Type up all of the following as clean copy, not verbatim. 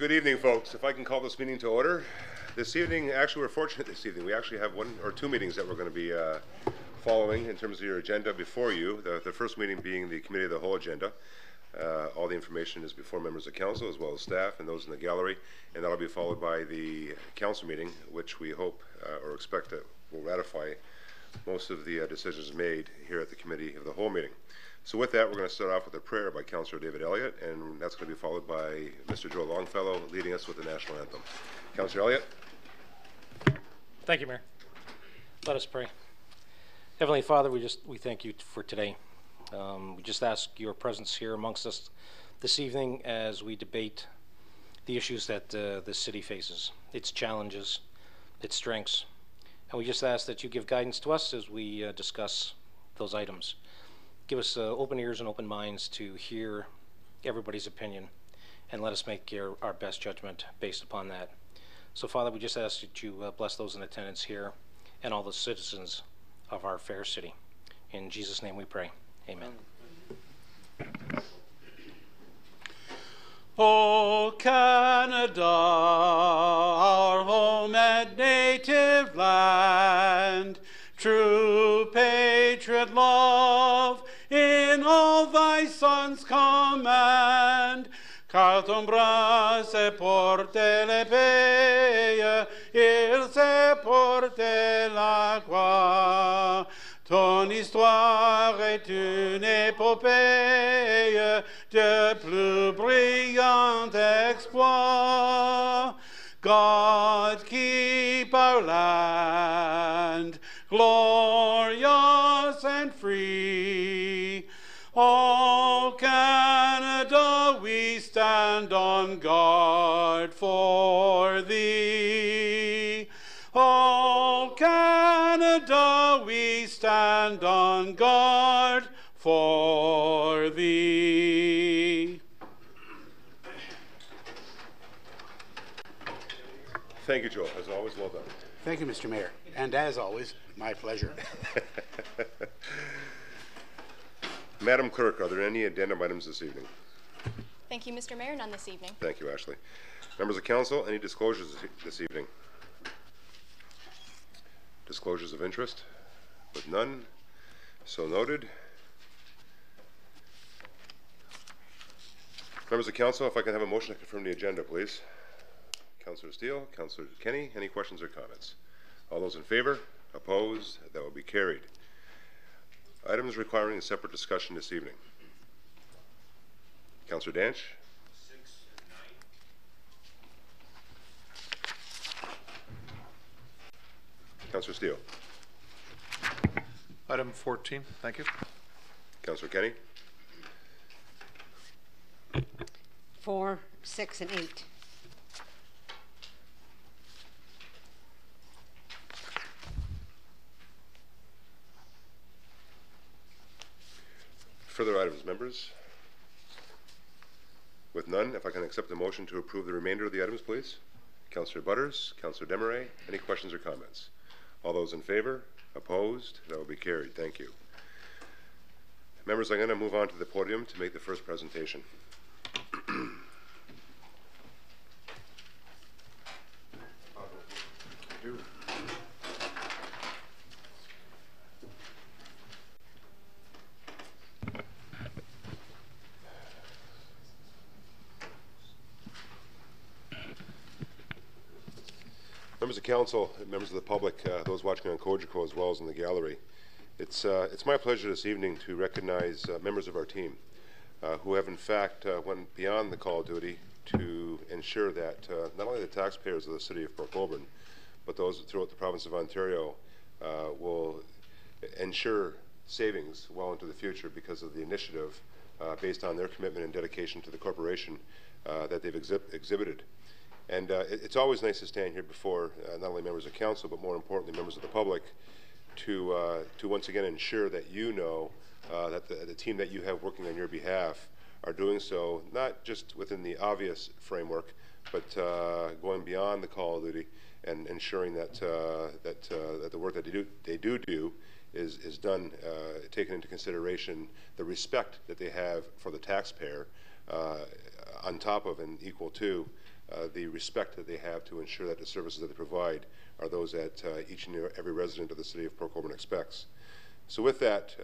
Good evening, folks. If I can call this meeting to order. This evening, actually, we're fortunate this evening. We actually have one or two meetings that we're going to be following in terms of your agenda before you. The first meeting being the Committee of the Whole agenda. All the information is before members of council as well as staff and those in the gallery, and that'll be followed by the council meeting, which we hope or expect that will ratify most of the decisions made here at the Committee of the Whole meeting. So with that, we're going to start off with a prayer by Councillor David Elliott, and that's going to be followed by Mr. Joe Longfellow leading us with the national anthem. Councillor Elliott. Thank you, Mayor. Let us pray. Heavenly Father, we thank you for today. We just ask your presence here amongst us this evening as we debate the issues that the city faces, its challenges, its strengths. And we just ask that you give guidance to us as we discuss those items. Give us open ears and open minds to hear everybody's opinion, and let us make our best judgment based upon that. So, Father, we just ask that you bless those in attendance here and all the citizens of our fair city. In Jesus' name we pray. Amen. O Canada, our home and native land, true patriot love in all thy sons command. Car ton bras se porte l'épée, il se porte la croix. Ton histoire est une épopée de plus brillant exploit. God keep our land glorious and free. O Canada, we stand on guard for thee. O Canada, we stand on guard for thee. Thank you, Joel. As always, well done. Thank you, Mr. Mayor. And as always, my pleasure. Madam Clerk, are there any addendum items this evening? Thank you, Mr. Mayor. None this evening. Thank you, Ashley. Members of council, any disclosures this evening? Disclosures of interest? With none, so noted. Members of council, if I can have a motion to confirm the agenda, please. Councillor Steele, Councillor Kenny, any questions or comments? All those in favor? Opposed? That will be carried. Items requiring a separate discussion this evening. Councillor Danch? 6 and 9. Councillor Steele? Item 14, thank you. Councillor Kenny? 4, 6, and 8. Further items, members? With none, if I can accept the motion to approve the remainder of the items, please. Councillor Butters, Councillor Desmarais, any questions or comments? All those in favor? Opposed? That will be carried. Thank you. Members, I'm going to move on to the podium to make the first presentation. Members of council, members of the public, those watching on COGECO as well as in the gallery, it's my pleasure this evening to recognize members of our team who have in fact went beyond the call of duty to ensure that not only the taxpayers of the city of Port Colborne, but those throughout the province of Ontario will ensure savings well into the future because of the initiative based on their commitment and dedication to the corporation that they've exhibited. And it's always nice to stand here before not only members of council, but more importantly, members of the public, to once again ensure that you know that the team that you have working on your behalf are doing so, not just within the obvious framework, but going beyond the call of duty and ensuring that that the work that they do is done, taking into consideration the respect that they have for the taxpayer, on top of and equal to the respect that they have to ensure that the services that they provide are those that each and every resident of the city of Port Colborne expects. So with that,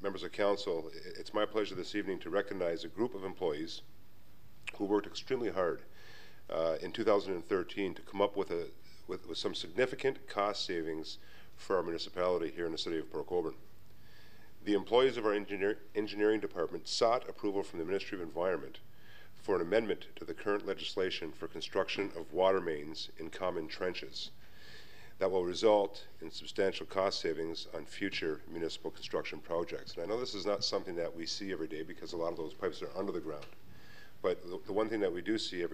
members of council, it's my pleasure this evening to recognize a group of employees who worked extremely hard in 2013 to come up with some significant cost savings for our municipality here in the city of Port Colborne. The employees of our engineering department sought approval from the Ministry of Environment for an amendment to the current legislation for construction of water mains in common trenches that will result in substantial cost savings on future municipal construction projects. And I know this is not something that we see every day because a lot of those pipes are under the ground. But the one thing that we do see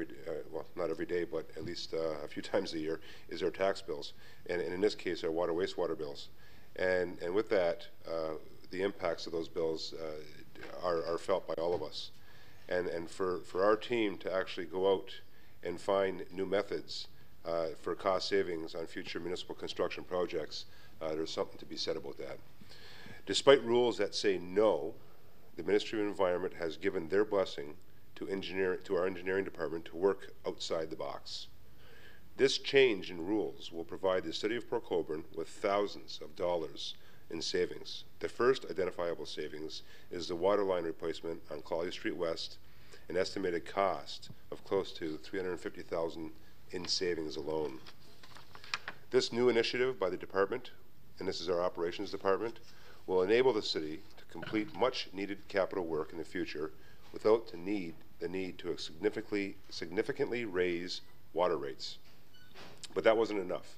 well, not every day, but at least a few times a year, is our tax bills, and in this case, our water wastewater bills. And with that, the impacts of those bills are felt by all of us. And for our team to actually go out and find new methods for cost savings on future municipal construction projects, there's something to be said about that. Despite rules that say no, the Ministry of Environment has given their blessing to our engineering department to work outside the box. This change in rules will provide the city of Port Colborne with thousands of dollars in savings. The first identifiable savings is the water line replacement on Claudia Street West, an estimated cost of close to $350,000 in savings alone. This new initiative by the department, and this is our operations department, will enable the city to complete much needed capital work in the future without the need to significantly raise water rates. But that wasn't enough.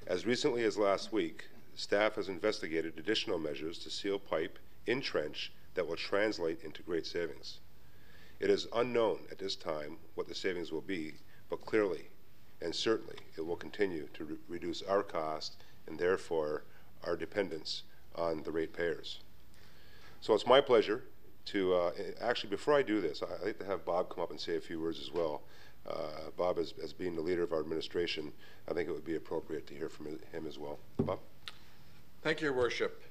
As recently as last week, staff has investigated additional measures to seal pipe in trench that will translate into great savings. It is unknown at this time what the savings will be, but clearly and certainly it will continue to reduce our cost and therefore our dependence on the ratepayers. So it's my pleasure to, actually before I do this, I'd like to have Bob come up and say a few words as well. Bob, as being the leader of our administration, I think it would be appropriate to hear from him as well. Bob? Thank you, Your Worship.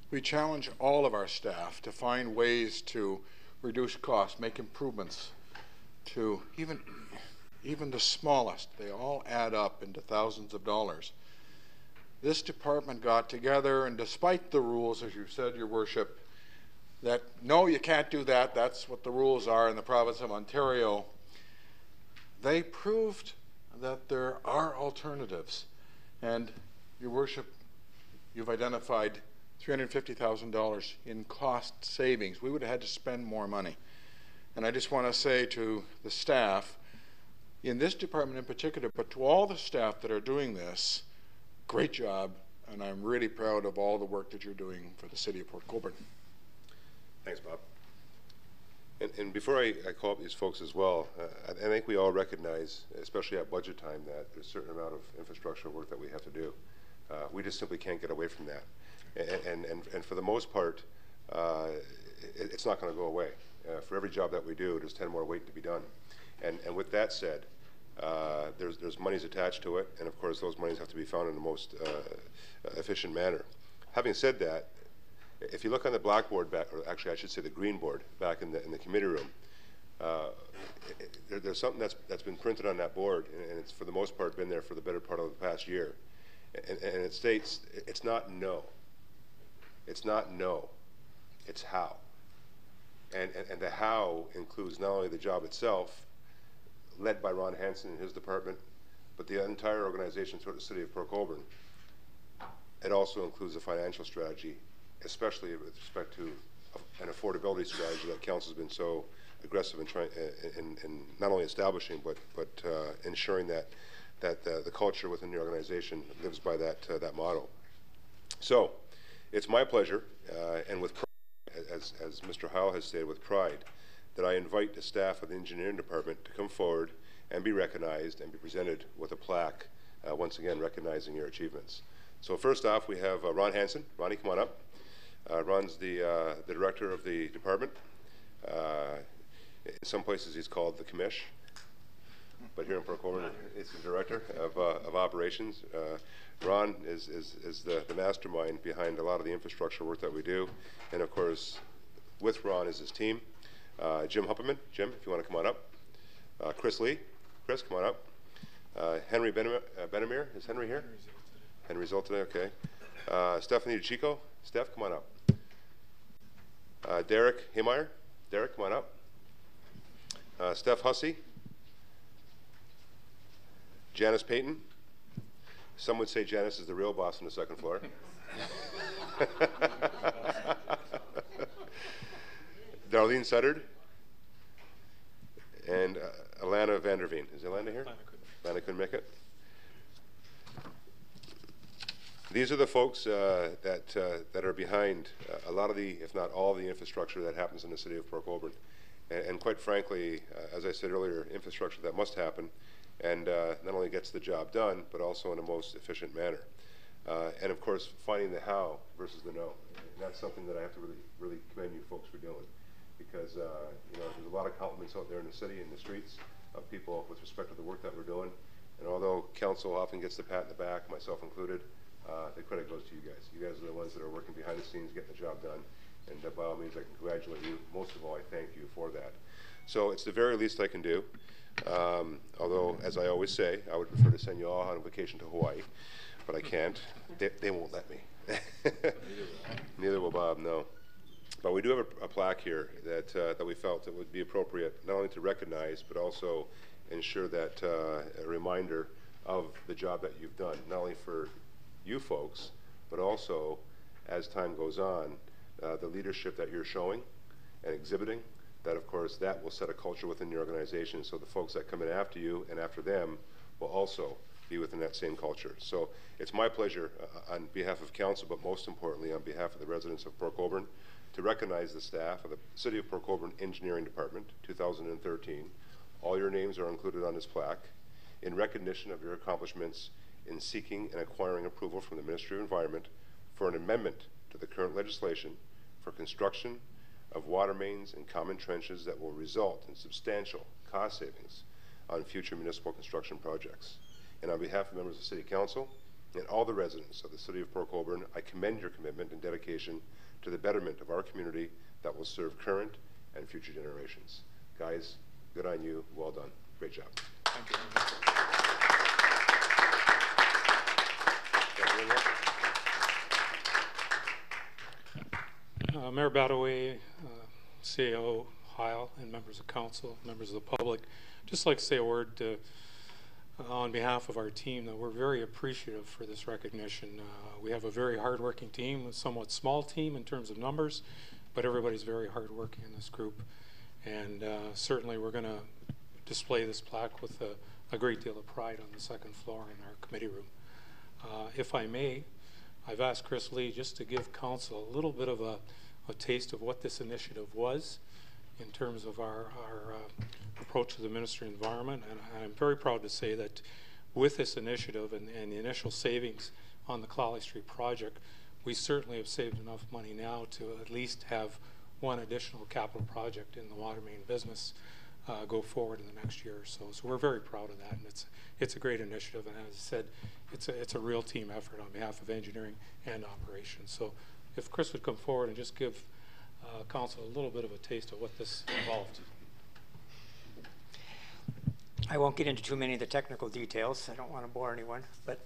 We challenge all of our staff to find ways to reduce costs, make improvements to even the smallest. They all add up into thousands of dollars. This department got together, and despite the rules, as you said, Your Worship, that no, you can't do that, that's what the rules are in the province of Ontario, they proved that there are alternatives. And Your Worship, you've identified $350,000 in cost savings. We would have had to spend more money. And I just want to say to the staff, in this department in particular, but to all the staff that are doing this, great job, and I'm really proud of all the work that you're doing for the city of Port Colborne. Thanks, Bob. And before I call up these folks as well, I think we all recognize, especially at budget time, that there's a certain amount of infrastructure work that we have to do. We just simply can't get away from that. And for the most part, it's not going to go away. For every job that we do, there's 10 more waiting to be done. And with that said, there's monies attached to it, and of course those monies have to be found in the most efficient manner. Having said that, if you look on the blackboard back, or actually I should say the green board back in the committee room, there's something that's been printed on that board, and it's for the most part been there for the better part of the past year. And it states, it's not no. It's not no. It's how. And the how includes not only the job itself, led by Ron Hansen and his department, but the entire organization throughout the city of Port Colborne. It also includes a financial strategy, especially with respect to an affordability strategy that council has been so aggressive in trying, in not only establishing, but ensuring that the culture within the organization lives by that motto. So, it's my pleasure, and with pride, as Mr. Howell has stated, with pride, that I invite the staff of the engineering department to come forward and be recognized and be presented with a plaque, once again recognizing your achievements. So first off, we have Ron Hansen. Ronnie, come on up. Ron's the director of the department. In some places he's called the commish, but here in Port Colborne, it's the director of operations. Ron is the mastermind behind a lot of the infrastructure work that we do, and of course, with Ron is his team. Jim Hupperman. Jim, if you want to come on up. Chris Lee. Chris, come on up. Henry Benamir. Is Henry here? Henry's ill today, okay. Stephanie DeChico. Steph, come on up. Derek Haymeyer. Derek, come on up. Steph Hussey. Janice Payton. Some would say Janice is the real boss on the second floor. Darlene Suttard. And Alana Vanderveen. Is Alana here? Alana couldn't make it. These are the folks that are behind a lot of the, if not all the infrastructure that happens in the city of Port Colborne. And quite frankly, as I said earlier, infrastructure that must happen and not only gets the job done, but also in the most efficient manner. And of course, finding the how versus the no. And that's something that I have to really commend you folks for doing. Because you know, there's a lot of compliments out there in the city and the streets of people with respect to the work that we're doing. And although council often gets the pat in the back, myself included, the credit goes to you guys. You guys are the ones that are working behind the scenes, getting the job done. And by all means, I congratulate you. Most of all, I thank you for that. So it's the very least I can do. Although, as I always say, I would prefer to send you all on vacation to Hawaii, but I can't. They won't let me. Neither will Bob, no. But we do have a plaque here that we felt it would be appropriate not only to recognize, but also ensure that a reminder of the job that you've done, not only for you folks, but also as time goes on, the leadership that you're showing and exhibiting, that of course that will set a culture within your organization, so the folks that come in after you and after them will also be within that same culture. So it's my pleasure on behalf of council, but most importantly on behalf of the residents of Port Colborne, to recognize the staff of the City of Port Colborne Engineering Department, 2013. All your names are included on this plaque in recognition of your accomplishments in seeking and acquiring approval from the Ministry of Environment for an amendment to the current legislation for construction of water mains and common trenches that will result in substantial cost savings on future municipal construction projects. And on behalf of members of the City Council and all the residents of the City of Port Colborne, I commend your commitment and dedication to the betterment of our community that will serve current and future generations. Guys, good on you. Well done. Great job. Thank you. Mayor Badaway, CAO Heil, and members of council, members of the public, just like to say a word on behalf of our team that we're very appreciative for this recognition. We have a very hardworking team, a somewhat small team in terms of numbers, but everybody's very hardworking in this group. And certainly we're going to display this plaque with a great deal of pride on the second floor in our committee room. If I may, I've asked Chris Lee just to give council a little bit of a taste of what this initiative was in terms of our approach to the Ministry of Environment. And I'm very proud to say that with this initiative and the initial savings on the Clowley Street project, we certainly have saved enough money now to at least have one additional capital project in the water main business go forward in the next year or so. So we're very proud of that, and it's a great initiative. And as I said, it's a real team effort on behalf of engineering and operations. So if Chris would come forward and just give council a little bit of a taste of what this involved. I won't get into too many of the technical details. I don't want to bore anyone, but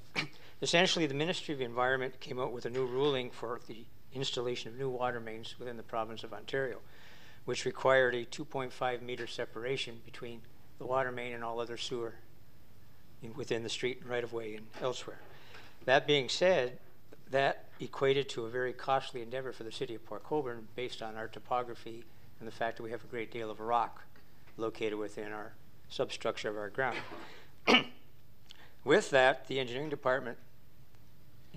essentially the Ministry of Environment came out with a new ruling for the installation of new water mains within the province of Ontario, which required a 2.5 meter separation between the water main and all other sewer within the street and right-of-way and elsewhere. That being said, that equated to a very costly endeavor for the City of Port Colborne based on our topography and the fact that we have a great deal of rock located within our substructure of our ground. With that, the engineering department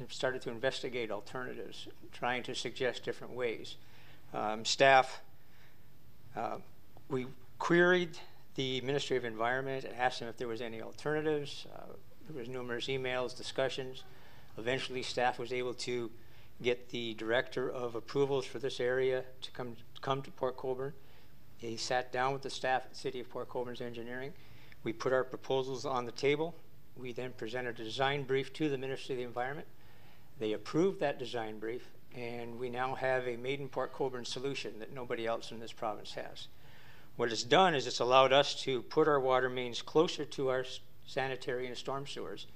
started to investigate alternatives, trying to suggest different ways. We queried the Ministry of Environment and asked them if there was any alternatives. There was numerous emails, discussions. Eventually, staff was able to get the director of approvals for this area to come to Port Colborne. He sat down with the staff at the City of Port Colborne's engineering. We put our proposals on the table. We then presented a design brief to the Ministry of the Environment. They approved that design brief, and we now have a made in Port Colborne solution that nobody else in this province has. What it's done is it's allowed us to put our water mains closer to our sanitary and storm sewers,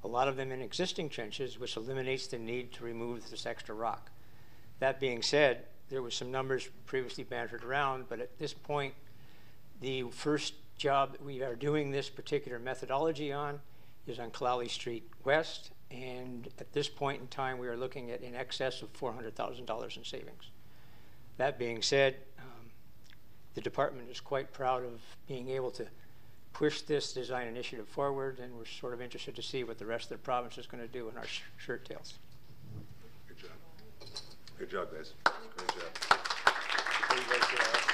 a lot of them in existing trenches, which eliminates the need to remove this extra rock. That being said, there was some numbers previously bantered around, but at this point, the first job that we are doing this particular methodology on is on Clowley Street West, and at this point in time, we are looking at in excess of $400,000 in savings. That being said, the department is quite proud of being able to push this design initiative forward, and we're sort of interested to see what the rest of the province is going to do in our shirt tails. Good job. Good job, guys. Great job. What do you guys say, Alex?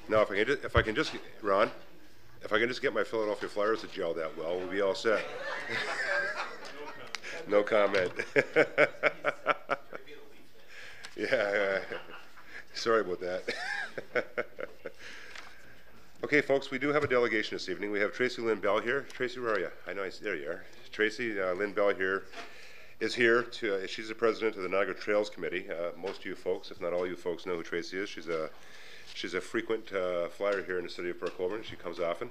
Now, if I can just, Ron, if I can just get my Philadelphia Flyers to gel that well, we'll be all set. No comment. Yeah, sorry about that. Okay, folks, we do have a delegation this evening. We have Tracy Lynn Bell here. Tracy, where are you? I know, there you are. Tracy Lynn Bell is here. She's the president of the Niagara Trails Committee. Most of you folks, if not all you folks, know who Tracy is. She's a frequent flyer here in the city of Port Colborne. She comes often,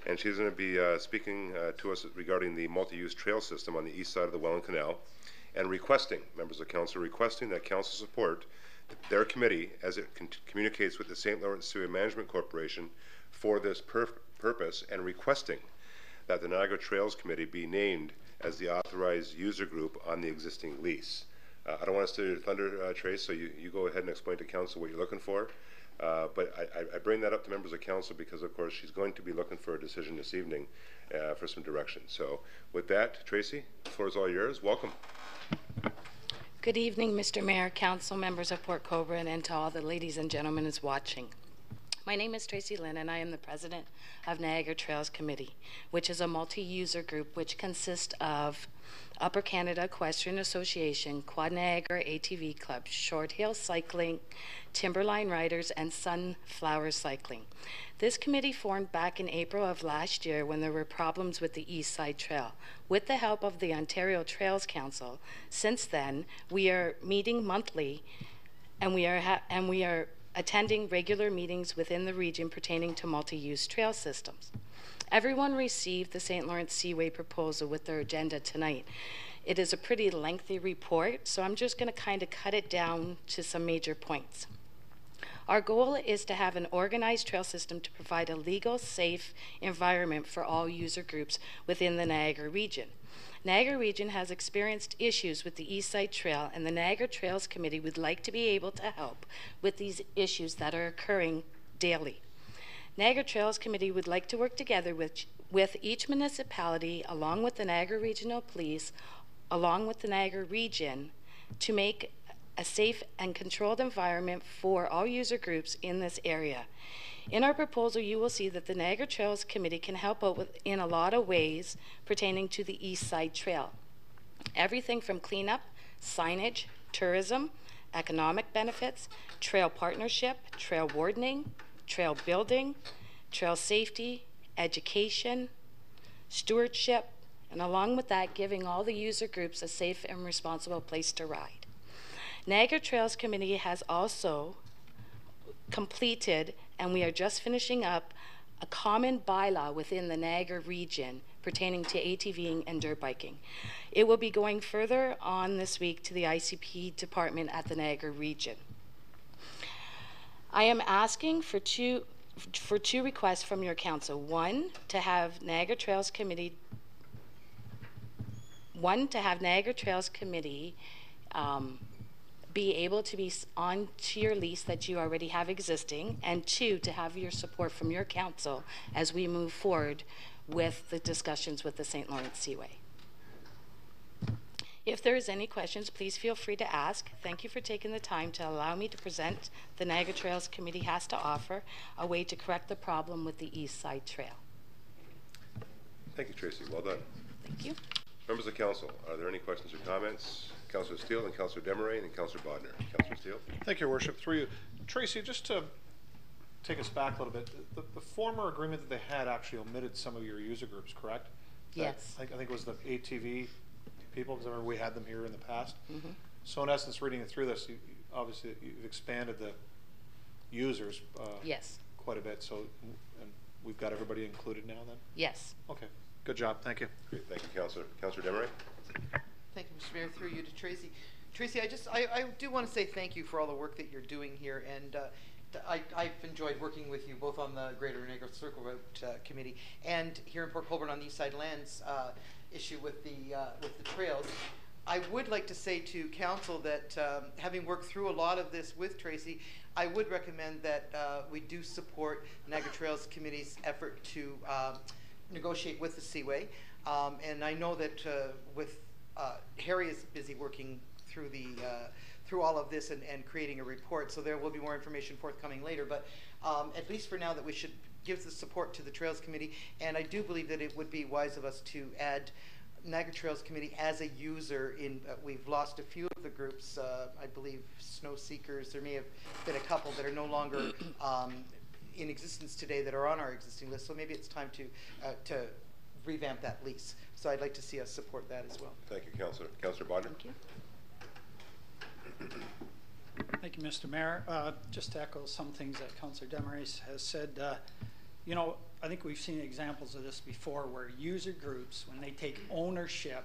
and she's going to be speaking to us regarding the multi-use trail system on the east side of the Welland Canal, and requesting, members of council, requesting that council support their committee as it communicates with the St. Lawrence Sewer Management Corporation for this purpose, and requesting that the Niagara Trails Committee be named as the authorized user group on the existing lease. I don't want to steal your thunder, Trace, so you go ahead and explain to council what you're looking for. But I bring that up to members of council because, of course, she's going to be looking for a decision this evening for some direction. So with that, Tracy, the floor is all yours. Welcome. Good evening, Mr. Mayor, council members of Port Colborne, and to all the ladies and gentlemen who's watching. My name is Tracy Lynn, and I am the president of Niagara Trails Committee, which is a multi-user group which consists of Upper Canada Equestrian Association, Quad Niagara ATV Club, Short Hill Cycling, Timberline Riders, and Sunflower Cycling. This committee formed back in April of last year when there were problems with the East Side Trail. With the help of the Ontario Trails Council, since then, we are meeting monthly, and we are attending regular meetings within the region pertaining to multi-use trail systems. Everyone received the St. Lawrence Seaway proposal with their agenda tonight. It is a pretty lengthy report, so I'm just going to kind of cut it down to some major points. Our goal is to have an organized trail system to provide a legal, safe environment for all user groups within the Niagara region. Niagara region has experienced issues with the East Side Trail, and the Niagara Trails Committee would like to be able to help with these issues that are occurring daily. Niagara Trails Committee would like to work together with each municipality, along with the Niagara Regional Police, along with the Niagara region, to make a safe and controlled environment for all user groups in this area. In our proposal, you will see that the Niagara Trails Committee can help out in a lot of ways pertaining to the East Side Trail. Everything from cleanup, signage, tourism, economic benefits, trail partnership, trail wardening, trail building, trail safety, education, stewardship, and along with that, giving all the user groups a safe and responsible place to ride. Niagara Trails Committee has also completed, and we are just finishing up, a common bylaw within the Niagara region pertaining to ATVing and dirt biking. It will be going further on this week to the ICP department at the Niagara region. I am asking for two requests from your council. One, to have Niagara Trails Committee be able to be onto your lease that you already have existing, and 2, to have your support from your council as we move forward with the discussions with the St. Lawrence Seaway. If there is any questions, please feel free to ask. Thank you for taking the time to allow me to present the Niagara Trails Committee has to offer a way to correct the problem with the East Side Trail. Thank you, Tracy. Well done. Thank you. Members of Council, are there any questions or comments? Councillor Steele and Councillor Desmarais and Councillor Bodner. Councillor Steele. Thank you, Your Worship. Through you. Tracy, just to take us back a little bit, the former agreement that they had actually omitted some of your user groups, correct? Yes. I think it was the ATV people, because I remember we had them here in the past. Mm-hmm. So in essence, reading through this, obviously you've expanded the users Yes. quite a bit. So and we've got everybody included now then? Yes. Okay. Good job. Thank you. Great. Thank you, Councillor. Councillor Desmarais. Thank you, Mr. Mayor. Through you to Tracy. Tracy, I do want to say thank you for all the work that you're doing here, and I've enjoyed working with you both on the Greater Niagara Circle Route Committee and here in Port Colborne on the East Side Lands issue with the trails. I would like to say to Council that having worked through a lot of this with Tracy, I would recommend that we do support Niagara Trails Committee's effort to negotiate with the Seaway. And I know that with Harry is busy working through through all of this and creating a report, so there will be more information forthcoming later. But at least for now, that we should give the support to the Trails Committee, and I do believe that it would be wise of us to add Niagara Trails Committee as a user in, we've lost a few of the groups, I believe Snow Seekers, there may have been a couple that are no longer in existence today that are on our existing list, so maybe it's time to revamp that lease. So I'd like to see us support that as well. Thank you, Councillor. Councillor Bodner. Thank you. Thank you, Mr. Mayor. Just to echo some things that Councillor Desmarais has said, you know, I think we've seen examples of this before where user groups, when they take ownership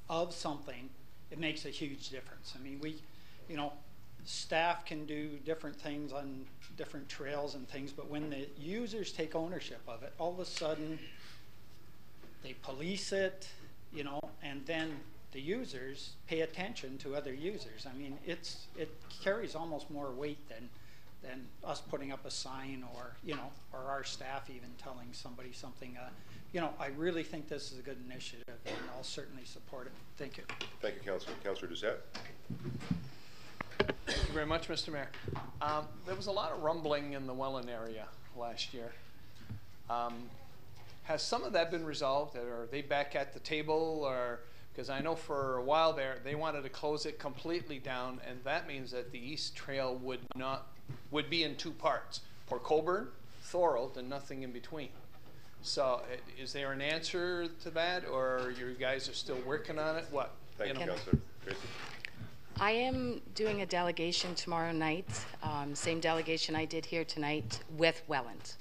of something, it makes a huge difference. I mean, you know, staff can do different things on different trails and things, but when the users take ownership of it, all of a sudden they police it, you know, and then the users pay attention to other users. I mean, it carries almost more weight than us putting up a sign, or, you know, or our staff even telling somebody something. You know, I really think this is a good initiative, and I'll certainly support it. Thank you. Thank you, Councillor. Councillor Doucette. Thank you very much, Mr. Mayor. There was a lot of rumbling in the Welland area last year. Has some of that been resolved? Are they back at the table? Or because I know for a while there they wanted to close it completely down, and that means that the East Trail would be in two parts: Port Colborne, Thorold, and nothing in between. So is there an answer to that, or you guys are still working on it? What? Thank you, Councillor. Tracy. I am doing a delegation tomorrow night, same delegation I did here tonight with Welland.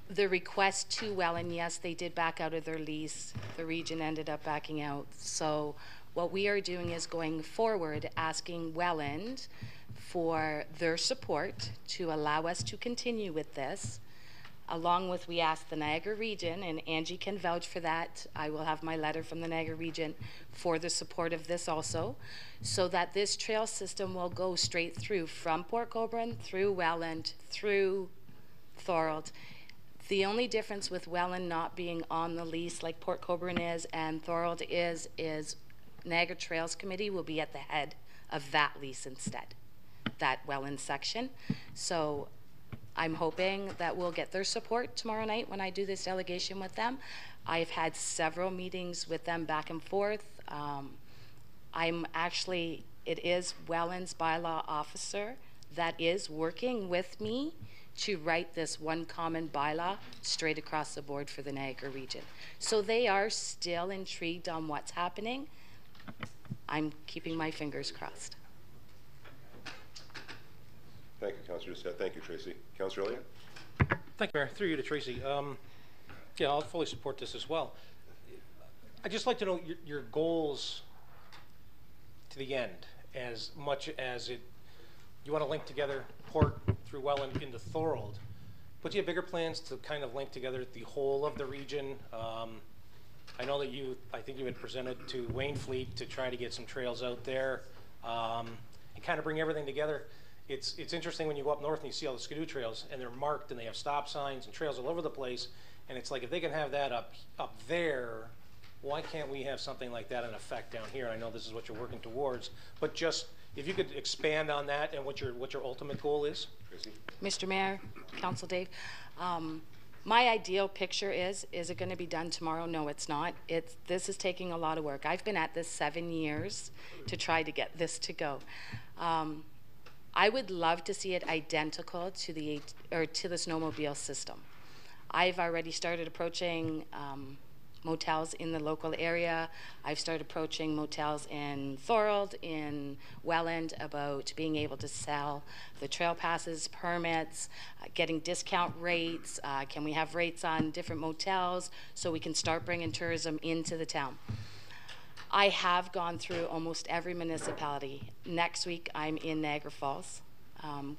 The request to Welland, yes, they did back out of their lease. The region ended up backing out. So what we are doing is going forward, asking Welland for their support to allow us to continue with this. Along with, we asked the Niagara region, and Angie can vouch for that. I will have my letter from the Niagara region for the support of this also, so that this trail system will go straight through from Port Colborne, through Welland, through Thorold. The only difference with Welland not being on the lease like Port Colborne is and Thorold is Niagara Trails Committee will be at the head of that lease instead, that Welland section. So I'm hoping that we'll get their support tomorrow night when I do this delegation with them. I've had several meetings with them back and forth. It is Welland's bylaw officer that is working with me to write this one common bylaw straight across the board for the Niagara region. So they are still intrigued on what's happening. I'm keeping my fingers crossed. Thank you, Councillor Doucette. Thank you, Tracy. Councillor Elliott. Thank you, Mayor. Through you to Tracy. Yeah, I'll fully support this as well. I'd just like to know your goals to the end, as much as you want to link together Port through Welland into Thorold, but do you have bigger plans to kind of link together the whole of the region? I know that I think you had presented to Wainfleet to try to get some trails out there, kind of bring everything together. It's interesting when you go up north and you see all the skidoo trails, and they're marked, and they have stop signs and trails all over the place. And it's like, if they can have that up there, why can't we have something like that in effect down here? I know this is what you're working towards, but just if you could expand on that and what your ultimate goal is. Tracy? Mr. Mayor, Council Dave, my ideal picture is it going to be done tomorrow? No, it's not. This is taking a lot of work. I've been at this 7 years to try to get this to go. I would love to see it identical to the snowmobile system. I've already started approaching motels in the local area. I've started approaching motels in Thorold, in Welland, about being able to sell the trail passes, permits, getting discount rates. Can we have rates on different motels so we can start bringing tourism into the town? I have gone through almost every municipality. Next week I'm in Niagara Falls,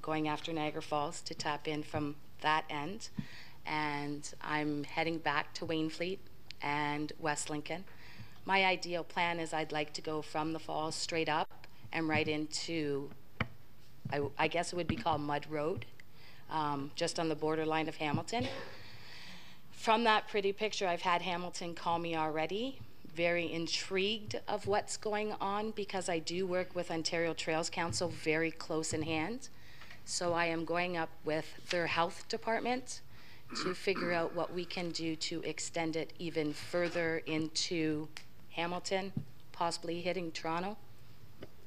going after Niagara Falls to tap in from that end. And I'm heading back to Wainfleet and West Lincoln. My ideal plan is I'd like to go from the falls straight up and right into, I guess it would be called Mud Road, just on the borderline of Hamilton. From that pretty picture, I've had Hamilton call me already, very intrigued of what's going on, because I do work with Ontario Trails Council very close in hand. So I am going up with their health department to figure out what we can do to extend it even further into Hamilton, possibly hitting Toronto.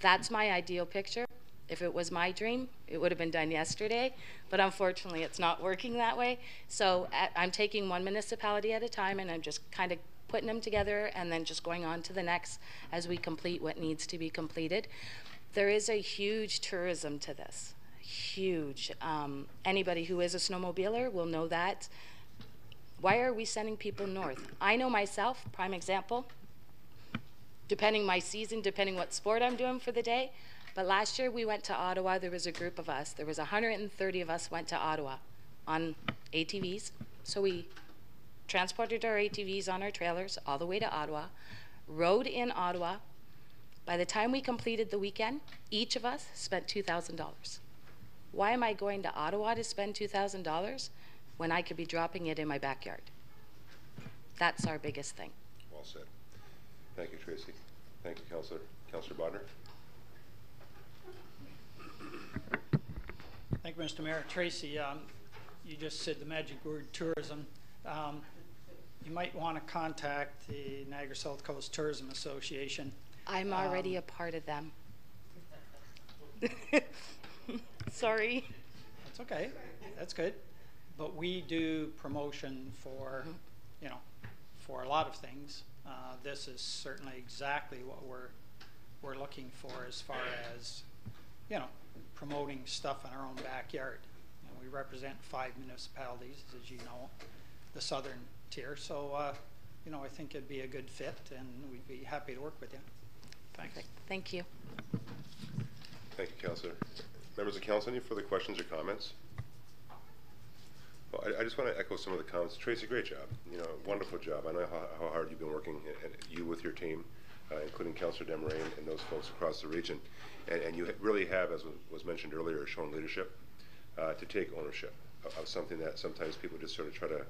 That's my ideal picture. If it was my dream, it would have been done yesterday, but unfortunately it's not working that way. So I'm taking one municipality at a time, and I'm just kind of putting them together and then just going on to the next as we complete what needs to be completed. There is a huge tourism to this. Huge. Anybody who is a snowmobiler will know that. Why are we sending people north? I know myself, prime example, depending my season, depending what sport I'm doing for the day. But last year we went to Ottawa. There was a group of us. There was 130 of us went to Ottawa on ATVs. So we transported our ATVs on our trailers all the way to Ottawa, rode in Ottawa. By the time we completed the weekend, each of us spent $2,000. Why am I going to Ottawa to spend $2,000 when I could be dropping it in my backyard? That's our biggest thing. Well said. Thank you, Tracy. Thank you, Councillor. Councillor Bodner. Thank you, Mr. Mayor. Tracy, you just said the magic word tourism. You might want to contact the Niagara South Coast Tourism Association. I'm already a part of them. Sorry. That's okay. That's good. But we do promotion for, you know, for a lot of things. This is certainly exactly what we're looking for, as far as, you know, promoting stuff in our own backyard. You know, we represent 5 municipalities, as you know, the southern tier. So, you know, I think it'd be a good fit, and we'd be happy to work with you. Thanks. Perfect. Thank you. Thank you, Councillor. Members of Council, any further questions or comments? Well, I just want to echo some of the comments. Tracy, great job. You know, wonderful job. I know how hard you've been working, and you with your team, including Councillor Desmarais and those folks across the region. And you really have, as was mentioned earlier, shown leadership to take ownership of something that sometimes people just sort of try to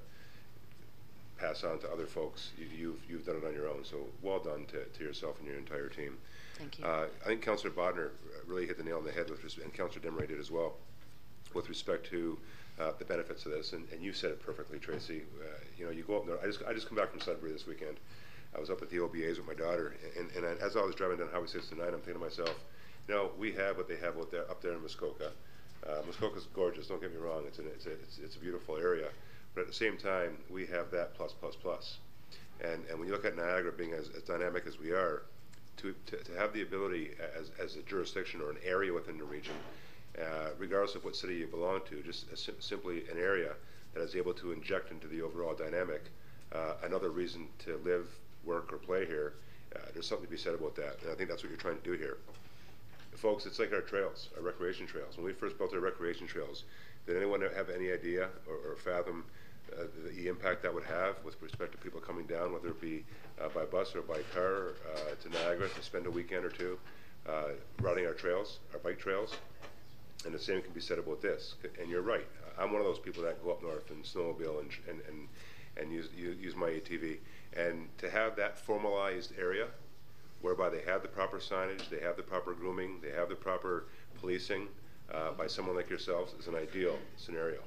pass on to other folks. You've done it on your own. So well done to yourself and your entire team. Thank you. I think Councillor Bodner really hit the nail on the head, and Councillor Desmarais did as well, with respect to the benefits of this. And you said it perfectly, Tracy. You know, you go up there. I just come back from Sudbury this weekend. I was up at the OBAs with my daughter, and as I was driving down Highway 69, I'm thinking to myself, you know, we have what they have up there in Muskoka. Muskoka's gorgeous. Don't get me wrong. It's a beautiful area, but at the same time, we have that plus. And when you look at Niagara being as dynamic as we are, to have the ability as a jurisdiction or an area within the region, regardless of what city you belong to, just simply an area that is able to inject into the overall dynamic another reason to live, work, or play here. There's something to be said about that, and I think that's what you're trying to do here. Folks, it's like our trails, our recreation trails. When we first built our recreation trails, did anyone have any idea or fathom the impact that would have with respect to people coming down, whether it be by bus or by car, to Niagara to spend a weekend or two? routing our trails, our bike trails. And the same can be said about this. And you're right. I'm one of those people that go up north and snowmobile and use my ATV. And to have that formalized area whereby they have the proper signage, they have the proper grooming, they have the proper policing by someone like yourselves is an ideal scenario.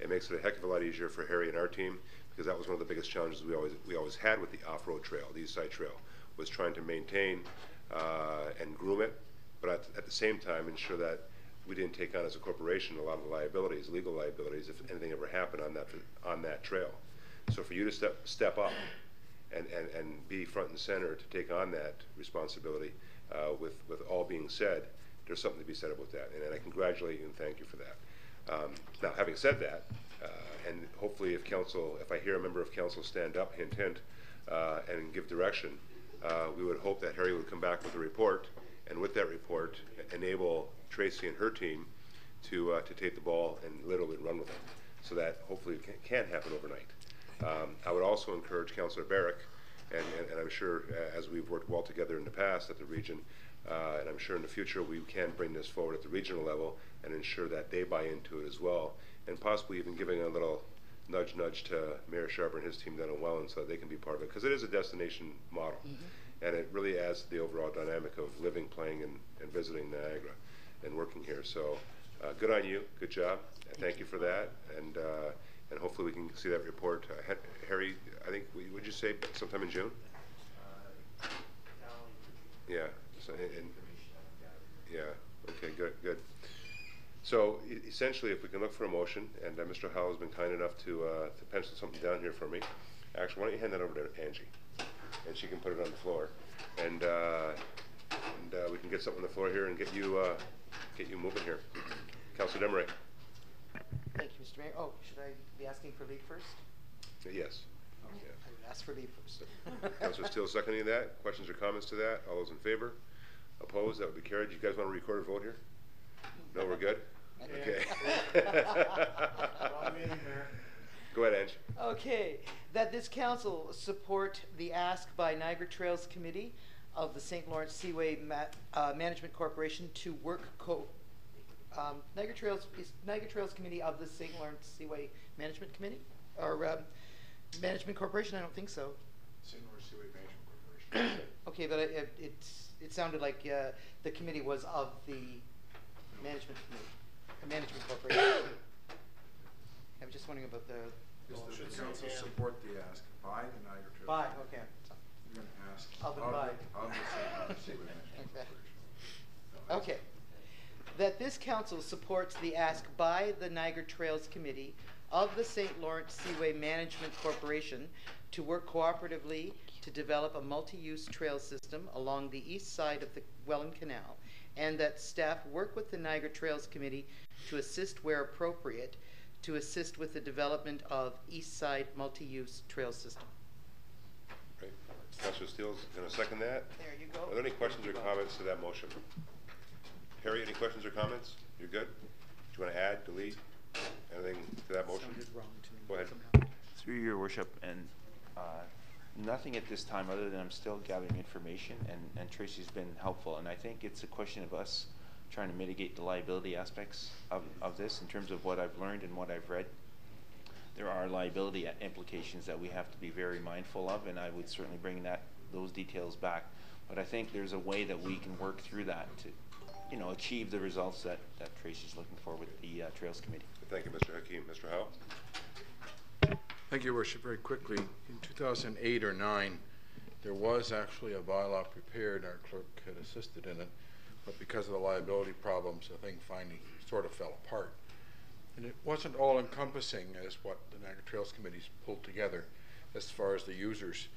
It makes it a heck of a lot easier for Harry and our team, because that was one of the biggest challenges we always had with the off-road trail, the East Side Trail, was trying to maintain and groom it, but at the same time ensure that we didn't take on as a corporation a lot of the liabilities, legal liabilities, if anything ever happened on that trail. So for you to step up and be front and center to take on that responsibility, with all being said, there's something to be said about that, and I congratulate you and thank you for that. Now, having said that, and hopefully if I hear a member of council stand up, hint, hint, and give direction, we would hope that Harry would come back with a report, and with that report, enable Tracy and her team to take the ball and literally run with it, so that hopefully it can happen overnight. I would also encourage Councillor Barrick, and I'm sure as we've worked well together in the past at the region, and I'm sure in the future we can bring this forward at the regional level and ensure that they buy into it as well, and possibly even giving a little nudge to Mayor Sharper and his team down in Welland so that they can be part of it, because it is a destination model. And it really adds to the overall dynamic of living, playing, and visiting Niagara and working here. So good on you, good job. Thank you for that, and hopefully we can see that report. Harry, I think, would you say sometime in June? Yeah. So, yeah. Okay. Good. So essentially, if we can look for a motion, and Mr. Howell has been kind enough to pencil something down here for me. Actually, why don't you hand that over to Angie, and she can put it on the floor, and we can get something on the floor here and get you moving here. Councilor Demeray. Thank you, Mr. Mayor. Oh, should I be asking for leave first? Yes. Yeah. I would ask for leave first. Councilor Steele seconding that. Questions or comments to that? All those in favor? Opposed? That would be carried. You guys want to record a vote here? No, we're good? Okay. Go ahead, Ange. Okay. That this council support the ask by Niagara Trails Committee of the St. Lawrence Seaway Management Corporation to work Niagara Trails Committee of the St. Lawrence Seaway Management Committee? Or Management Corporation? I don't think so. St. Lawrence Seaway Management Corporation. Okay, but it sounded like the committee was of the Management Corporation. I'm just wondering about the... Should the council support the ask by the Niagara Trails? By, okay. You're going to ask Of and by. Of the St. Lawrence Seaway Management Corporation. Okay. That this council supports the ask by the Niagara Trails Committee of the St. Lawrence Seaway Management Corporation to work cooperatively to develop a multi-use trail system along the east side of the Welland Canal, and that staff work with the Niagara Trails Committee to assist where appropriate, to assist with the development of east side multi-use trail system. Right. Councilor Steele is going to second that. There you go. Are there any questions or comments to that motion? Harry, any questions or comments? You're good? Do you want to add, delete, anything to that motion? Sounded wrong to me. Go ahead. Through your worship, and nothing at this time other than I'm still gathering information, and Tracy's been helpful, and I think it's a question of us trying to mitigate the liability aspects of this in terms of what I've learned and what I've read. There are liability implications that we have to be very mindful of, and I would certainly bring those details back. But I think there's a way that we can work through that to, achieve the results that Tracy's looking for with the Trails Committee. Thank you, Mr. Hakeem. Mr. Howe? Thank you, Your Worship. Very quickly, in 2008 or 9, there was actually a bylaw prepared. Our clerk had assisted in it, but because of the liability problems, the thing finally sort of fell apart. And it wasn't all encompassing as what the Niagara Trails Committee's pulled together as far as the users.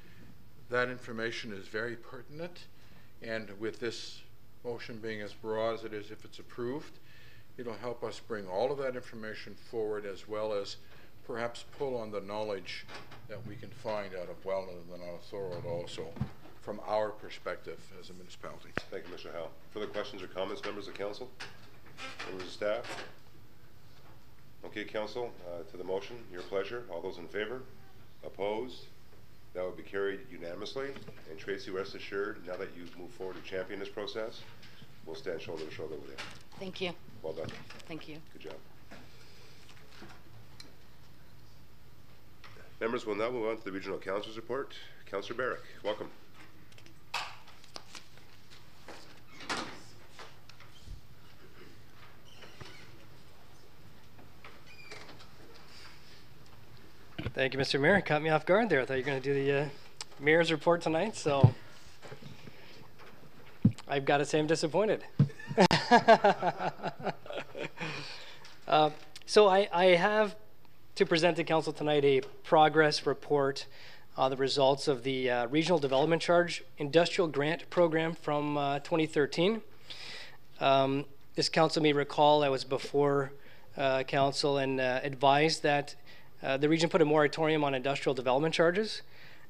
That information is very pertinent, and with this motion being as broad as it is, if it's approved, it'll help us bring all of that information forward, as well as perhaps pull on the knowledge that we can find out of Welland and out of Thorold also from our perspective as a municipality. Thank you, Mr. Howe. Further questions or comments, members of council? Members of staff? Okay, council, to the motion, your pleasure. All those in favor? Opposed? That would be carried unanimously. And Tracy, rest assured, now that you've moved forward to champion this process, we'll stand shoulder to shoulder with you. Thank you. Well done. Thank you. Good job. Members, we'll now move on to the Regional Council's report. Councillor Barrick, welcome. Thank you, Mr. Mayor. Caught me off guard there. I thought you were going to do the mayor's report tonight, so I've got to say I'm disappointed. So I have to present to council tonight a progress report on the results of the Regional Development Charge Industrial Grant Program from 2013. This council may recall I was before council and advised that the region put a moratorium on industrial development charges.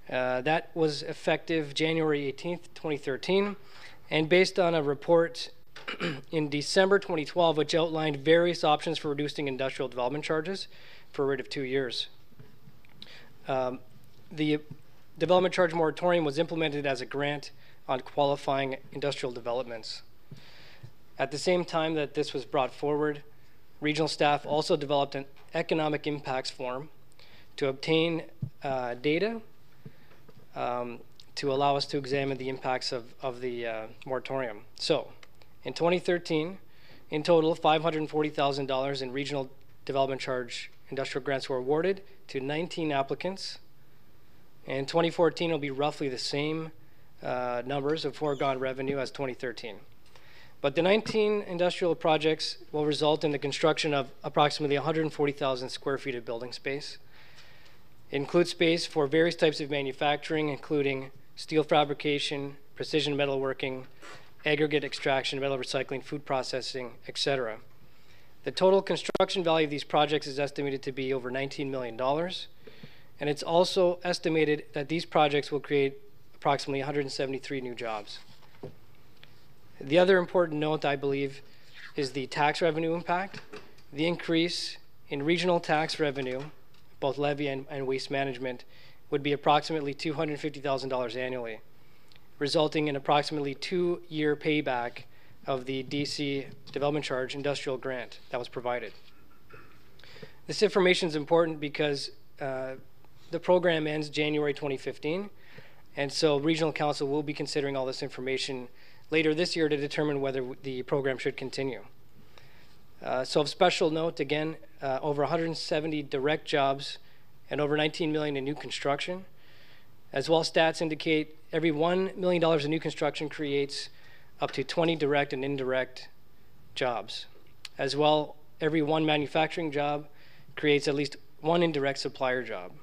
That was effective January 18th, 2013, and based on a report in December 2012, which outlined various options for reducing industrial development charges for a rate of 2 years. The development charge moratorium was implemented as a grant on qualifying industrial developments. At the same time that this was brought forward, regional staff also developed an economic impacts form to obtain data to allow us to examine the impacts of the moratorium. So, in 2013, in total, $540,000 in regional development charge industrial grants were awarded to 19 applicants. In 2014, it'll be roughly the same numbers of foregone revenue as 2013. But the 19 industrial projects will result in the construction of approximately 140,000 square feet of building space. It includes space for various types of manufacturing, including steel fabrication, precision metalworking, aggregate extraction, metal recycling, food processing, etc. The total construction value of these projects is estimated to be over $19 million. And it's also estimated that these projects will create approximately 173 new jobs. The other important note, I believe, is the tax revenue impact. The increase in regional tax revenue, both levy and waste management, would be approximately $250,000 annually, resulting in approximately 2-year payback of the DC Development Charge Industrial Grant that was provided. This information is important because the program ends January 2015, and so Regional Council will be considering all this information later this year to determine whether the program should continue. So of special note, again, over 170 direct jobs and over $19 million in new construction. As well, stats indicate every $1 million in new construction creates up to 20 direct and indirect jobs. As well, every 1 manufacturing job creates at least 1 indirect supplier job.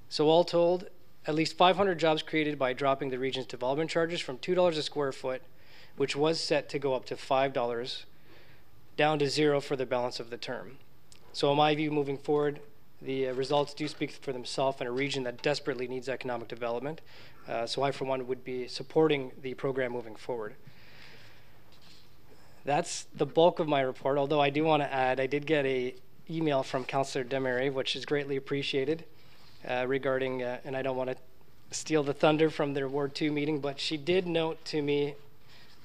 So all told, at least 500 jobs created by dropping the region's development charges from $2 a square foot, which was set to go up to $5, down to $0 for the balance of the term. So in my view, moving forward, the results do speak for themselves in a region that desperately needs economic development. So I, for one, would be supporting the program moving forward. That's the bulk of my report, although I do want to add, I did get an email from Councillor Desmarais, which is greatly appreciated, regarding, and I don't want to steal the thunder from their Ward 2 meeting, but she did note to me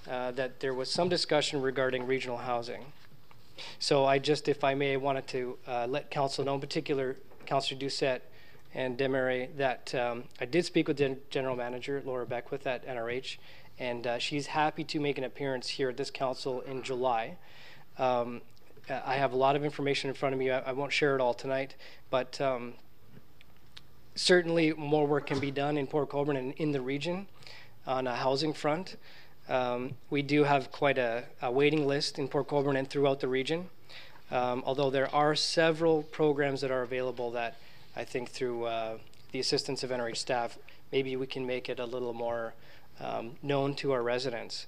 that there was some discussion regarding regional housing. So I just, if I may, wanted to let council know, in particular Councillor Doucette and Desmarais, that I did speak with General Manager Laura Beckwith at NRH, and she's happy to make an appearance here at this council in July. I have a lot of information in front of me. I won't share it all tonight, but certainly more work can be done in Port Colborne and in the region on a housing front. We do have quite a waiting list in Port Colborne and throughout the region, although there are several programs that are available that I think through the assistance of NRH staff, maybe we can make it a little more known to our residents.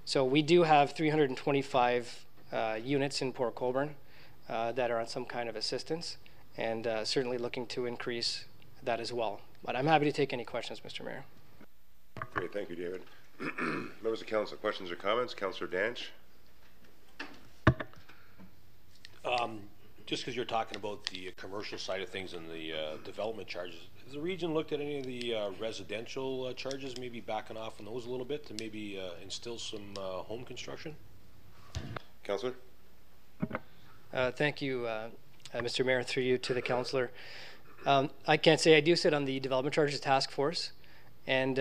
So we do have 325 units in Port Colborne that are on some kind of assistance, and certainly looking to increase that as well. But I'm happy to take any questions, Mr. Mayor. Great, thank you, David. Members of council, questions or comments? Councillor Danch. Just because you're talking about the commercial side of things and the development charges, Has the region looked at any of the residential charges, maybe backing off on those a little bit to maybe instill some home construction? Councillor? Thank you, Mr. Mayor, through you to the councillor. I can't say I do sit on the development charges task force, and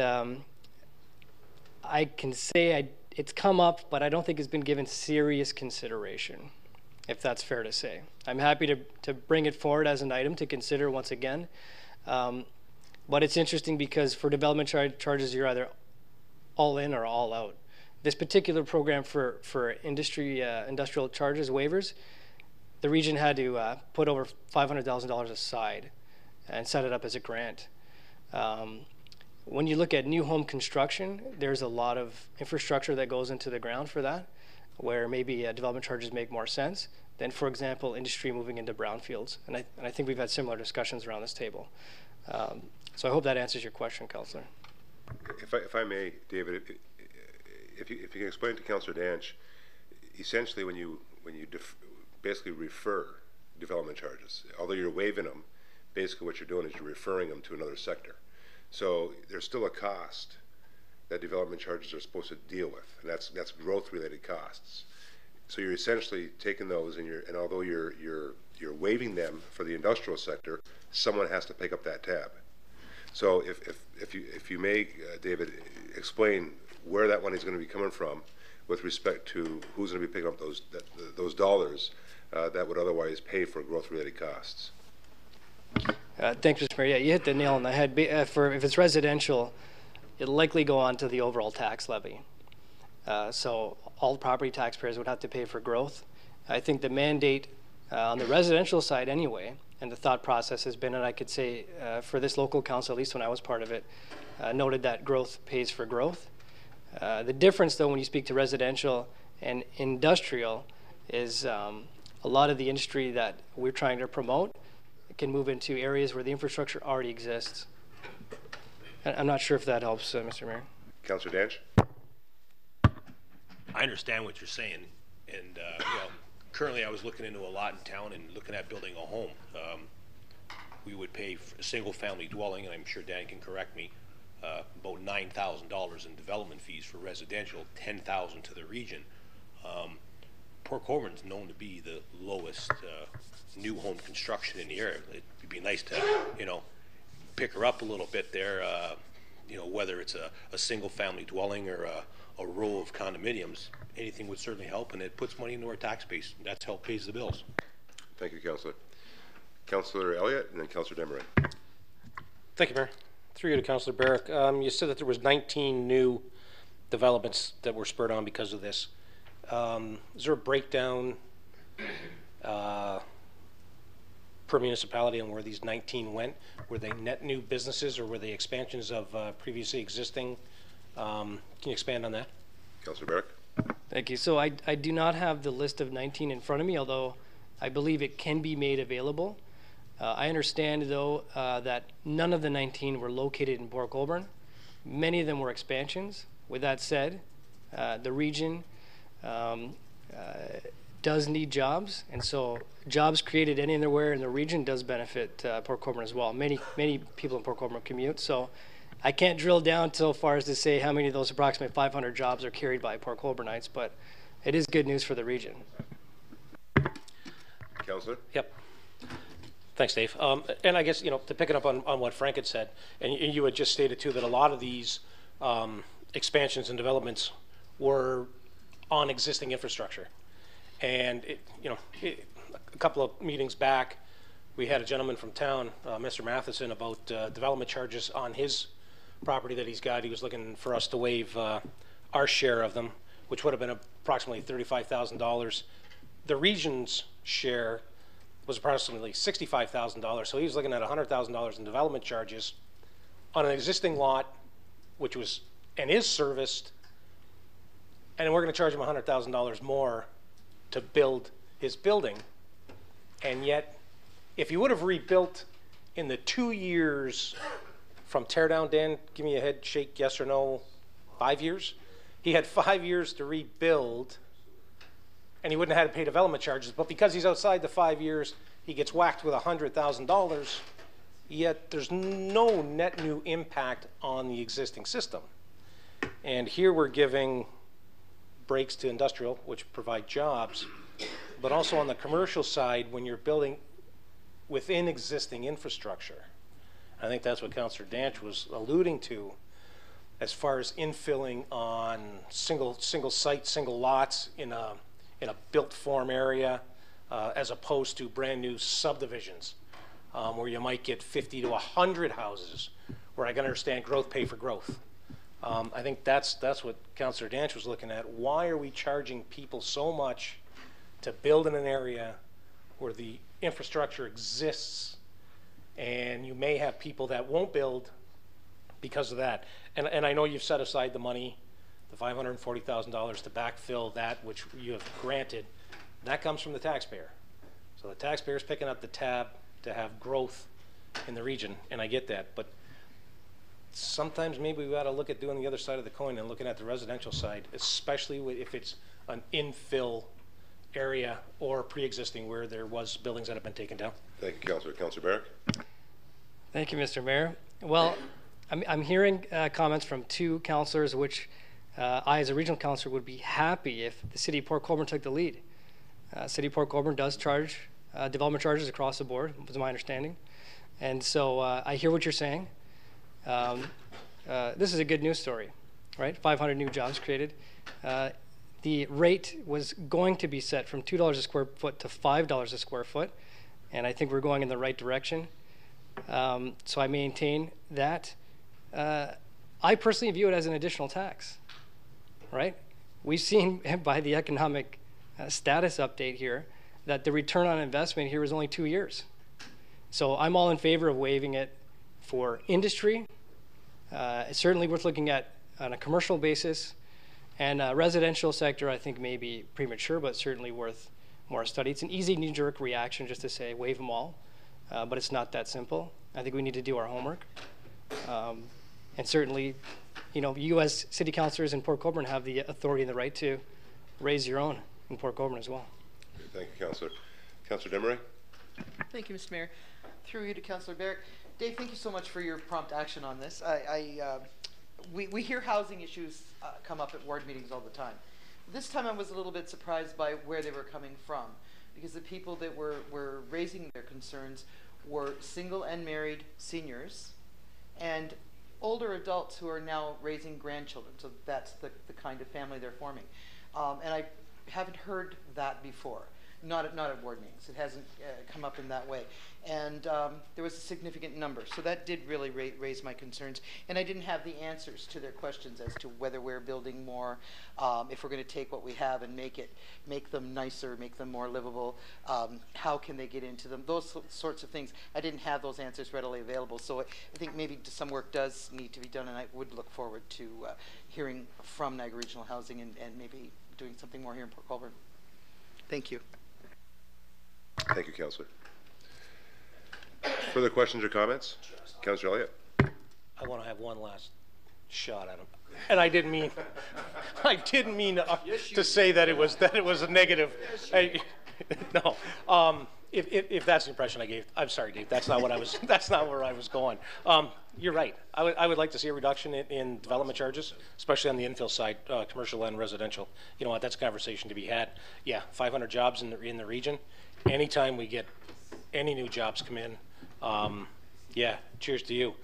I can say it's come up, but I don't think it's been given serious consideration, if that's fair to say. I'm happy to bring it forward as an item to consider once again. But it's interesting because for development charges, you're either all in or all out. This particular program for industrial charges waivers, the region had to put over $500,000 aside and set it up as a grant. When you look at new home construction, there's a lot of infrastructure that goes into the ground for that, where maybe development charges make more sense than, for example, industry moving into brownfields. And I think we've had similar discussions around this table. So I hope that answers your question, Councillor. If I may, David, if you can explain to Councillor Danch, essentially when you basically refer development charges, although you're waiving them, basically what you're doing is you're referring them to another sector. So there's still a cost that development charges are supposed to deal with, and that's growth-related costs. So you're essentially taking those, and although you're waiving them for the industrial sector, someone has to pick up that tab. So if you may, David, explain where that money is going to be coming from with respect to who's going to be picking up those dollars that would otherwise pay for growth-related costs. Thanks, Mr. Mayor. Yeah, you hit the nail on the head. If it's residential, it'll likely go on to the overall tax levy. So all property taxpayers would have to pay for growth. I think the mandate on the residential side anyway, and the thought process has been, and I could say for this local council, at least when I was part of it, noted that growth pays for growth. The difference, though, when you speak to residential and industrial is a lot of the industry that we're trying to promote can move into areas where the infrastructure already exists. I'm not sure if that helps, Mr. Mayor. Councillor Danch? I understand what you're saying, and currently I was looking into a lot in town and looking at building a home. We would pay for a single-family dwelling, and I'm sure Dan can correct me, about $9,000 in development fees for residential, $10,000 to the region. Port Colborne's known to be the lowest new home construction in the area. It'd be nice to, pick her up a little bit there. Whether it's a single-family dwelling or a row of condominiums, anything would certainly help, and it puts money into our tax base. That's how it pays the bills. Thank you, Councillor. Councillor Elliott, and then Councillor Desmarais. Thank you, Mayor. Through you to Councillor Barrick. You said that there was 19 new developments that were spurred on because of this. Is there a breakdown per municipality on where these 19 went? Were they net new businesses or were they expansions of previously existing? Can you expand on that? Councillor Barrick. Thank you. So I do not have the list of 19 in front of me, although I believe it can be made available. I understand, though, that none of the 19 were located in Port Colborne. Many of them were expansions. With that said, the region does need jobs, and so jobs created anywhere in the region does benefit Port Colborne as well. Many people in Port Colborne commute, so I can't drill down so far as to say how many of those approximately 500 jobs are carried by Port Colborneites, but it is good news for the region. Councillor? Yep. Thanks, Dave. And I guess, to pick it up on what Frank had said, and you had just stated too that a lot of these expansions and developments were on existing infrastructure. And a couple of meetings back, we had a gentleman from town, Mr. Matheson, about development charges on his property that he's got. He was looking for us to waive our share of them, which would have been approximately $35,000. The region's share was approximately $65,000, so he was looking at $100,000 in development charges on an existing lot, which was and is serviced, and we're going to charge him $100,000 more to build his building. And yet, if he would have rebuilt in the 2 years from tear down, Dan, give me a head shake, yes or no, 5 years? He had 5 years to rebuild, and he wouldn't have had to pay development charges. But because he's outside the 5 years, he gets whacked with $100,000. yet there's no net new impact on the existing system. And here we're giving breaks to industrial, which provide jobs, but also on the commercial side, when you're building within existing infrastructure. I think that's what Councillor Danch was alluding to, as far as infilling on single site, single lots in a built form area, as opposed to brand new subdivisions, where you might get 50 to 100 houses, where I can understand growth pay for growth. I think that's what Councillor Danch was looking at. Why are we charging people so much to build in an area where the infrastructure exists, and you may have people that won't build because of that? And I know you've set aside the money, the $540,000 to backfill that which you have granted. That comes from the taxpayer. So the taxpayer's picking up the tab to have growth in the region, and I get that. But sometimes maybe we ought to look at doing the other side of the coin and looking at the residential side, especially if it's an infill area or pre-existing where there was buildings that have been taken down. Thank you, Councillor. Councillor Barrick. Thank you, Mr. Mayor. Well, I'm hearing comments from two councillors, which I, as a regional councillor, would be happy if the City of Port Colborne took the lead. City of Port Colborne does charge development charges across the board, was my understanding. And so I hear what you're saying. This is a good news story, right? 500 new jobs created. The rate was going to be set from $2 a square foot to $5 a square foot, and I think we're going in the right direction. So I maintain that. I personally view it as an additional tax, right? We've seen by the economic status update here that the return on investment here is only 2 years. So I'm all in favor of waiving it for industry. It's certainly worth looking at on a commercial basis. And residential sector, I think, may be premature, but certainly worth more study. It's an easy knee-jerk reaction just to say waive them all, but it's not that simple. I think we need to do our homework. And certainly, you know, you as city councilors in Port Colborne have the authority and the right to raise your own in Port Colborne as well. Okay, thank you, Councillor. Councillor Desmarais. Thank you, Mr. Mayor. Through you to Councillor Barrick. Dave, thank you so much for your prompt action on this. We hear housing issues come up at ward meetings all the time. This time I was a little bit surprised by where they were coming from, because the people that were raising their concerns were single and married seniors and older adults who are now raising grandchildren. So that's the kind of family they're forming. And I haven't heard that before. Not at ward meetings. It hasn't come up in that way. And there was a significant number. So that did really raise my concerns. And I didn't have the answers to their questions as to whether we're building more, if we're going to take what we have and make them nicer, make them more livable. How can they get into them? Those sorts of things. I didn't have those answers readily available. So I think maybe some work does need to be done, and I would look forward to hearing from Niagara Regional Housing and maybe doing something more here in Port Colborne. Thank you. Thank you, Councillor. Further questions or comments? Councillor Elliott. I want to have one last shot at him, and I didn't mean to say that it was a negative. No, if that's the impression I gave, I'm sorry, Dave. That's not what I was. That's not where I was going. You're right. I would like to see a reduction in development charges, especially on the infill side, commercial and residential. You know what? That's a conversation to be had. Yeah, 500 jobs in the region. Anytime we get any new jobs come in, yeah, cheers to you.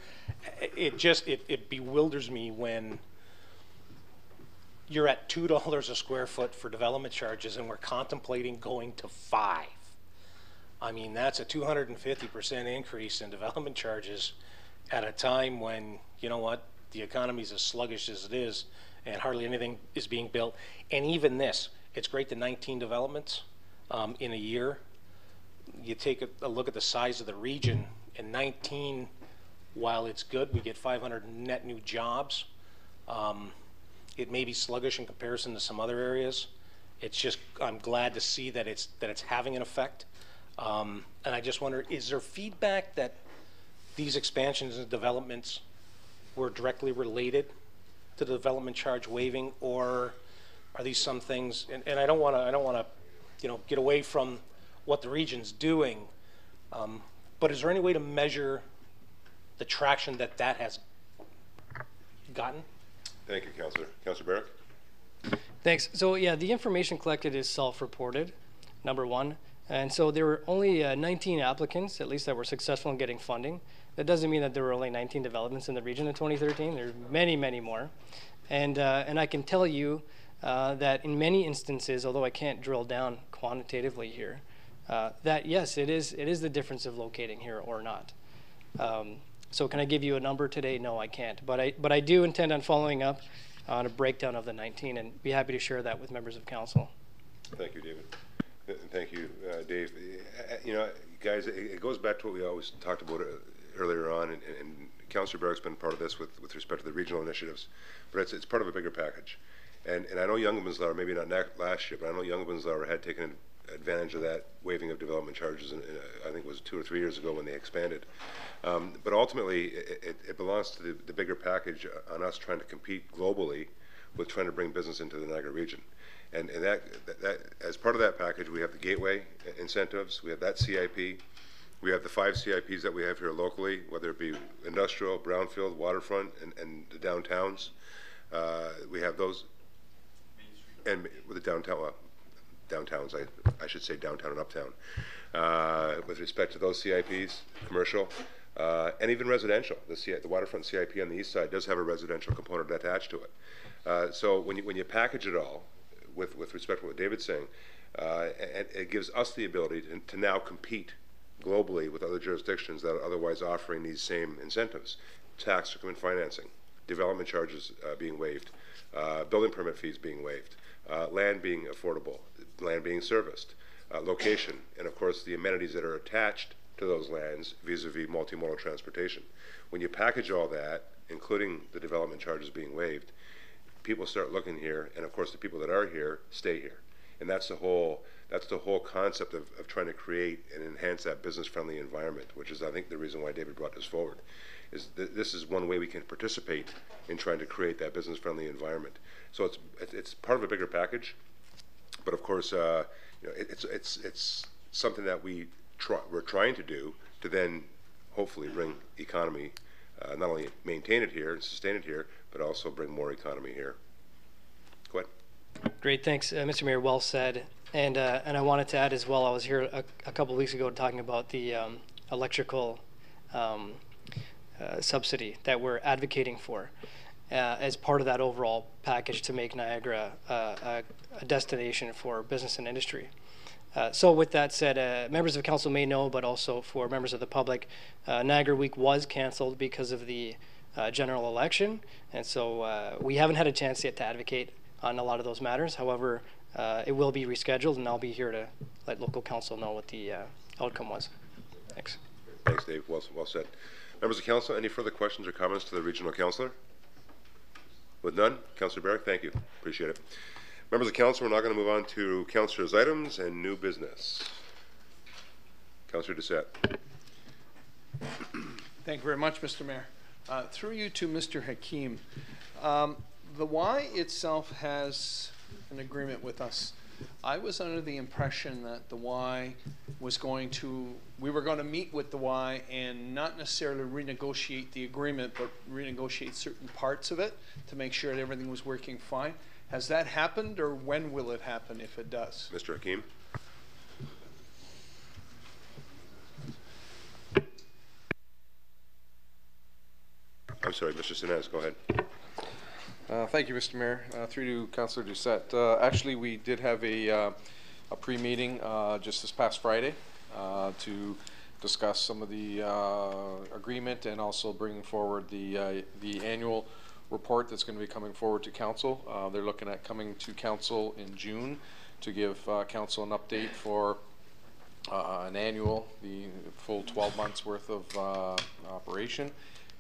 It bewilders me when you're at $2 a square foot for development charges and we're contemplating going to $5. I mean, that's a 250% increase in development charges at a time when, you know what, the economy's as sluggish as it is and hardly anything is being built. And even this, it's great, the 19 developments in a year. You take a look at the size of the region, and 19, while it's good, we get 500 net new jobs. It may be sluggish in comparison to some other areas. It's just, I'm glad to see that it's having an effect. And I just wonder, is there feedback that these expansions and developments were directly related to the development charge waiving, or are these some things? And I don't want to, you know, get away from what the region's doing, but is there any way to measure the traction that that has gotten? Thank you, Councillor. Councillor Barrick? Thanks. So yeah, the information collected is self-reported, number one. And so there were only 19 applicants, at least, that were successful in getting funding. That doesn't mean that there were only 19 developments in the region in 2013. There are many, many more. And I can tell you that in many instances, although I can't drill down quantitatively here, that yes, it is the difference of locating here or not. So can I give you a number today? No, I can't. But I do intend on following up on a breakdown of the 19 and be happy to share that with members of council. Thank you, David. Thank you, Dave. You know, guys, it goes back to what we always talked about earlier on, and Councillor Barrick's been part of this with respect to the regional initiatives, but it's part of a bigger package. And I know Young Winslow, maybe not last year, but I know Young Winslow had taken advantage of that waiving of development charges, I think it was 2 or 3 years ago when they expanded. But ultimately, it belongs to the bigger package on us trying to compete globally with trying to bring business into the Niagara region. And that as part of that package, we have the gateway incentives, we have that CIP, we have the 5 CIPs that we have here locally, whether it be industrial, brownfield, waterfront, and the downtowns. We have those, and with the downtown, downtowns, I should say downtown and uptown. With respect to those CIPs, commercial, and even residential. The waterfront CIP on the east side does have a residential component attached to it. So when you package it all, with respect to what David's saying, it gives us the ability to now compete globally with other jurisdictions that are otherwise offering these same incentives. Tax increment financing, development charges being waived, building permit fees being waived, land being affordable, land being serviced, location, and of course the amenities that are attached to those lands vis-a-vis multimodal transportation. When you package all that, including the development charges being waived, people start looking here, and of course the people that are here stay here. And that's the whole concept of trying to create and enhance that business-friendly environment, which is, I think, the reason why David brought this forward. This is one way we can participate in trying to create that business-friendly environment. So it's part of a bigger package, but of course, you know, it's something that we're trying to do to then hopefully bring economy, not only maintain it here and sustain it here, but also bring more economy here. Go ahead. Great, thanks, Mr. Mayor. Well said. And I wanted to add as well. I was here a couple of weeks ago talking about the electrical subsidy that we're advocating for as part of that overall package to make Niagara a destination for business and industry. So with that said, members of council may know, but also for members of the public, Niagara Week was canceled because of the general election, and so we haven't had a chance yet to advocate on a lot of those matters. However, it will be rescheduled, and I'll be here to let local council know what the outcome was. Thanks. Thanks, Dave. Well said. Members of council, any further questions or comments to the regional councillor? With none, Councillor Barrick, thank you. Appreciate it. Members of council, we're now going to move on to councillors' items and new business. Councillor Doucette. Thank you very much, Mr. Mayor. Through you to Mr. Hakeem. The Y itself has an agreement with us. I was under the impression that the Y was we were going to meet with the Y and not necessarily renegotiate the agreement, but renegotiate certain parts of it to make sure that everything was working fine. Has that happened, or when will it happen if it does? Mr. Hakeem. I'm sorry, Mr. Sinez, go ahead. Thank you, Mr. Mayor. Through to Councillor Doucette. Actually, we did have a pre-meeting just this past Friday to discuss some of the agreement and also bring forward the annual report that's going to be coming forward to council. They're looking at coming to council in June to give council an update for the full 12 months worth of operation.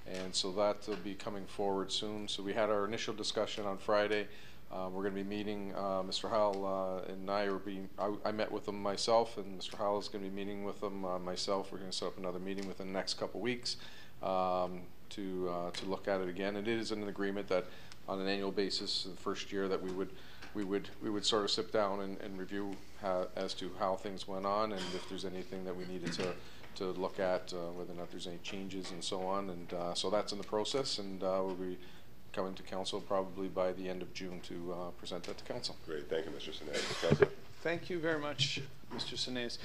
And so that will be coming forward soon. So we had our initial discussion on Friday. We're going to be meeting, Mr. Howell and I met with them myself, and Mr. Howell is going to be meeting with them myself. We're going to set up another meeting within the next couple of weeks to look at it again. And it is an agreement that on an annual basis, the first year that we would sort of sit down and review as to how things went on, and if there's anything that we needed look at whether or not there's any changes and so on. And so that's in the process, and we'll be coming to council probably by the end of June to present that to council. Great, thank you, Mr. Sinez. Thank you very much, Mr. Sinez.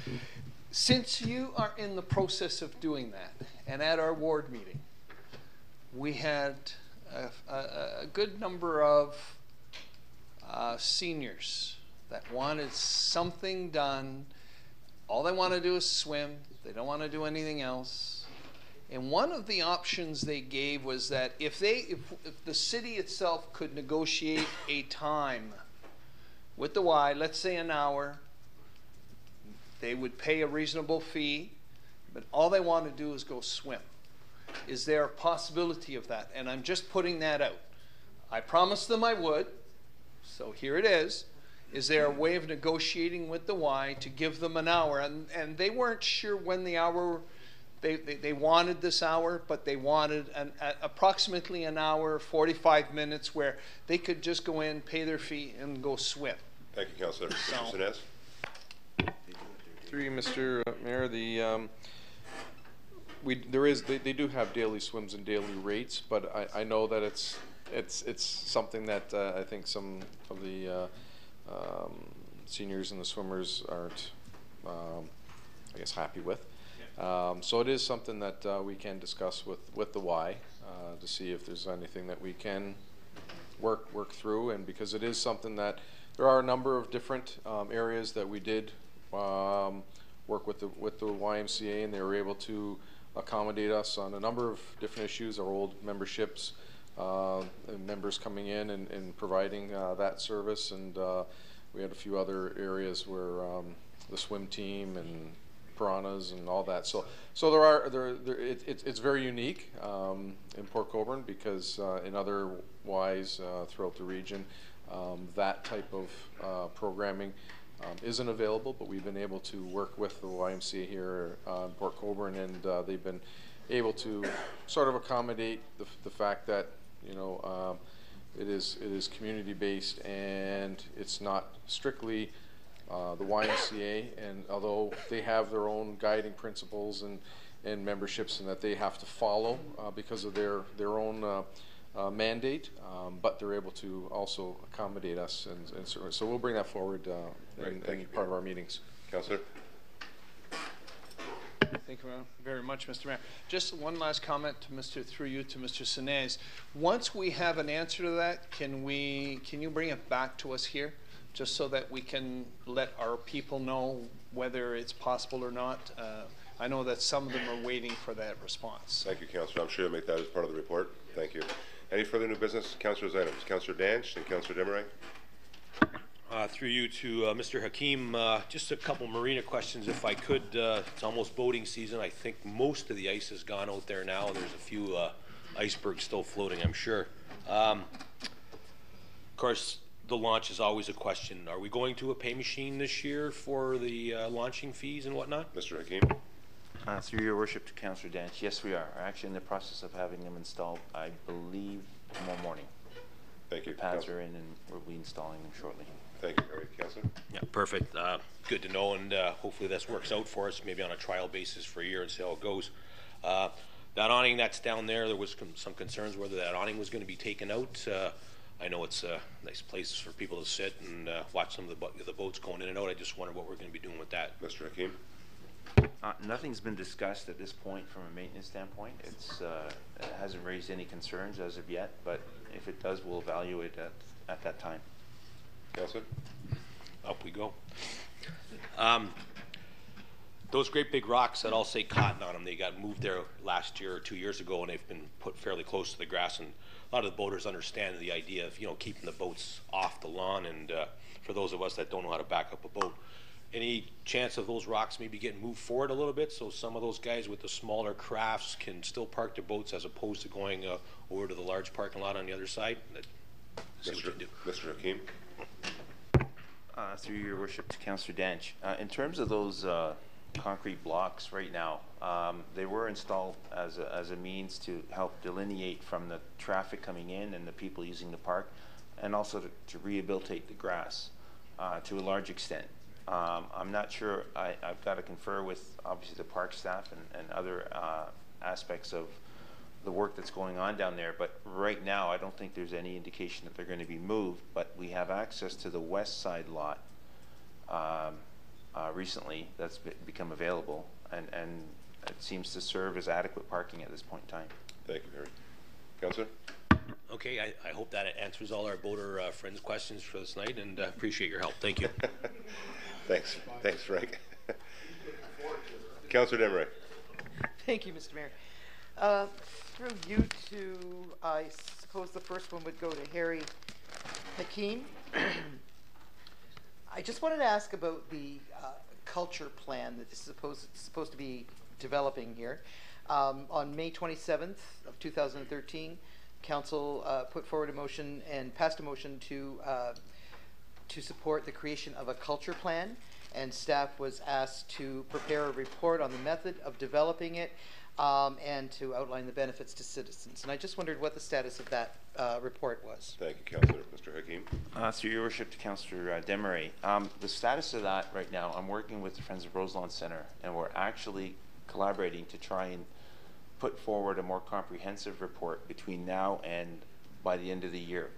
Since you are in the process of doing that, and at our ward meeting, we had a good number of seniors that wanted something done. All they want to do is swim. They don't want to do anything else. And one of the options they gave was that if the city itself could negotiate a time with the Y, let's say an hour, they would pay a reasonable fee, but all they want to do is go swim. Is there a possibility of that? And I'm just putting that out. I promised them I would, so here it is. Is there a way of negotiating with the Y to give them an hour? And they weren't sure when the hour, they wanted this hour, but they wanted approximately an hour, 45 minutes, where they could just go in, pay their fee, and go swim. Thank you, Councillor. Mr. Sinez. Through you, Mr. Mayor, they do have daily swims and daily rates, but I know that it's something that I think some of the seniors and the swimmers aren't, I guess, happy with. So it is something that we can discuss with the Y to see if there's anything that we can work through, and because it is something that there are a number of different areas that we did work with the YMCA, and they were able to accommodate us on a number of different issues. Our old memberships, and members coming in and providing that service, and we had a few other areas where the swim team and piranhas and all that. So it's very unique in Port Colborne, because in other Ys throughout the region, that type of programming isn't available, but we've been able to work with the YMCA here in Port Colborne, and they've been able to sort of accommodate the fact that, you know, it is community based, and it's not strictly the YMCA, and although they have their own guiding principles and memberships, and that they have to follow because of their own mandate, but they're able to also accommodate us, and so we'll bring that forward in part of our meetings. Councillor. Thank you very much, Mr. Mayor. Just one last comment through you to Mr. Sinez. Once we have an answer to that, can you bring it back to us here, just so that we can let our people know whether it's possible or not? I know that some of them are waiting for that response. Thank you, Councillor. I'm sure you'll make that as part of the report. Thank you. Any further new business? Councillor's items. Councillor Danch and Councillor Demaray. Through you to Mr. Hakeem, just a couple marina questions if I could. It's almost boating season. I think most of the ice has gone out there now. There's a few icebergs still floating, I'm sure. Of course, the launch is always a question. Are we going to a pay machine this year for the launching fees and whatnot? Mr. Hakeem. Through your worship to Councillor Danch, yes, we are. We're actually in the process of having them installed, I believe, tomorrow morning. Thank you. The pads are in, and we'll be installing them shortly. Thank you, Harry. Councillor. Yeah, perfect. Good to know, and hopefully this works out for us, maybe on a trial basis for a year and see how it goes. That awning that's down there was some concerns whether that awning was going to be taken out. I know it's a nice place for people to sit and watch some of the boats going in and out. I just wonder what we're going to be doing with that. Mr. Hakeem. Nothing's been discussed at this point from a maintenance standpoint. It hasn't raised any concerns as of yet, but if it does, we'll evaluate it at that time. Councillor. Up we go. Those great big rocks that all say cotton on them, they got moved there last year or 2 years ago, and they've been put fairly close to the grass, and a lot of the boaters understand the idea of, you know, keeping the boats off the lawn, and for those of us that don't know how to back up a boat, any chance of those rocks maybe getting moved forward a little bit so some of those guys with the smaller crafts can still park their boats as opposed to going over to the large parking lot on the other side? Mr. Hakeem. Through your worship to Councillor Danch, in terms of those concrete blocks right now, they were installed as a means to help delineate from the traffic coming in and the people using the park, and also to rehabilitate the grass to a large extent. I'm not sure, I've got to confer with obviously the park staff and other aspects of the work that's going on down there, but right now I don't think there's any indication that they're going to be moved, but we have access to the west side lot recently that's become available, and it seems to serve as adequate parking at this point in time. Thank you, Harry. Councillor? Okay, I hope that answers all our voter friends' questions for this night, and appreciate your help. Thank you. Thanks, Frank. Councillor Demeray. Thank you, Mr. Mayor. Through you two, I suppose the first one would go to Harry Hakeem. I just wanted to ask about the culture plan that is supposed to be developing here. On May 27th of 2013, Council put forward a motion and passed a motion to support the creation of a culture plan, and staff was asked to prepare a report on the method of developing it and to outline the benefits to citizens. And I just wondered what the status of that report was. Thank you, Councillor. Mr. Hakeem. Through your worship to Councillor Demeray, the status of that right now, I'm working with the Friends of Roselawn Centre, and we're actually collaborating to try and put forward a more comprehensive report between now and by the end of the year.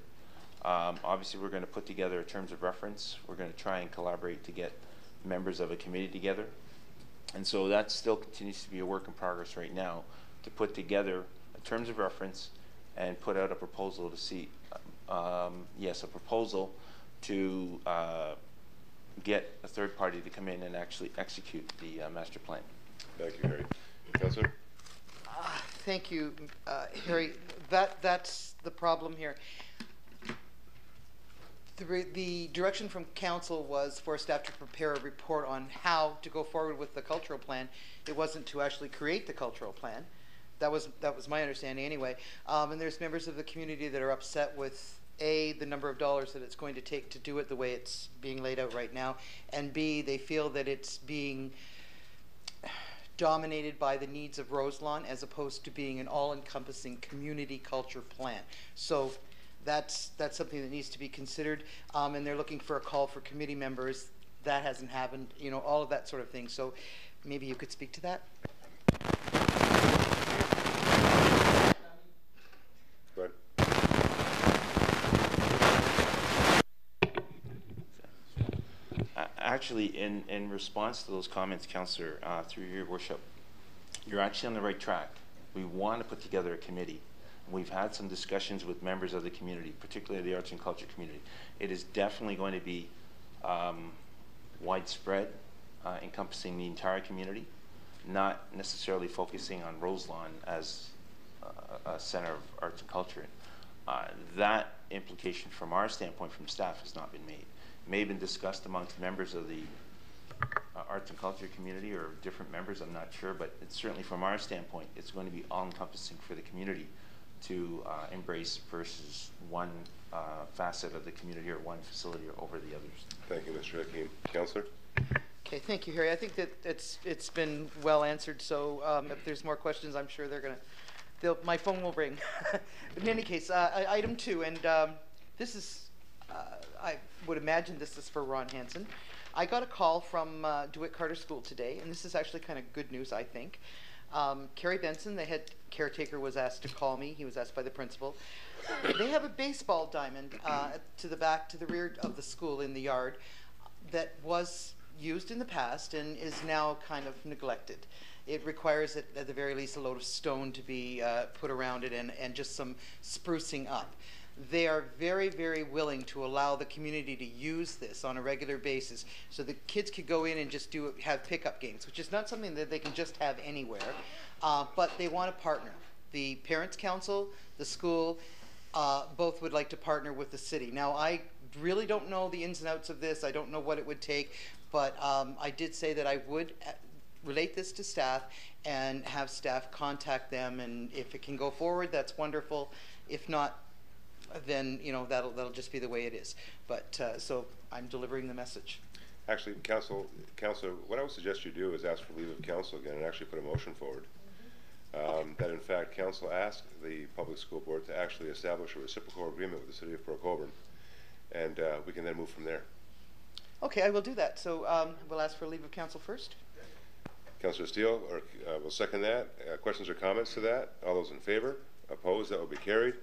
Obviously, we're going to put together terms of reference. We're going to try and collaborate to get members of a committee together. And so that still continues to be a work in progress right now, to put together terms of reference and put out a proposal to see, a proposal to get a third party to come in and actually execute the master plan. Thank you, Harry. Councillor? Thank you, Harry. That's the problem here. The direction from council was for staff to prepare a report on how to go forward with the cultural plan. It wasn't to actually create the cultural plan. That was my understanding anyway. And there's members of the community that are upset with A, the number of dollars that it's going to take to do it the way it's being laid out right now, and B, they feel that it's being dominated by the needs of Roselawn as opposed to being an all-encompassing community culture plan. So that's something that needs to be considered, and they're looking for a call for committee members. That hasn't happened, all of that sort of thing. So maybe you could speak to that. Go ahead. Actually, in response to those comments, Councillor, through your worship, you're actually on the right track. We want to put together a committee. We've had some discussions with members of the community, particularly the arts and culture community. It is definitely going to be widespread, encompassing the entire community, not necessarily focusing on Roselawn as a center of arts and culture. That implication from our standpoint, from staff, has not been made. It may have been discussed amongst members of the arts and culture community, or different members, I'm not sure, but it's certainly from our standpoint, it's going to be all-encompassing for the community to embrace versus one facet of the community or one facility over the others. Thank you, Mr. Hakeem. Councillor? Okay, thank you, Harry. I think that it's been well answered. So if there's more questions, I'm sure my phone will ring. But in any case, item 2, and this is, I would imagine this is for Ron Hansen. I got a call from DeWitt Carter School today, and this is actually kind of good news, I think. Carrie Benson, the head caretaker, was asked to call me. He was asked by the principal. They have a baseball diamond to the rear of the school in the yard that was used in the past and is now kind of neglected. It requires, at the very least, a load of stone to be put around it and just some sprucing up. They are very, very willing to allow the community to use this on a regular basis, so the kids could go in and just have pickup games, which is not something that they can just have anywhere, but they want to partner. The Parents Council, the school, both would like to partner with the city. Now, I really don't know the ins and outs of this. I don't know what it would take, but I did say that I would relate this to staff and have staff contact them, and if it can go forward, that's wonderful. If not, then that'll just be the way it is. But so I'm delivering the message. Actually, Councillor, what I would suggest you do is ask for leave of council again and actually put a motion forward. That in fact, council asked the public school board to actually establish a reciprocal agreement with the city of Port Colborne, and we can then move from there. Okay, I will do that. So we'll ask for a leave of council first. Councillor Steele will second that. Questions or comments to that? All those in favor? Opposed? That will be carried.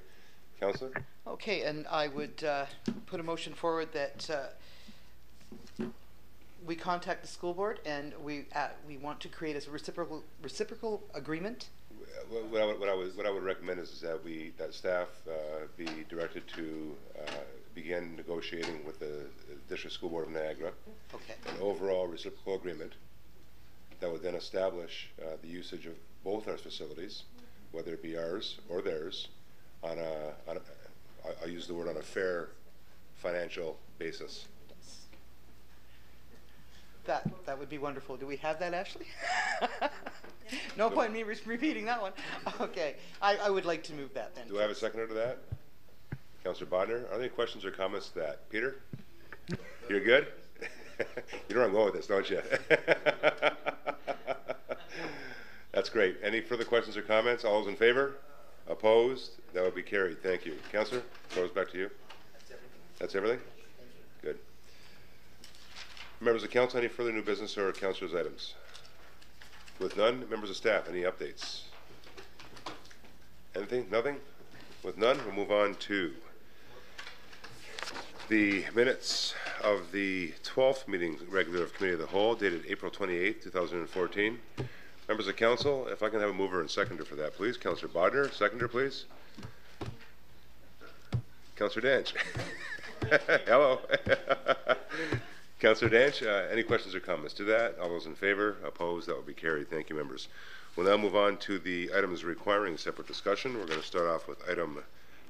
Councillor? Okay, and I would put a motion forward that we contact the school board and we want to create a reciprocal agreement. What I would recommend is that staff be directed to begin negotiating with the District School Board of Niagara an overall reciprocal agreement that would then establish the usage of both our facilities, whether it be ours or theirs, on I'll use the word on a fair financial basis. That would be wonderful. Do we have that, Ashley? No point in me repeating that one. Okay, I would like to move that then. Do I have a seconder to that? Councillor Bodner, are there any questions or comments to that? Peter? You're good? You know where I'm going with this, don't you? That's great. Any further questions or comments? All those in favor? Opposed? That would be carried. Thank you. Councillor, goes back to you. That's everything? Good. Members of council, any further new business or councillors' items? With none, members of staff, any updates? Anything? Nothing? With none, we'll move on to the minutes of the 12th meeting regular of Committee of the Whole, dated April 28, 2014. Members of council, if I can have a mover and seconder for that, please. Councillor Bodner, seconder, please. Councillor Danch. Hello. Councillor Danch, any questions or comments to that? All those in favor? Opposed? That will be carried. Thank you, members. We'll now move on to the items requiring separate discussion. We're going to start off with item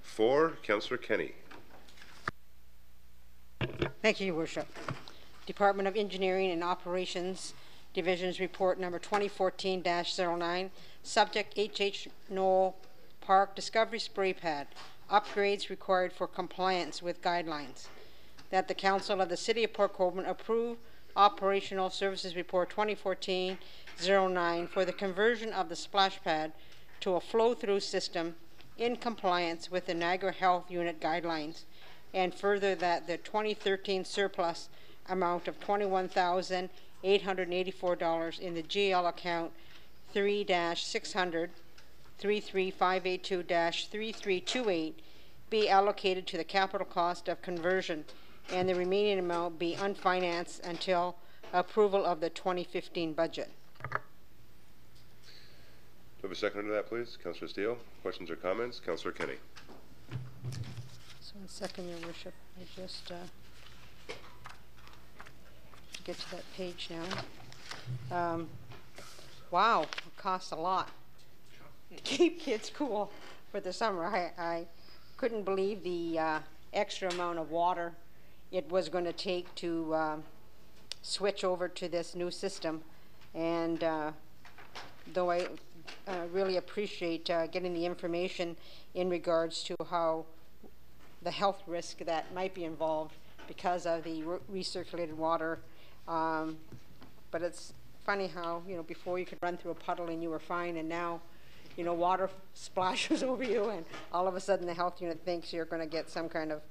4. Councillor Kenny. Thank you, Your Worship. Department of Engineering and Operations Division's report number 2014-09. Subject H.H. Knoll Park Discovery Spray Pad. Upgrades required for compliance with guidelines. That the Council of the City of Port Colborne approve Operational Services Report 2014-09 for the conversion of the splash pad to a flow-through system in compliance with the Niagara Health Unit guidelines, and further that the 2013 surplus amount of $21,884 in the GL account 3-600-33582-3328 be allocated to the capital cost of conversion, and the remaining amount be unfinanced until approval of the 2015 budget. Do we have a seconder to that, please? Councillor Steele. Questions or comments? Councillor Kenny. So in second, Your Worship, I just get to that page now. Wow, it costs a lot to keep kids cool for the summer. I couldn't believe the extra amount of water it was going to take to switch over to this new system, and though I really appreciate getting the information in regards to how the health risk that might be involved because of the recirculated water, but it's funny how, you know, before you could run through a puddle and you were fine, and now, you know, water splashes over you and all of a sudden the health unit thinks you're going to get some kind of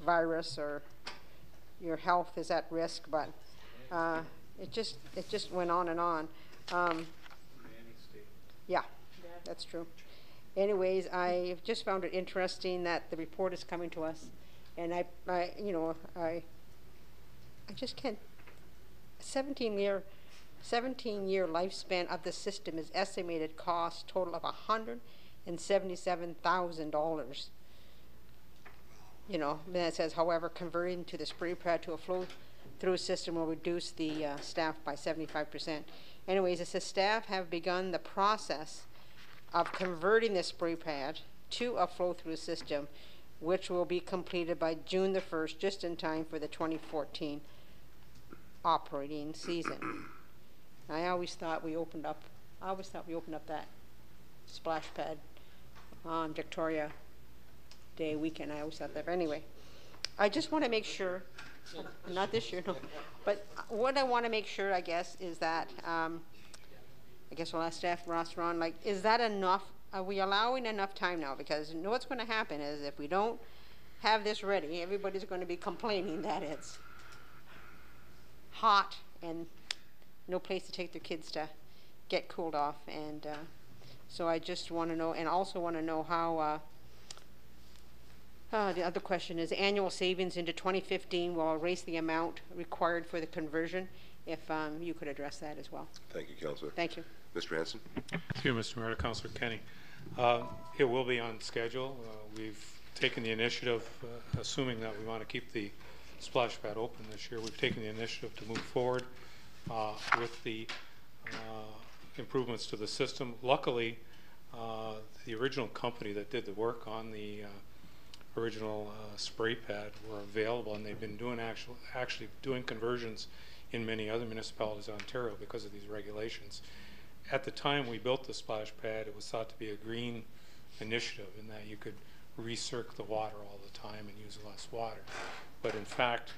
virus or your health is at risk. But it just went on and on. Yeah, that's true. Anyways, I just found it interesting that the report is coming to us, and I just can't. 17-year lifespan of the system is estimated cost total of $177,000. You know, then it says, however, converting to the spray pad to a flow-through system will reduce the staff by 75%. Anyways, it says staff have begun the process of converting the spray pad to a flow-through system, which will be completed by June the 1st, just in time for the 2014 operating season. I always thought we opened up that splash pad on Victoria Day weekend. I always thought that. But anyway, I just want to make sure, not this year, no, but what I want to make sure, I guess, is that, I guess we'll ask staff, Ross, Ron, like, is that enough? Are we allowing enough time now? Because you know what's going to happen is if we don't have this ready, everybody's going to be complaining that it's hot and no place to take their kids to get cooled off. And so I just want to know, and also want to know how, the other question is annual savings into 2015 will erase the amount required for the conversion. If you could address that as well. Thank you, Councillor. Thank you. Mr. Hanson. Thank you, Mr. Mayor. Councillor Kenny. It will be on schedule. We've taken the initiative, assuming that we want to keep the splash pad open this year. We've taken the initiative to move forward with the improvements to the system. Luckily, the original company that did the work on the original spray pad were available, and they've been doing actually doing conversions in many other municipalities in Ontario because of these regulations. At the time we built the splash pad, it was thought to be a green initiative in that you could recirc the water all the time and use less water. But in fact,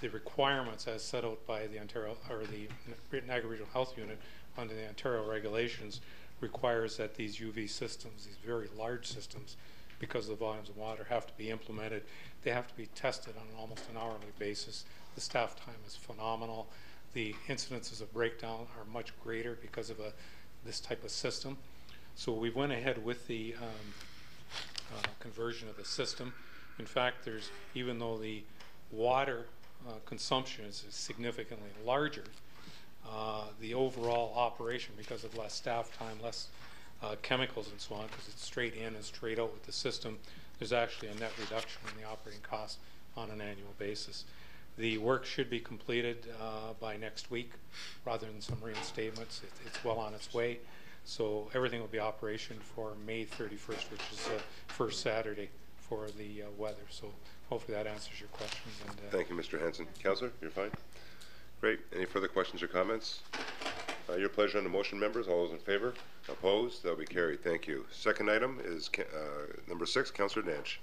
the requirements as set out by the Ontario or the Niagara Regional Health Unit under the Ontario regulations requires that these UV systems, these very large systems, because the volumes of water have to be implemented. They have to be tested on almost an hourly basis. The staff time is phenomenal. The incidences of breakdown are much greater because of this type of system. So we went ahead with the conversion of the system. In fact, even though the water consumption is significantly larger, the overall operation, because of less staff time, less chemicals and so on, because it's straight in and straight out with the system, there's actually a net reduction in the operating cost on an annual basis. The work should be completed by next week rather than some reinstatements. It's well on its way. So everything will be operation for May 31st, which is first Saturday for the weather. So hopefully that answers your questions. And, thank you, Mr. Hanson. Councillor, you're fine? Great. Any further questions or comments? Your pleasure on the motion, members. All those in favor? Opposed? That will be carried. Thank you. Second item is number 6, Councillor Danch.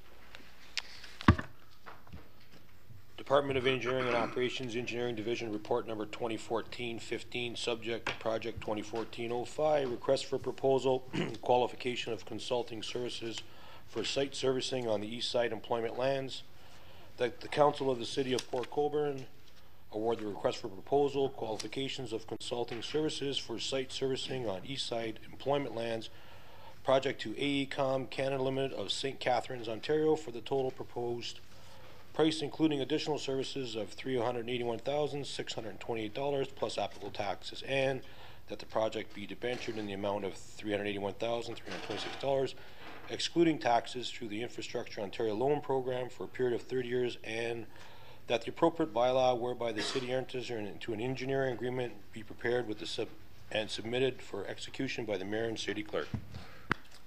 Department of Engineering and Operations Engineering Division Report number 2014-15, subject project 2014-05, request for proposal, qualification of consulting services for site servicing on the east side employment lands. That the Council of the City of Port Colborne award the request for proposal, qualifications of consulting services for site servicing on east side employment lands, project to AECOM Canada Limited of St. Catharines, Ontario, for the total proposed price including additional services of $381,628 plus applicable taxes, and that the project be debentured in the amount of $381,326 excluding taxes through the Infrastructure Ontario Loan Program for a period of 30 years, and that the appropriate bylaw whereby the city enters into an engineering agreement be prepared with the and submitted for execution by the mayor and city clerk.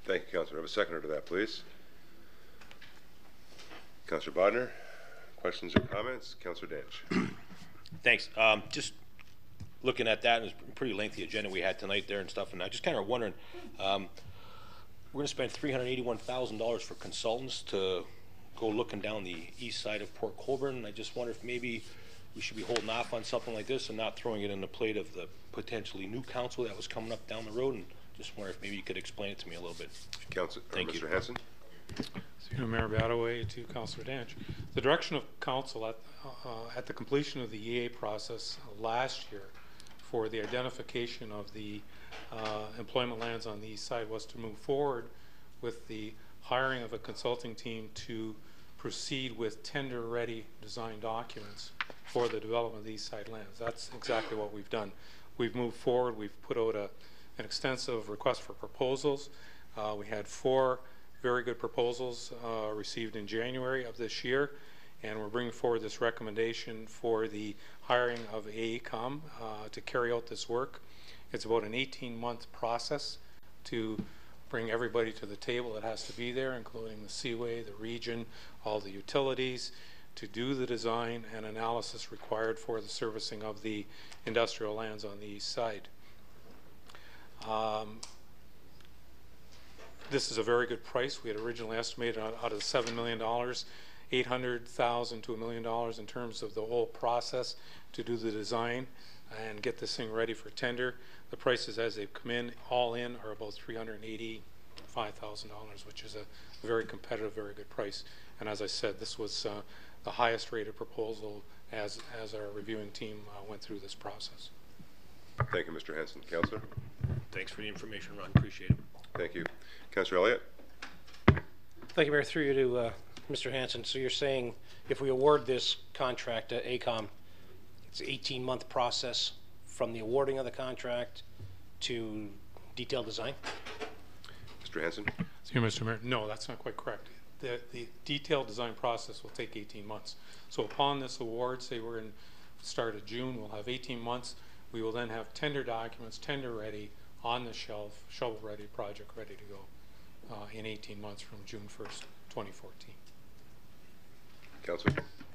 Thank you, Councillor. Have a seconder to that, please. Councillor Bodner. Questions or comments? Councillor Danch. Thanks. Just looking at that, it was a pretty lengthy agenda we had tonight there and stuff, and I just kind of wondering, we're going to spend $381,000 for consultants to go looking down the east side of Port Colborne, and I just wonder if maybe we should be holding off on something like this and not throwing it in the plate of the potentially new council that was coming up down the road, and just wonder if maybe you could explain it to me a little bit. Thank you. Mr. Hanson. Mayor Badaway to Councillor Danch. The direction of council at the completion of the EA process last year for the identification of the employment lands on the east side was to move forward with the hiring of a consulting team to proceed with tender-ready design documents for the development of the east side lands. That's exactly what we've done. We've moved forward. We've put out an extensive request for proposals. We had 4 very good proposals received in January of this year, and we're bringing forward this recommendation for the hiring of AECOM to carry out this work. It's about an 18-month process to bring everybody to the table that has to be there, including the Seaway, the region, all the utilities, to do the design and analysis required for the servicing of the industrial lands on the east side. This is a very good price. We had originally estimated out of the $7 million, $800,000 to $1 million in terms of the whole process to do the design and get this thing ready for tender. The prices as they've come in, all in, are about $385,000, which is a very competitive, very good price. And as I said, this was the highest rated proposal as our reviewing team went through this process. Thank you, Mr. Hanson. Councillor? Thanks for the information, Ron. Appreciate it. Thank you. Councillor Elliott? Thank you, Mayor. Through you to Mr. Hanson. So you're saying if we award this contract to AECOM, it's an 18-month process from the awarding of the contract to detailed design? Mr. Hanson? Through you, Mr. Mayor. No, that's not quite correct. The detailed design process will take 18 months. So upon this award, say we're in start of June, we'll have 18 months. We will then have tender documents, tender ready, on the shelf, shovel ready, project ready to go in 18 months from June 1st, 2014. Councillor?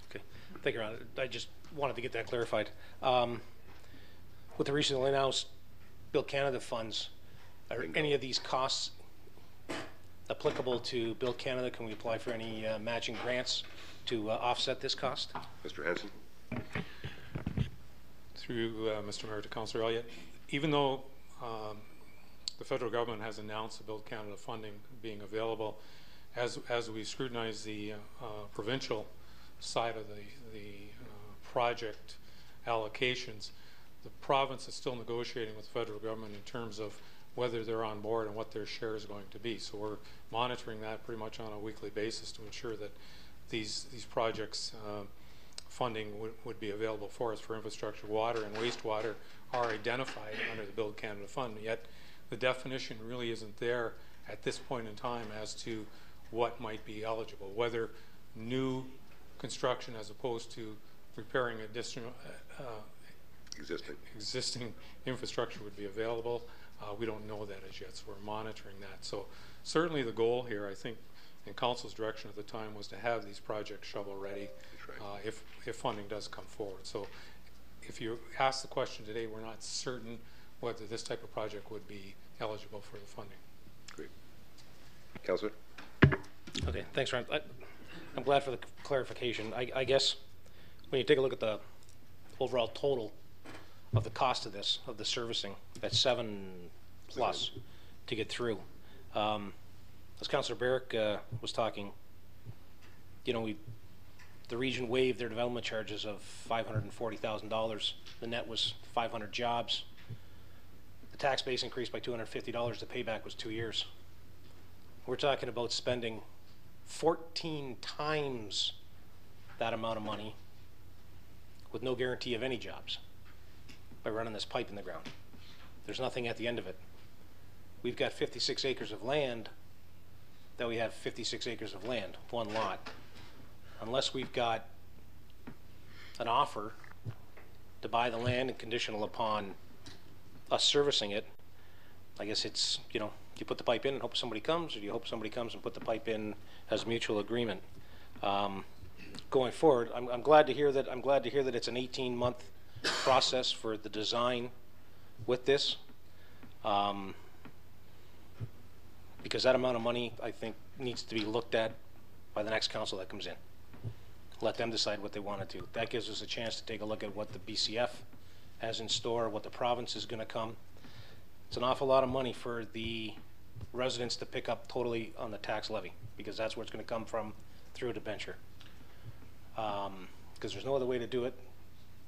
Okay. Thank you, Ron. I just wanted to get that clarified. With the recently announced Build Canada funds, are any of these costs applicable to Build Canada? Can we apply for any matching grants to offset this cost? Mr. Hanson? Through Mr. Mayor to Councillor Elliott, even though the federal government has announced the Build Canada funding being available, as we scrutinize the provincial side of the project allocations, the province is still negotiating with the federal government in terms of whether they're on board and what their share is going to be. So we're monitoring that pretty much on a weekly basis to ensure that these projects funding would be available for us for infrastructure. Water and wastewater are identified under the Build Canada Fund, yet the definition really isn't there at this point in time as to what might be eligible, whether new construction as opposed to repairing additional existing infrastructure would be available. We don't know that as yet, so we're monitoring that. So certainly the goal here, I think, in Council's direction at the time, was to have these projects shovel ready if funding does come forward. So if you ask the question today, we're not certain whether this type of project would be eligible for the funding. Great. Councillor? Okay, thanks, Ron. I'm glad for the clarification. I guess when you take a look at the overall total of the cost of this, of the servicing, that's $7+ to get through. As Councillor Barrick was talking, you know, the region waived their development charges of $540,000. The net was 500 jobs. The tax base increased by $250. The payback was 2 years. We're talking about spending 14 times that amount of money with no guarantee of any jobs by running this pipe in the ground. There's nothing at the end of it. We've got 56 acres of land that we have 56 acres of land, one lot. Unless we've got an offer to buy the land and conditional upon us servicing it, I guess it's, you know, you put the pipe in and hope somebody comes, or you hope somebody comes and put the pipe in as mutual agreement. Going forward, I'm glad to hear that. I'm glad to hear that it's an 18-month process for the design with this, because that amount of money, I think, needs to be looked at by the next council that comes in. Let them decide what they want to do. That gives us a chance to take a look at what the BCF has in store, what the province is going to come. It's an awful lot of money for the residents to pick up totally on the tax levy, because that's where it's going to come from through a debenture. Because there's no other way to do it,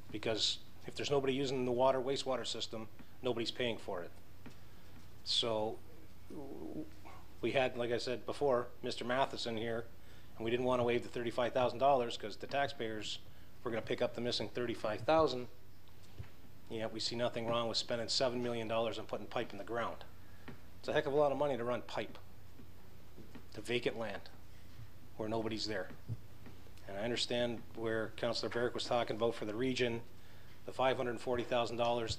because if there's nobody using the wastewater system, nobody's paying for it. So we had, like I said before, Mr. Matheson here, and we didn't want to waive the $35,000 because the taxpayers were going to pick up the missing $35,000. Yet we see nothing wrong with spending $7 million on putting pipe in the ground. It's a heck of a lot of money to run pipe to vacant land where nobody's there. And I understand where Councillor Barrick was talking about for the region, the $540,000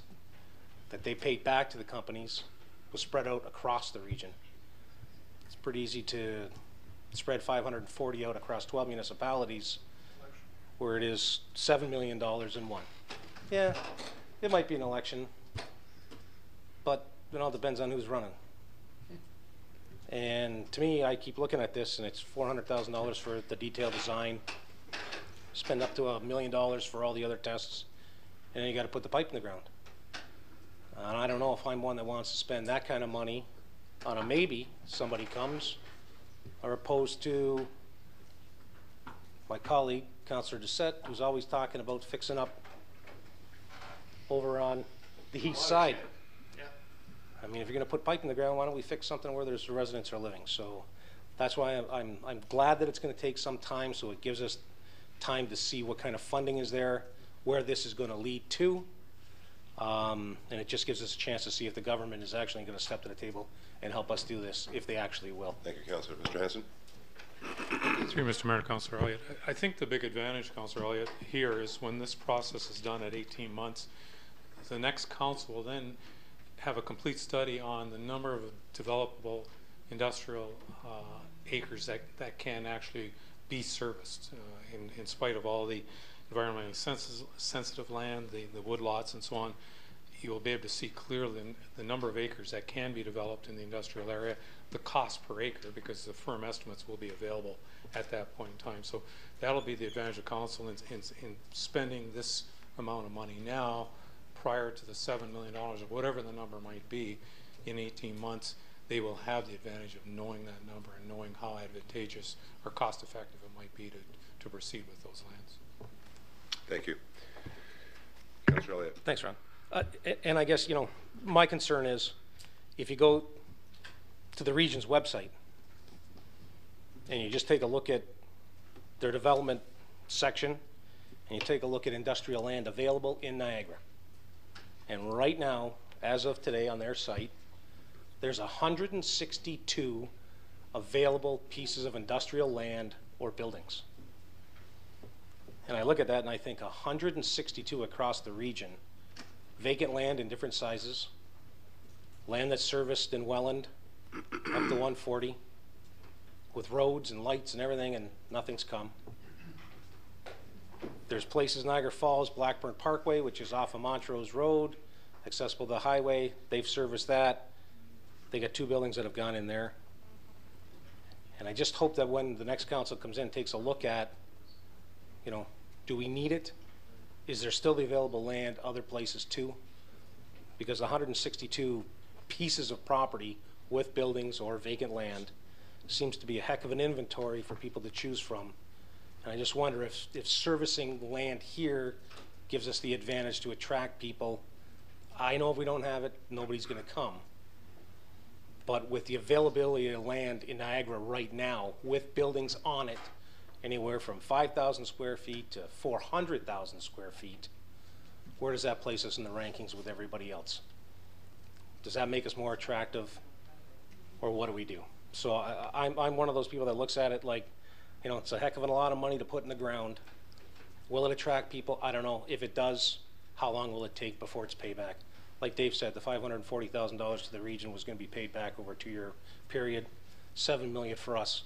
that they paid back to the companies was spread out across the region. It's pretty easy to spread 540 out across 12 municipalities, where it is $7 million in one. Yeah, it might be an election, but it all depends on who's running. And to me, I keep looking at this, and it's $400,000 for the detailed design, spend up to $1 million for all the other tests, and then you got to put the pipe in the ground. And I don't know if I'm one that wants to spend that kind of money on a maybe somebody comes, or opposed to my colleague Councillor Doucette, who's always talking about fixing up over on the east side. I mean, if you're going to put pipe in the ground, why don't we fix something where there's residents are living? So that's why I'm glad that it's going to take some time, so it gives us time to see what kind of funding is there, where this is going to lead to, and it just gives us a chance to see if the government is actually going to step to the table and help us do this, if they actually will. Thank you, Councillor. Mr. Hanson. Through Mr. Mayor, Councillor Elliott. I think the big advantage, Councillor Elliott, here is when this process is done at 18 months, the next council will then have a complete study on the number of developable industrial acres that can actually be serviced in spite of all the environmentally sensitive land, the wood lots and so on. You will be able to see clearly the number of acres that can be developed in the industrial area, the cost per acre, because the firm estimates will be available at that point in time. So that'll be the advantage of council in spending this amount of money now, prior to the $7 million or whatever the number might be in 18 months. They will have the advantage of knowing that number and knowing how advantageous or cost effective it might be to proceed with those lands. Thank you. Councillor Elliott. Thanks, Ron. And I guess, you know, my concern is if you go to the region's website and you just take a look at their development section and you take a look at industrial land available in Niagara, and right now, as of today on their site, there's 162 available pieces of industrial land or buildings. And I look at that and I think 162 across the region, vacant land in different sizes, land that's serviced in Welland up to 140, with roads and lights and everything, and nothing's come. There's places, Niagara Falls, Blackburn Parkway, which is off of Montrose Road, accessible to the highway. They've serviced that. They got 2 buildings that have gone in there. And I just hope that when the next council comes in and takes a look at, you know, do we need it? Is there still the available land other places too? Because 162 pieces of property with buildings or vacant land seems to be a heck of an inventory for people to choose from. And I just wonder if servicing land here gives us the advantage to attract people. I know if we don't have it, nobody's going to come. But with the availability of land in Niagara right now, with buildings on it, anywhere from 5,000 square feet to 400,000 square feet, where does that place us in the rankings with everybody else? Does that make us more attractive, or what do we do? So I'm one of those people that looks at it like, you know, it's a heck of a lot of money to put in the ground. Will it attract people? I don't know. If it does, how long will it take before it's payback? Like Dave said, the $540,000 to the region was going to be paid back over a 2-year period. $7 million for us,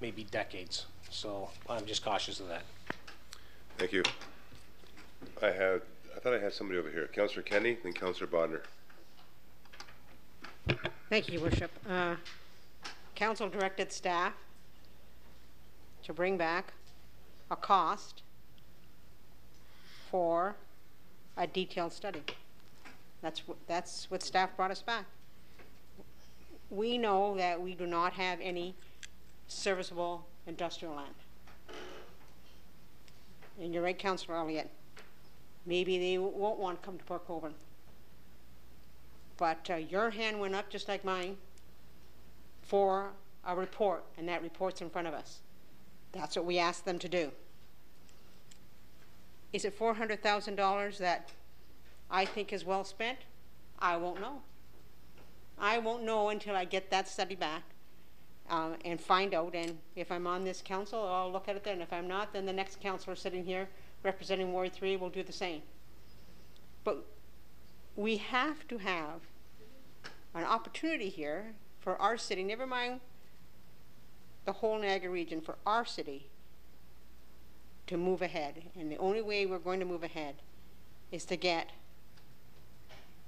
maybe decades. So I'm just cautious of that. Thank you. I thought I had somebody over here. Councillor Kenny, then Councillor Bodner. Thank you, Your Worship. Council directed staff to bring back a cost for a detailed study. That's what staff brought us back. We know that we do not have any serviceable industrial land. And you're right, Councillor Elliott. Maybe they won't want to come to Port Colborne. But your hand went up just like mine for a report, and that report's in front of us. That's what we asked them to do. Is it $400,000 that I think is well spent? I won't know. I won't know until I get that study back and find out. And if I'm on this council, I'll look at it then. And if I'm not, then the next councillor sitting here representing Ward 3 will do the same. But we have to have an opportunity here for our city, never mind the whole Niagara region, for our city to move ahead. And the only way we're going to move ahead is to get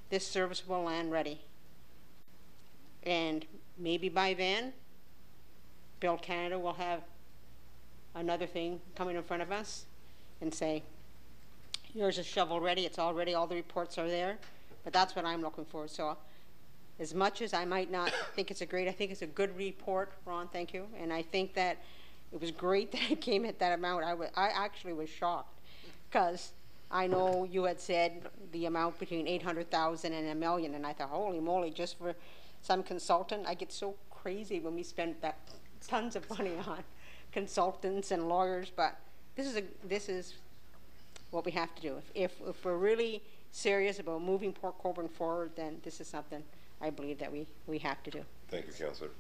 this serviceable land ready. And maybe by then, Build Canada will have another thing coming in front of us and say, yours is shovel ready, it's all ready, all the reports are there. But that's what I'm looking for. So as much as I might not think it's a great, I think it's a good report, Ron, thank you. And I think that it was great that it came at that amount. I actually was shocked, because I know you had said the amount between 800,000 and $1 million, and I thought, holy moly, just for some consultant. I get so crazy when we spend that tons of money on consultants and lawyers, but this is what we have to do. If we're really serious about moving Port Colborne forward, then this is something I believe that we have to do. Thank you, Councillor.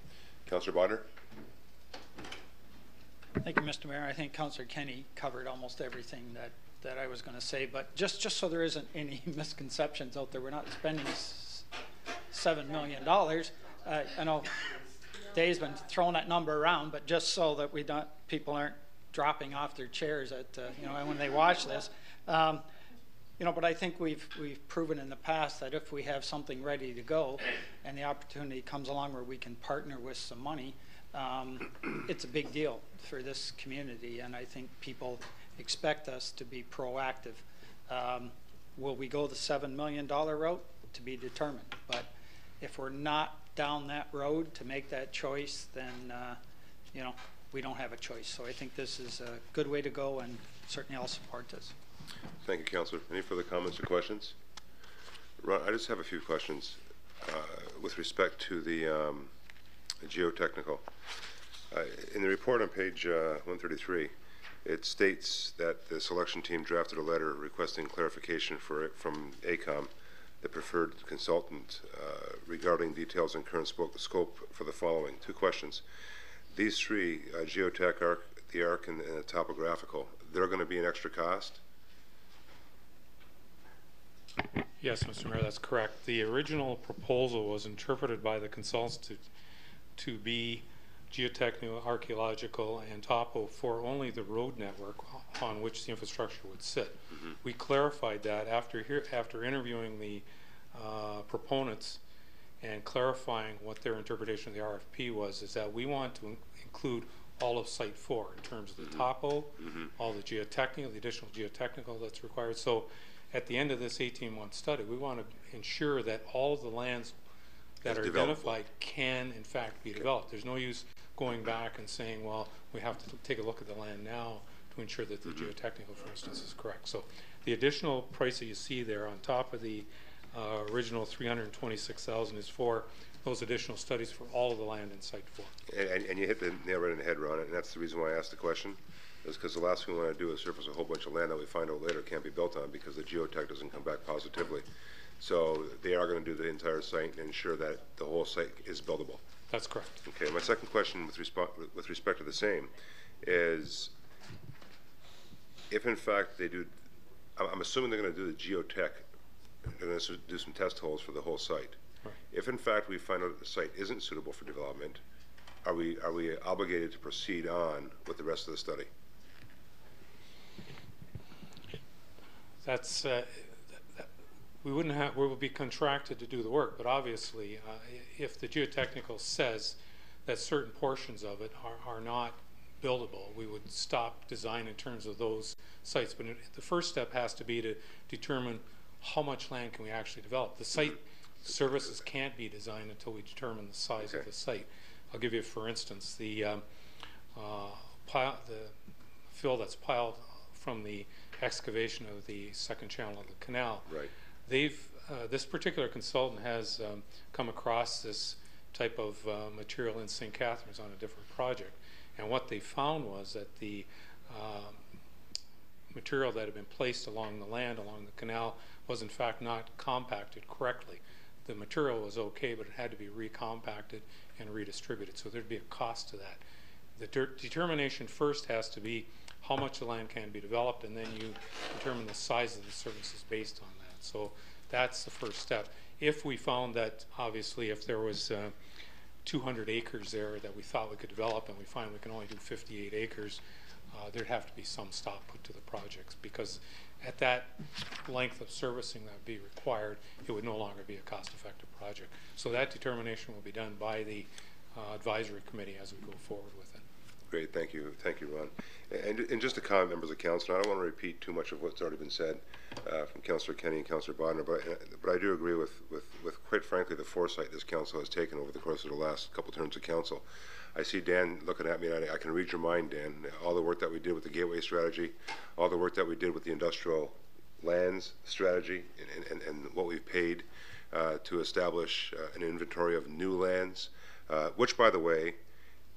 Councillor Bodnar? Thank you, Mr. Mayor. I think Councillor Kenny covered almost everything that I was going to say, but just so there isn't any misconceptions out there, we're not spending $7 million. I know Dave's been throwing that number around, but just so that people aren't dropping off their chairs at when they watch this. But I think we've proven in the past that if we have something ready to go and the opportunity comes along where we can partner with some money, it's a big deal for this community, and I think people expect us to be proactive. Will we go the $7 million route? To be determined. But if we're not down that road to make that choice, then we don't have a choice. So I think this is a good way to go, and certainly I'll support this. Thank you, Councillor. Any further comments or questions? Ron, I just have a few questions with respect to the geotechnical. In the report on page 133, it states that the selection team drafted a letter requesting clarification from AECOM, the preferred consultant, regarding details and current scope for the following. Two questions. These three, geotech, the ARC, and the topographical, they're going to be an extra cost? Yes, Mr. Mayor, that's correct. The original proposal was interpreted by the consultants to be geotechnical, archaeological, and topo for only the road network on which the infrastructure would sit. Mm-hmm. We clarified that after interviewing the proponents and clarifying what their interpretation of the RFP was, is that we want to include all of Site 4 in terms of the topo, all the geotechnical, the additional geotechnical that's required. So at the end of this 18-month study, we want to ensure that all of the lands that are identified can in fact be developed. There's no use going back and saying, well, we have to take a look at the land now to ensure that the geotechnical, for instance, is correct. So the additional price that you see there on top of the original $326,000 is for those additional studies for all of the land in Site 4. And you hit the nail right in the head, Ron, and that's the reason why I asked the question, is because the last thing we want to do is surface a whole bunch of land that we find out later can't be built on because the geotech doesn't come back positively. So they are going to do the entire site and ensure that the whole site is buildable. That's correct. Okay, my second question with respect to the same is, if in fact they do, I'm assuming they're going to do the geotech, they're going to do some test holes for the whole site. Right. If in fact we find out that the site isn't suitable for development, are we obligated to proceed on with the rest of the study? That's we would be contracted to do the work, but obviously if the geotechnical says that certain portions of it are not buildable, we would stop design in terms of those sites. But the first step has to be to determine how much land can we actually develop. The site services can't be designed until we determine the size of the site. I'll give you, for instance, the fill that's piled from the excavation of the second channel of the canal. Right. This particular consultant has come across this type of material in St. Catharines on a different project, and what they found was that the material that had been placed along the land, along the canal, was in fact not compacted correctly. The material was okay, but it had to be recompacted and redistributed, so there'd be a cost to that. The determination first has to be how much the land can be developed, and then you determine the size of the services based on that. So that's the first step. If we found that, obviously, if there was 200 acres there that we thought we could develop, and we find we can only do 58 acres, there'd have to be some stop put to the projects, because at that length of servicing that would be required, it would no longer be a cost-effective project. So that determination will be done by the advisory committee as we go forward with it. Great, thank you, Ron. And just to comment, members of council, I don't want to repeat too much of what's already been said from Councillor Kenny and Councillor Bodnar, but I do agree with quite frankly the foresight this council has taken over the course of the last couple terms of council. I see Dan looking at me, and I can read your mind, Dan. All the work that we did with the gateway strategy, all the work that we did with the industrial lands strategy, and what we've paid to establish an inventory of new lands, which, by the way,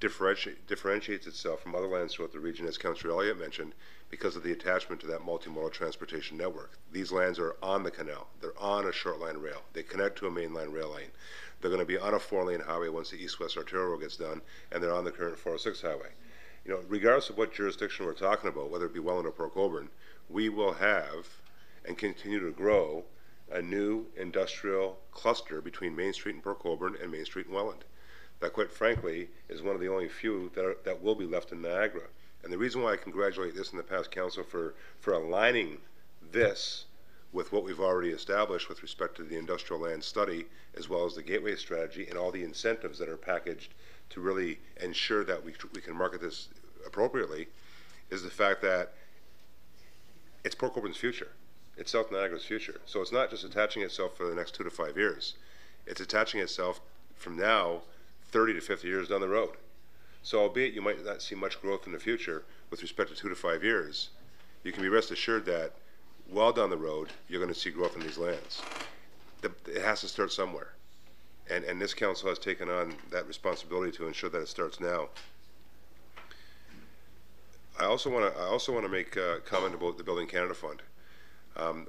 differentiates itself from other lands throughout the region, as Councillor Elliott mentioned, because of the attachment to that multimodal transportation network. These lands are on the canal. They're on a short line rail. They connect to a mainline rail lane. They're going to be on a 4-lane highway once the east-west arterial road gets done, and they're on the current 406 highway. You know, regardless of what jurisdiction we're talking about, whether it be Welland or Port Colborne, we will have and continue to grow a new industrial cluster between Main Street and Port Colborne and Main Street and Welland. That, quite frankly, is one of the only few that will be left in Niagara. And the reason why I congratulate this in the past council for aligning this with what we've already established with respect to the industrial land study, as well as the gateway strategy and all the incentives that are packaged to really ensure that we can market this appropriately, is the fact that it's Port Colborne's future. It's South Niagara's future. So it's not just attaching itself for the next 2 to 5 years. It's attaching itself from now 30 to 50 years down the road. So albeit you might not see much growth in the future with respect to 2 to 5 years, you can be rest assured that well down the road, you're going to see growth in these lands. It has to start somewhere. And this council has taken on that responsibility to ensure that it starts now. I also want to make a comment about the Building Canada Fund.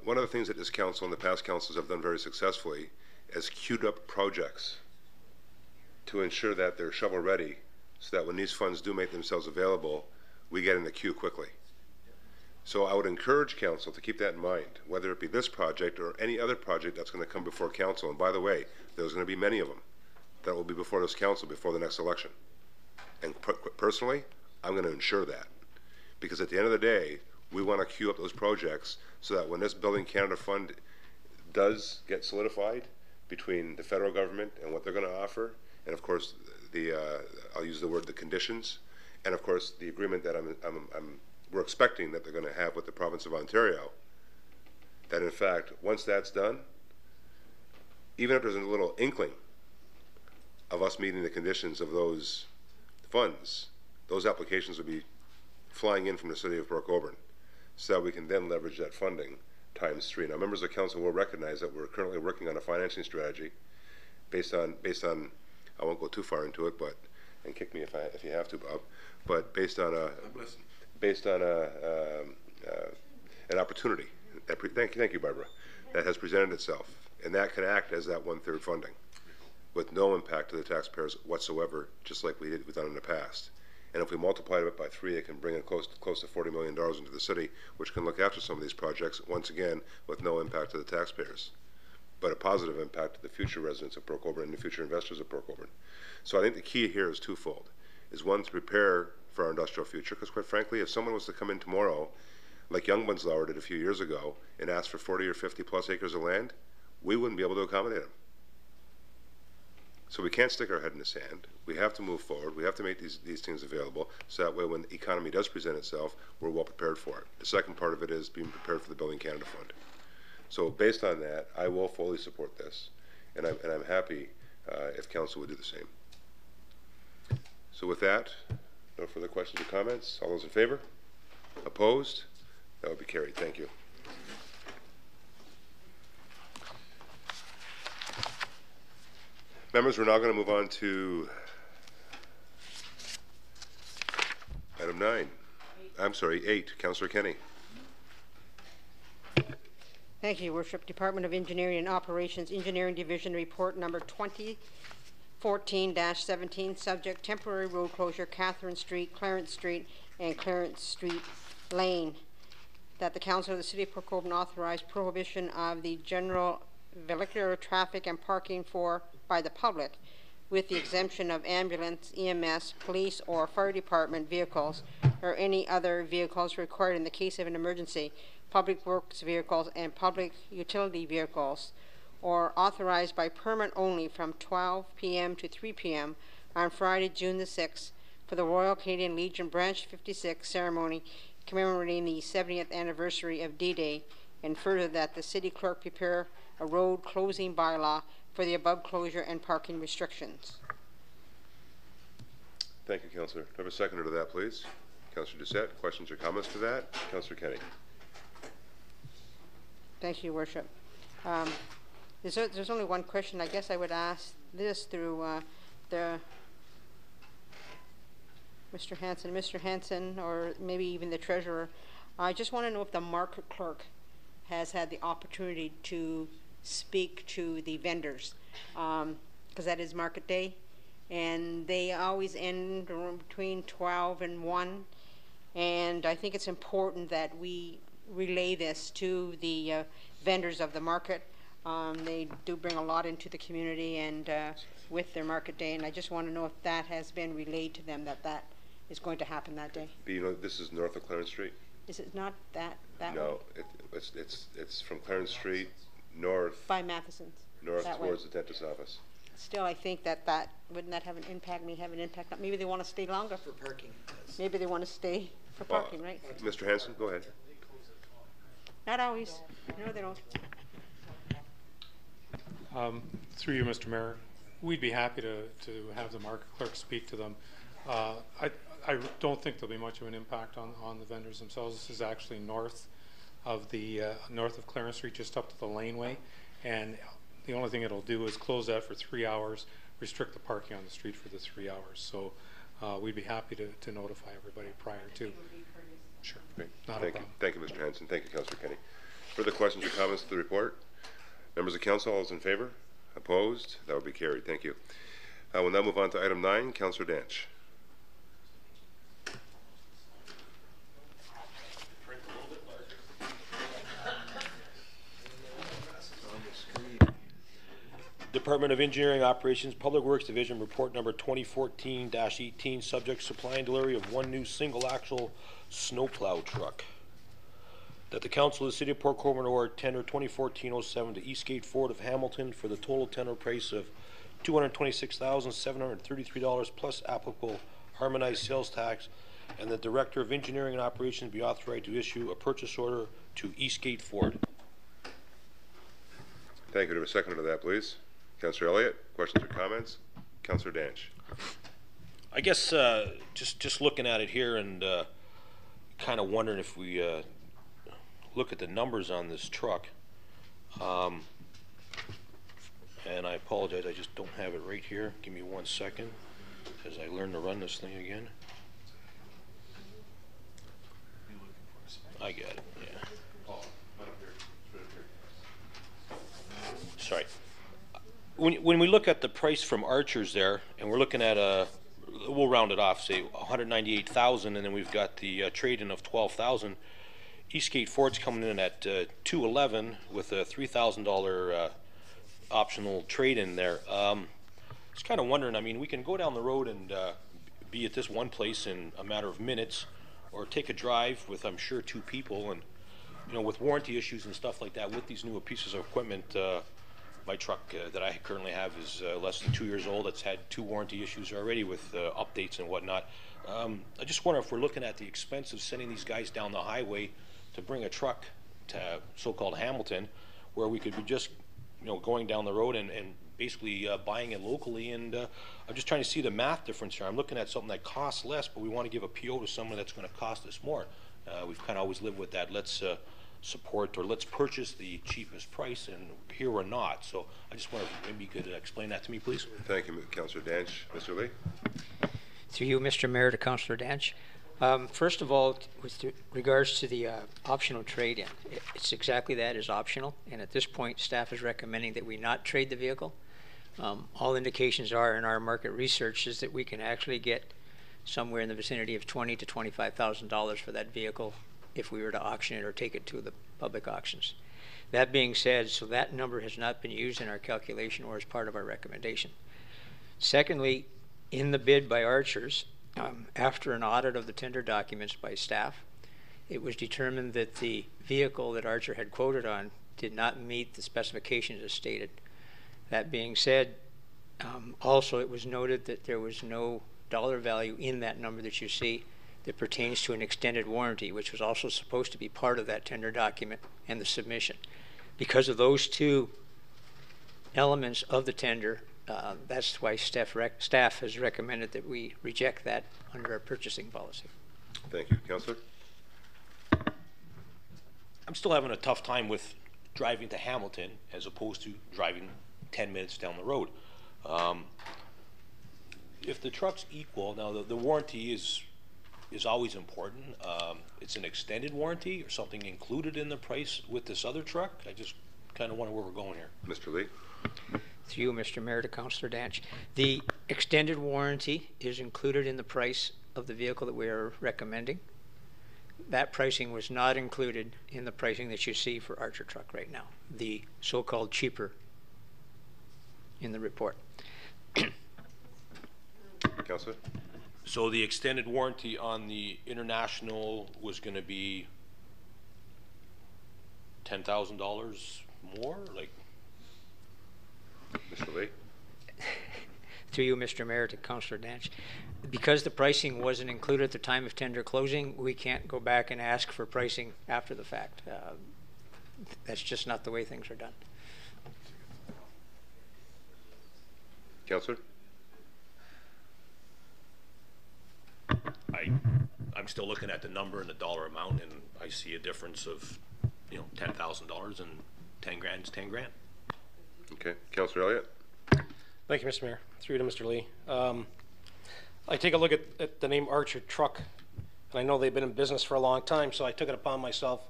One of the things that this council and the past councils have done very successfully is queued up projects to ensure that they're shovel ready, so that when these funds do make themselves available, we get in the queue quickly. So I would encourage council to keep that in mind, whether it be this project or any other project that's going to come before council. And by the way, there's going to be many of them that will be before this council before the next election. And personally, I'm going to ensure that, because at the end of the day, we want to queue up those projects so that when this Building Canada Fund does get solidified between the federal government and what they're going to offer, and of course I'll use the word the conditions, and of course the agreement that we're expecting that they're going to have with the province of Ontario, that in fact once that's done, even if there's a little inkling of us meeting the conditions of those funds, those applications will be flying in from the city of Port Colborne, so that we can then leverage that funding ×3. Now, members of council will recognize that we're currently working on a financing strategy based on I won't go too far into it, but and kick me if you have to, Bob. But based on an opportunity. Thank you, Barbara. That has presented itself, and that can act as that 1/3 funding, with no impact to the taxpayers whatsoever, just like we've done in the past. And if we multiply it by 3, it can bring in close to $40 million into the city, which can look after some of these projects, once again, with no impact to the taxpayers, but a positive impact to the future residents of Port Colborne and the future investors of Port Colborne. So I think the key here is twofold. Is one, to prepare for our industrial future, because quite frankly, if someone was to come in tomorrow, like Young Bunslauer did a few years ago, and ask for 40 or 50 plus acres of land, we wouldn't be able to accommodate them. So we can't stick our head in the sand. We have to move forward. We have to make these things available, so that way when the economy does present itself, we're well prepared for it. The second part of it is being prepared for the Building Canada Fund. So based on that, I will fully support this, and I'm happy if council would do the same. So with that, no further questions or comments. All those in favor? Opposed? That would be carried. Thank you. Members, we're now going to move on to item 9. I'm sorry, 8. Councillor Kenny. Thank you, Your Worship. Department of Engineering and Operations, Engineering Division Report number 2014-17, subject temporary road closure, Catherine Street, Clarence Street, and Clarence Street Lane. That the Council of the City of Port Colborne authorize prohibition of the general vehicular traffic and parking by the public, with the exemption of ambulance, EMS, police, or fire department vehicles, or any other vehicles required in the case of an emergency, public works vehicles, and public utility vehicles, or authorized by permit only from 12 p.m. to 3 p.m. on Friday, June the 6th, for the Royal Canadian Legion Branch 56 ceremony commemorating the 70th anniversary of D-Day, and further that the city clerk prepare a road closing bylaw for the above closure and parking restrictions. Thank you, Councillor. Do I have a seconder to that, please? Councillor Doucette, questions or comments to that? Councillor Kenny. Thank you, Worship. There's only one question. I guess I would ask this through Mr. Hanson. Mr. Hanson, or maybe even the treasurer. I just want to know if the market clerk has had the opportunity to speak to the vendors, because that is market day, and they always end between 12 and 1, and I think it's important that we relay this to the vendors of the market. They do bring a lot into the community and with their market day, and I just want to know if that has been relayed to them, that is going to happen that day. You know, this is north of Clarence Street? Is it not that No, way? it's from Clarence Street north. By Matheson's. North that towards way. the dentist's office. Still, I think that wouldn't that have an impact? Maybe they want to stay longer. For parking. Maybe they want to stay for parking, right? Mr. Hanson, go ahead. Not always. No, they don't. Through you, Mr. Mayor, we'd be happy to have the market clerk speak to them. I don't think there'll be much of an impact on the vendors themselves. This is actually north of Clarence Street, just up to the laneway, and the only thing it'll do is close that for 3 hours, restrict the parking on the street for the 3 hours. So we'd be happy to notify everybody prior to. Sure. Great. Not a Thank you. problem. Thank you, Mr. Hanson. Thank you, Councillor Kenny. Further questions or comments to the report? Members of Council, all those in favor? Opposed? That would be carried. Thank you. We'll now move on to item 9. Councillor Danch. Department of Engineering Operations, Public Works Division, report number 2014-18, subject supply and delivery of one new single-axle snowplow truck. That the Council of the City of Port Colborne award tender 2014-07 to Eastgate Ford of Hamilton for the total tender price of $226,733 plus applicable harmonized sales tax, and the Director of Engineering and Operations be authorized to issue a purchase order to Eastgate Ford. Thank you. Do I have a seconder to that, please? Councillor Elliott, questions or comments? Councillor Danch. I guess just looking at it here and kind of wondering if we look at the numbers on this truck, and I apologize, I just don't have it right here. Give me 1 second as I learn to run this thing again. I got it, yeah. Sorry. When we look at the price from Archer's there, and we're looking at we'll round it off, say 198,000, and then we've got the trade-in of 12,000. Eastgate Ford's coming in at 211 with a $3,000 optional trade-in there. Just kind of wondering. I mean, we can go down the road and be at this one place in a matter of minutes, or take a drive with, I'm sure, 2 people, and with warranty issues and stuff like that with these newer pieces of equipment. My truck that I currently have is less than 2 years old. It's had 2 warranty issues already with updates and whatnot. I just wonder if we're looking at the expense of sending these guys down the highway to bring a truck to so-called Hamilton, where we could be just going down the road and basically buying it locally. And I'm just trying to see the math difference here. I'm looking at something that costs less, but we want to give a PO to someone that's going to cost us more. We've kind of always lived with that. Let's support, or let's purchase the cheapest price, and here we're not. So I just wonder if maybe you could explain that to me, please. Thank you, Councillor Danch. Mr. Lee? Through you, Mr. Mayor, to Councillor Danch. First of all, with regards to the optional trade-in, it's exactly that, is optional, and at this point staff is recommending that we not trade the vehicle. All indications are in our market research is that we can actually get somewhere in the vicinity of $20,000 to $25,000 for that vehicle if we were to auction it or take it to the public auctions. That being said, so that number has not been used in our calculation or as part of our recommendation. Secondly, in the bid by Archers, after an audit of the tender documents by staff, it was determined that the vehicle that Archer had quoted on did not meet the specifications as stated. That being said, also it was noted that there was no dollar value in that number that you see that pertains to an extended warranty, which was also supposed to be part of that tender document and the submission. Because of those 2 elements of the tender, That's why staff has recommended that we reject that under our purchasing policy. Thank you. Councillor? I'm still having a tough time with driving to Hamilton as opposed to driving 10 minutes down the road. If the truck's equal, now the warranty is always important. It's an extended warranty or something included in the price with this other truck? I just kind of wonder where we're going here. Mr. Lee? Through you, Mr. Mayor, to Councillor Danch. The extended warranty is included in the price of the vehicle that we are recommending. That pricing was not included in the pricing that you see for Archer truck right now, the so-called cheaper in the report. Councillor? So the extended warranty on the International was going to be $10,000 more? Like, Mr. Lee? Through you, Mr. Mayor, to Councillor Danch. Because the pricing wasn't included at the time of tender closing, we can't go back and ask for pricing after the fact. That's just not the way things are done. Councillor? I'm still looking at the number and the dollar amount, and I see a difference of, you know, $10,000, and 10 grand is 10 grand. Okay. Councillor Elliott? Thank you, Mr. Mayor. Through to Mr. Lee. I take a look at the name Archer Truck, and I know they've been in business for a long time, so I took it upon myself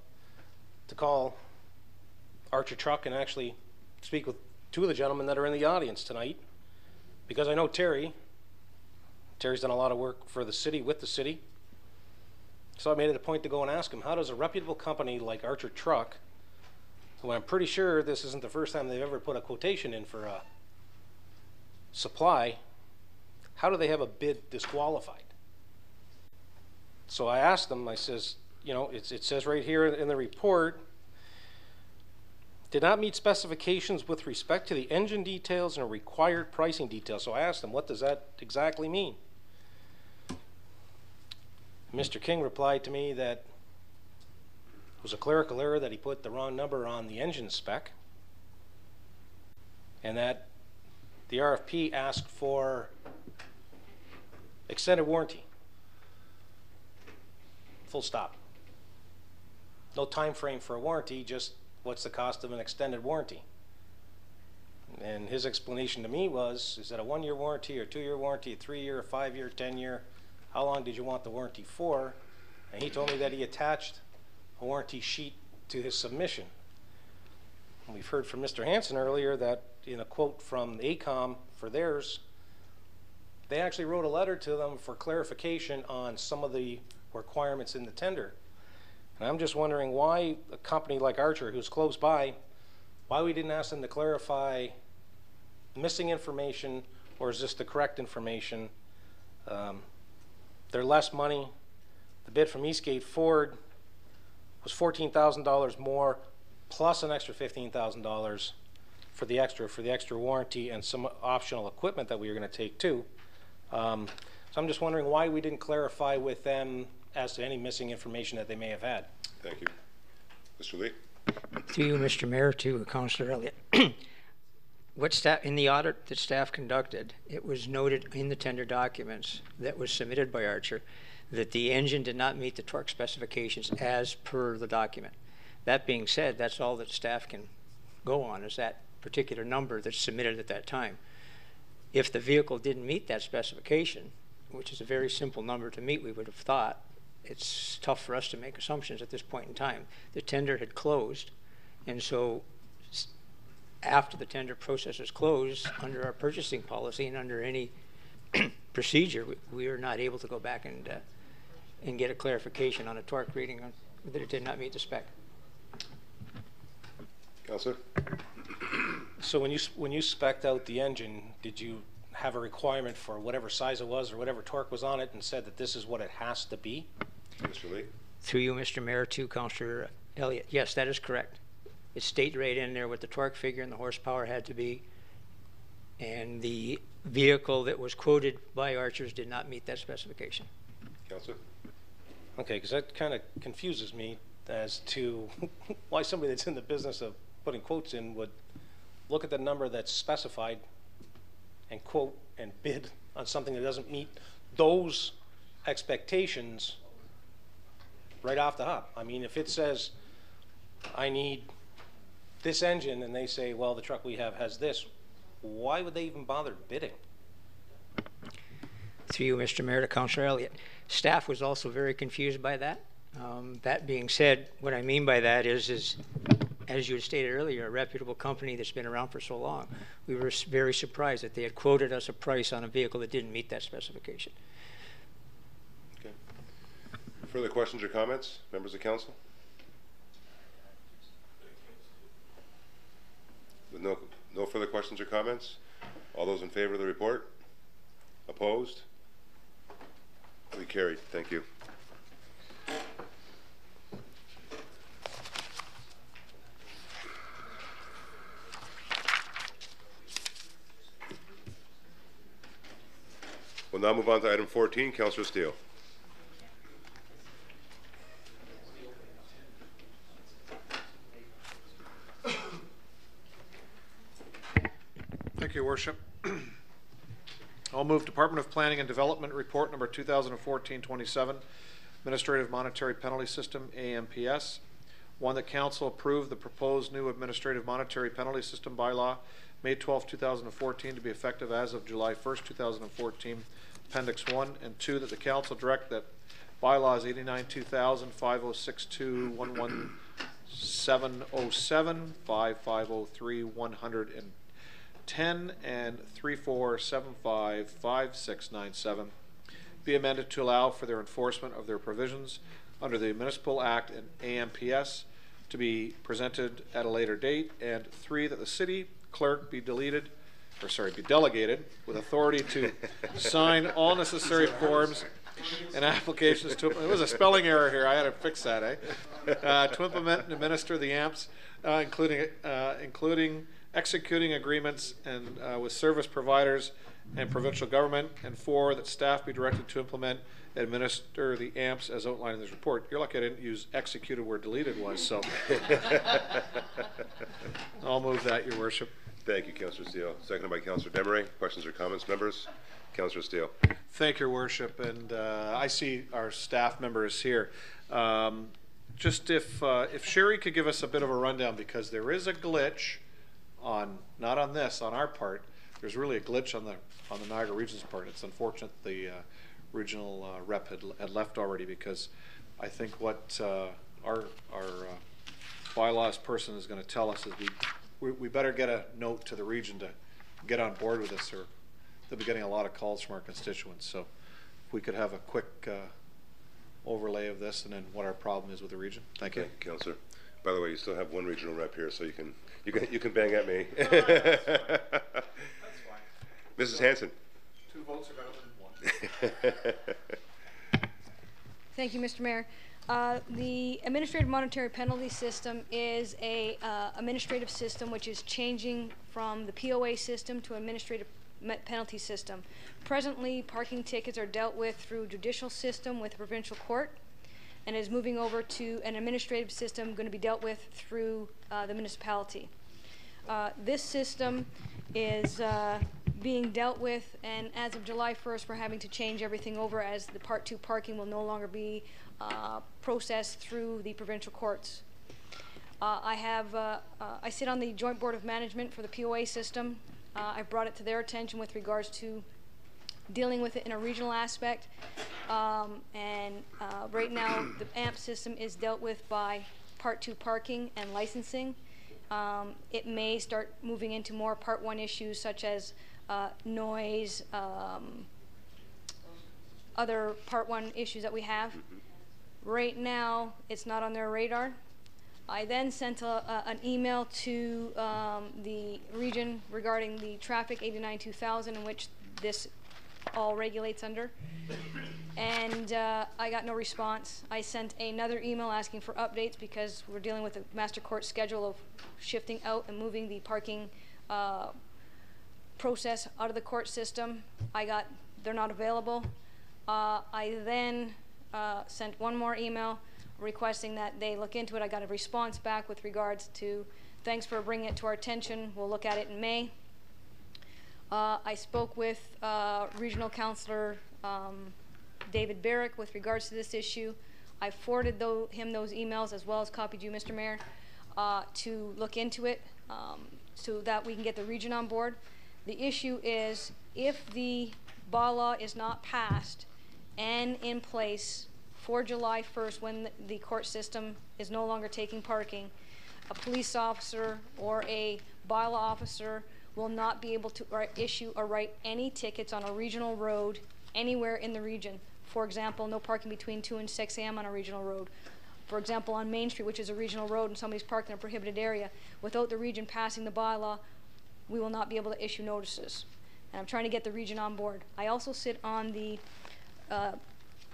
to call Archer Truck and actually speak with two of the gentlemen that are in the audience tonight, because I know Terry's done a lot of work for the city, with the city. So I made it a point to go and ask him, how does a reputable company like Archer Truck, who I'm pretty sure this isn't the first time they've ever put a quotation in for a supply, how do they have a bid disqualified? So I asked them, I says, you know, it says right here in the report, did not meet specifications with respect to the engine details and required pricing details. So I asked them, what does that exactly mean? Mr. King replied to me that it was a clerical error, that he put the wrong number on the engine spec, and that the RFP asked for extended warranty. Full stop. No time frame for a warranty, just what's the cost of an extended warranty. And his explanation to me was, is that a 1-year warranty or 2-year warranty, a 3-year, a 5-year, 10-year? How long did you want the warranty for? And he told me that he attached a warranty sheet to his submission. And we've heard from Mr. Hansen earlier that in a quote from ACOM for theirs, they actually wrote a letter to them for clarification on some of the requirements in the tender. And I'm just wondering why a company like Archer, who's close by, why we didn't ask them to clarify missing information, or is this the correct information? They're less money. The bid from Eastgate Ford was $14,000 more, plus an extra $15,000 for the extra warranty and some optional equipment that we were going to take too. So I'm just wondering why we didn't clarify with them as to any missing information that they may have had. Thank you. Mr. Lee? Through you, Mr. Mayor, to Councillor Elliott. What staff, in the audit that staff conducted, it was noted in the tender documents that was submitted by Archer that the engine did not meet the torque specifications as per the document. That being said, that's all that staff can go on, is that particular number that's submitted at that time. If the vehicle didn't meet that specification, which is a very simple number to meet, we would have thought, it's tough for us to make assumptions at this point in time. The tender had closed, and so after the tender process is closed, under our purchasing policy and under any procedure, we are not able to go back and get a clarification on a torque reading that it did not meet the spec. Councillor? So when you spec'd out the engine, did you have a requirement for whatever size it was or whatever torque was on it and said that this is what it has to be? Mr. Lee? Through you, Mr. Mayor, to Councillor Elliott. Yes, that is correct. It stated right in there what the torque figure and the horsepower had to be, and the vehicle that was quoted by Archers did not meet that specification. Councillor? Okay, because that kind of confuses me as to why somebody that's in the business of putting quotes in would look at the number that's specified and quote and bid on something that doesn't meet those expectations right off the hop. I mean, if it says, I need this engine, and they say, well, the truck we have has this, why would they even bother bidding? Through you, Mr. Mayor, to Councillor Elliott. Staff was also very confused by that. That being said, what I mean by that is as you had stated earlier, a reputable company that's been around for so long. We were very surprised that they had quoted us a price on a vehicle that didn't meet that specification. Okay. Further questions or comments, members of council? With no further questions or comments, all those in favor of the report? Opposed? We carried. Thank you. We'll now move on to item 14, Councillor Steele. Thank you, Your Worship. I'll move Department of Planning and Development Report number 2014-27, Administrative Monetary Penalty System, AMPS. One, that Council approve the proposed new Administrative Monetary Penalty System bylaw, May 12, 2014, to be effective as of July 1st, 2014, Appendix 1. And 2, that the Council direct that bylaws 89-2000, 5062, 11707, 5503, 110, and 3475, 5697 be amended to allow for their enforcement of their provisions under the Municipal Act and AMPS to be presented at a later date. And 3, that the city clerk be delegated with authority to sign all necessary forms and applications to, it was a spelling error here, I had to fix that, to implement and administer the AMPS, including executing agreements and with service providers and provincial government. And 4, that staff be directed to implement and administer the AMPS as outlined in this report. You're lucky I didn't use executed where deleted was, so I'll move that, Your Worship. Thank you, Councillor Steele. Seconded by Councillor Desmarais. Questions or comments, members? Councillor Steele. Thank you, Your Worship, and I see our staff members here. Just if Sherry could give us a bit of a rundown, because there is a glitch on, not on this, on our part. There's really a glitch on the Niagara Region's part. It's unfortunate the regional rep had left already, because I think what our bylaws person is going to tell us is we better get a note to the region to get on board with this, or they'll be getting a lot of calls from our constituents. So if we could have a quick overlay of this and then what our problem is with the region. Thank you. Councillor. By the way, you still have one regional rep here, so you can bang at me. That's fine. Mrs. Hanson. 2 votes are better than 1. Thank you, Mr. Mayor. The Administrative Monetary Penalty System is a administrative system which is changing from the POA system to administrative penalty system. Presently, parking tickets are dealt with through judicial system with the provincial court, and is moving over to an administrative system going to be dealt with through the municipality. This system is being dealt with, and as of July 1st, we're having to change everything over, as the Part 2 parking will no longer be processed through the provincial courts. I sit on the Joint Board of Management for the POA system. I've brought it to their attention with regards to dealing with it in a regional aspect, and right now the AMP system is dealt with by Part 2 parking and licensing. It may start moving into more Part 1 issues such as noise, other Part 1 issues that we have. Right now, it's not on their radar. I then sent an email to the region regarding the traffic 89-2000, in which this all regulates under, and I got no response. I sent another email asking for updates, because we're dealing with the master court schedule of shifting out and moving the parking process out of the court system. They're not available. I then sent one more email requesting that they look into it. I got a response back with regards to, thanks for bringing it to our attention, we'll look at it in May. I spoke with Regional Councilor David Barrick with regards to this issue. I forwarded him those emails as well as copied you, Mr. Mayor, to look into it so that we can get the region on board. The issue is if the bylaw is not passed and in place for July 1st when the court system is no longer taking parking, a police officer or a bylaw officer will not be able to issue or write any tickets on a regional road anywhere in the region. For example, no parking between 2 and 6 a.m. on a regional road. For example, on Main Street, which is a regional road, and somebody's parked in a prohibited area, without the region passing the bylaw, we will not be able to issue notices. And I'm trying to get the region on board. I also sit on the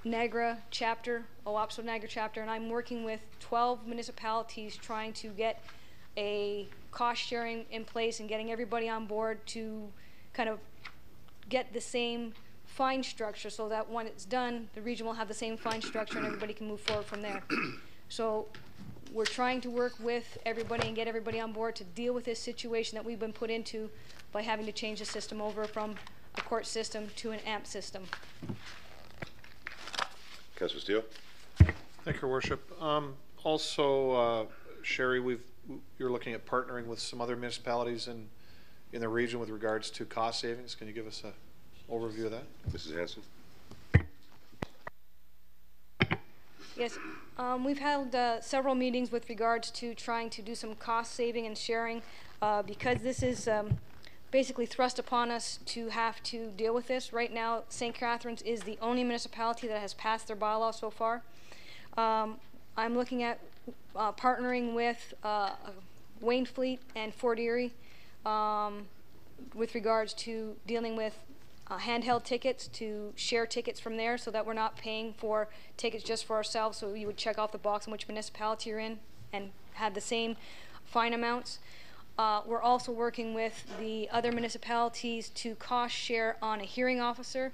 Niagara chapter, OAPSO Niagara chapter, and I'm working with 12 municipalities trying to get a cost sharing in place and getting everybody on board to kind of get the same fine structure so that when it's done, the region will have the same fine structure and everybody can move forward from there. So we're trying to work with everybody and get everybody on board to deal with this situation that we've been put into by having to change the system over from a court system to an AMP system. Councilor Steele. Thank you, Your Worship. Also, Sherry, you're looking at partnering with some other municipalities in the region with regards to cost savings. Can you give us an overview of that? Mrs. Hanson. Yes, we've held several meetings with regards to trying to do some cost saving and sharing because this is basically thrust upon us to have to deal with this. Right now, St. Catharines is the only municipality that has passed their bylaw so far. I'm looking at partnering with Waynfleet and Fort Erie with regards to dealing with handheld tickets, to share tickets from there so that we're not paying for tickets just for ourselves. So you would check off the box on which municipality you're in and have the same fine amounts. We're also working with the other municipalities to cost share on a hearing officer.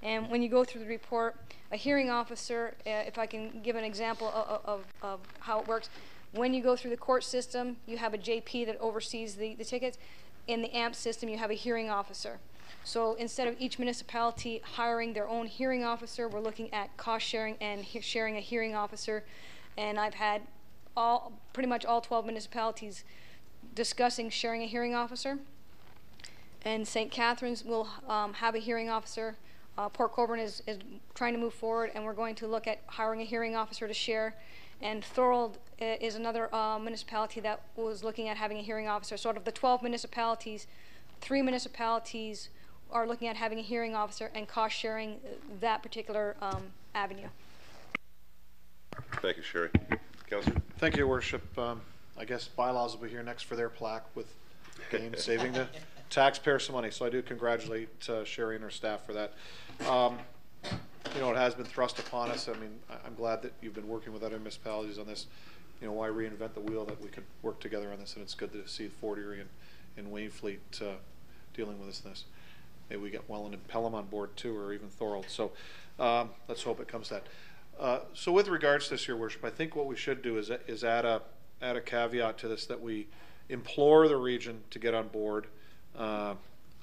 And when you go through the report, a hearing officer, if I can give an example of how it works, when you go through the court system, you have a JP that oversees the tickets. In the AMP system, you have a hearing officer. So instead of each municipality hiring their own hearing officer, we're looking at cost sharing and sharing a hearing officer. And I've had pretty much all 12 municipalities discussing sharing a hearing officer. And St. Catharines will have a hearing officer. Port Colborne is trying to move forward, and we're going to look at hiring a hearing officer to share. And Thorold is another municipality that was looking at having a hearing officer. So out of the 12 municipalities, 3 municipalities are looking at having a hearing officer and cost sharing that particular avenue. Thank you, Sherry. Councilor. Thank you, Your Worship. I guess bylaws will be here next for their plaque with gain saving the taxpayer some money. So I do congratulate Sherry and her staff for that. You know, it has been thrust upon us. I mean, I'm glad that you've been working with other municipalities on this. You know, why reinvent the wheel that we could work together on this? And it's good to see Fort Erie and Waynfleet dealing with this. Maybe we get Welland and Pelham on board too, or even Thorold. So let's hope it comes to that. So with regards to this, Your Worship, I think what we should do is add a caveat to this, that we implore the region to get on board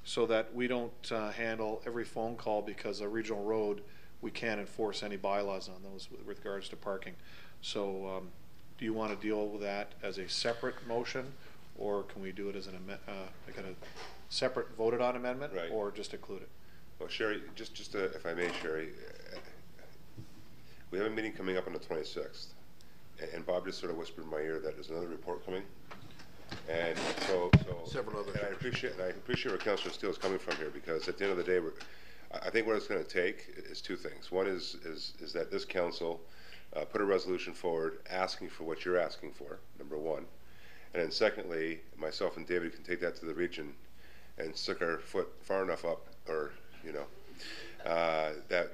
so that we don't handle every phone call because a regional road, we can't enforce any bylaws on those with regards to parking. So do you want to deal with that as a separate motion, or can we do it as like a separate voted on amendment, right, or just include it? Well, Sherry, just if I may, Sherry, we have a meeting coming up on the 26th, and Bob just sort of whispered in my ear that there's another report coming, and so several others. And I appreciate where Councilor Steele is coming from here, because at the end of the day, I think what it's going to take is 2 things. One is that this council put a resolution forward asking for what you're asking for, number 1, and then secondly, myself and David can take that to the region and stick our foot far enough up, or that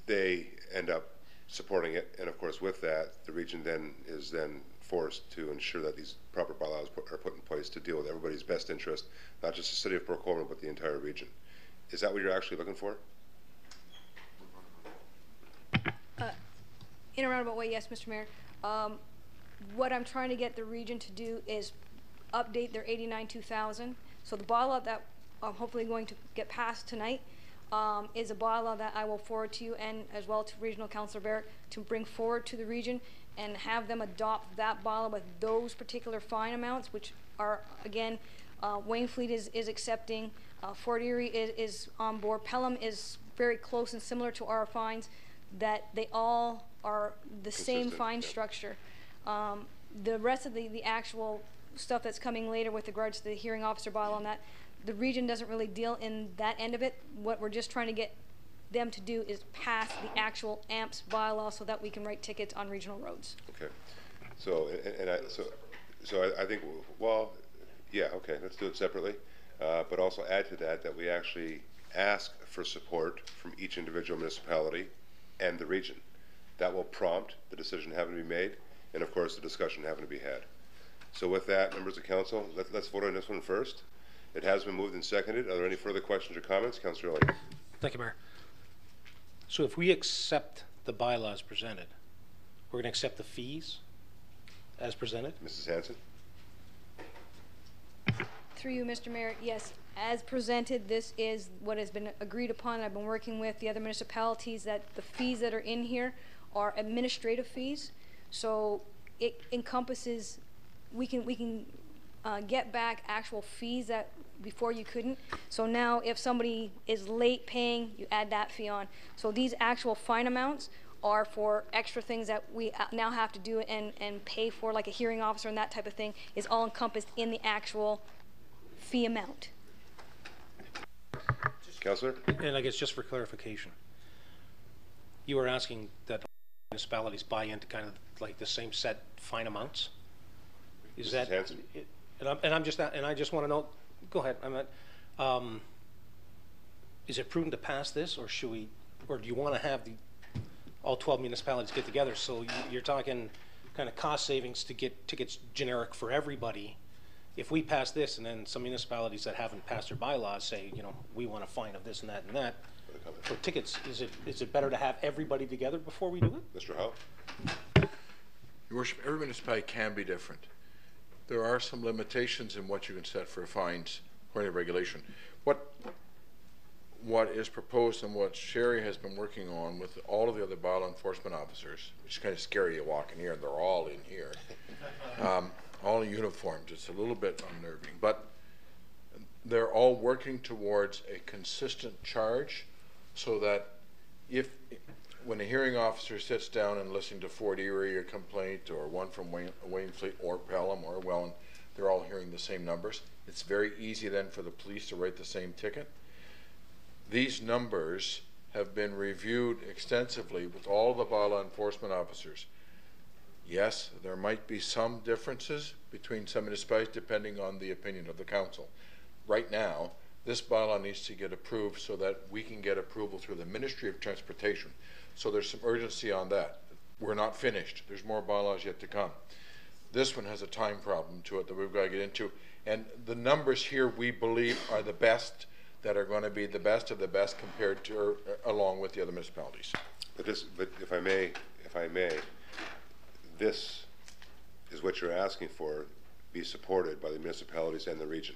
they end up supporting it, and of course with that, the region is forced to ensure that these proper bylaws are put in place to deal with everybody's best interest, not just the city of Port Colborne, but the entire region. Is that what you're actually looking for? In a roundabout way, yes, Mr. Mayor. What I'm trying to get the region to do is update their 89-2000. So the bylaw that hopefully going to get passed tonight is a bylaw that I will forward to you and as well to Regional Councillor Barrett to bring forward to the region and have them adopt that bylaw with those particular fine amounts, which are, again, Wainfleet is accepting, Fort Erie is on board, Pelham is very close and similar to our fines, that they all are the same fine structure. The rest of the actual stuff that's coming later with regards to the hearing officer bylaw and that, the region doesn't really deal in that end of it. What we're just trying to get them to do is pass the actual AMPS bylaw so that we can write tickets on regional roads. Okay. So, I think, well, yeah, okay, let's do it separately. But also add to that that we actually ask for support from each individual municipality and the region. That will prompt the decision having to be made and, of course, the discussion having to be had. So with that, members of council, let's vote on this one first. It has been moved and seconded. Are there any further questions or comments? Councillor Early. Thank you, Mayor. So if we accept the bylaws presented, we're going to accept the fees as presented? Mrs. Hanson? Through you, Mr. Mayor, yes, as presented, this is what has been agreed upon. I've been working with the other municipalities that the fees that are in here are administrative fees. So it encompasses, we can get back actual fees that before you couldn't. So now if somebody is late paying, you add that fee on. So these actual fine amounts are for extra things that we now have to do and pay for, like a hearing officer and that type of thing, is all encompassed in the actual fee amount. Councillor? And I guess just for clarification, you were asking that municipalities buy into kind of like the same set fine amounts? Is Mrs. that? Hanson? And I just want to know. Go ahead. Is it prudent to pass this, or should we, or do you want to have all 12 municipalities get together? So you're talking kind of cost savings to get tickets generic for everybody. If we pass this, and then some municipalities that haven't passed their bylaws say, you know, we want a fine of this and that and that for tickets, is it better to have everybody together before we do it? Mr. Howe? Your Worship, every municipality can be different. There are some limitations in what you can set for fines according to regulation. What is proposed and what Sherry has been working on with all of the other bylaw enforcement officers, which is kind of scary, you walk in here and they're all in here, all in uniforms. It's a little bit unnerving, but they're all working towards a consistent charge so that when a hearing officer sits down and listening to Fort Erie a complaint or one from Wainfleet or Pelham or Welland, they're all hearing the same numbers. It's very easy then for the police to write the same ticket. These numbers have been reviewed extensively with all the bylaw enforcement officers. Yes, there might be some differences between some municipalities depending on the opinion of the council. Right now, this bylaw needs to get approved so that we can get approval through the Ministry of Transportation. So there's some urgency on that. We're not finished. There's more bylaws yet to come. This one has a time problem to it that we've got to get into. And the numbers here, we believe, are the best that are going to be the best of the best compared to, along with the other municipalities. But if I may, this is what you're asking for, be supported by the municipalities and the region.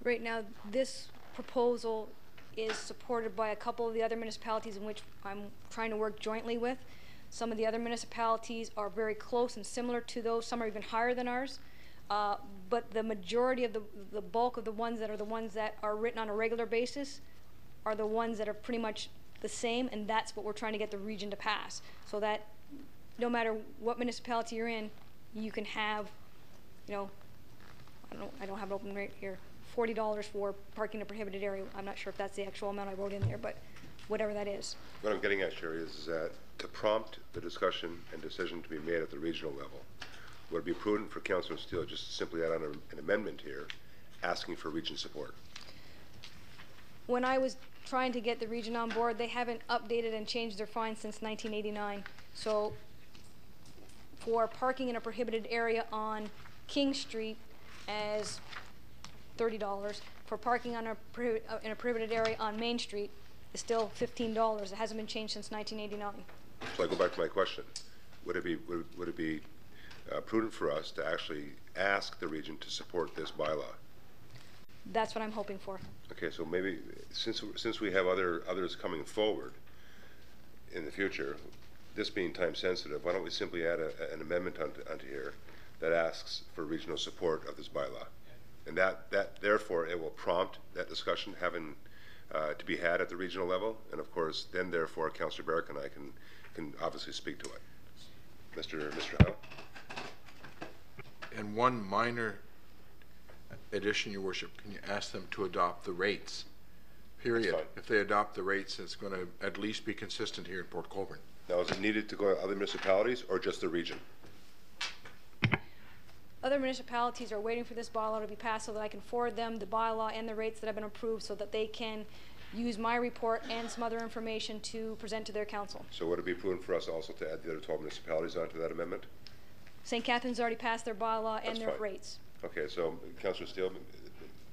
Right now, this proposal is supported by a couple of the other municipalities in which I'm trying to work jointly with. Some of the other municipalities are very close and similar to those. Some are even higher than ours. But the majority of the bulk of the ones that are written on a regular basis are the ones that are pretty much the same, and that's what we're trying to get the region to pass, so that no matter what municipality you're in, you can have, you know, I don't have it open right here, $40 for parking in a prohibited area. I'm not sure if that's the actual amount I wrote in there, but whatever that is. What I'm getting at, Sherry, is that to prompt the discussion and decision to be made at the regional level, would it be prudent for Councillor Steele just to simply add on an amendment here asking for region support? When I was trying to get the region on board, they haven't updated and changed their fines since 1989. So for parking in a prohibited area on King Street as $30, for parking on in a prohibited area on Main Street is still $15. It hasn't been changed since 1989. So I go back to my question. Would it be prudent for us to actually ask the region to support this bylaw. That's what I'm hoping for. Okay, so maybe since we have others coming forward in the future, this being time sensitive, why don't we simply add an amendment onto here that asks for regional support of this bylaw, and that therefore it will prompt that discussion having to be had at the regional level, and of course then therefore Councillor Barrick and I can obviously speak to it. Mr. Howe. And one minor addition, Your Worship, can you ask them to adopt the rates? Period. If they adopt the rates, it's going to at least be consistent here in Port Colborne. Now, is it needed to go to other municipalities or just the region? Other municipalities are waiting for this bylaw to be passed so that I can forward them the bylaw and the rates that have been approved so that they can use my report and some other information to present to their council. So would it be prudent for us also to add the other 12 municipalities onto that amendment? St. Catharines already passed their bylaw and their rates. Okay, so Councillor Steele,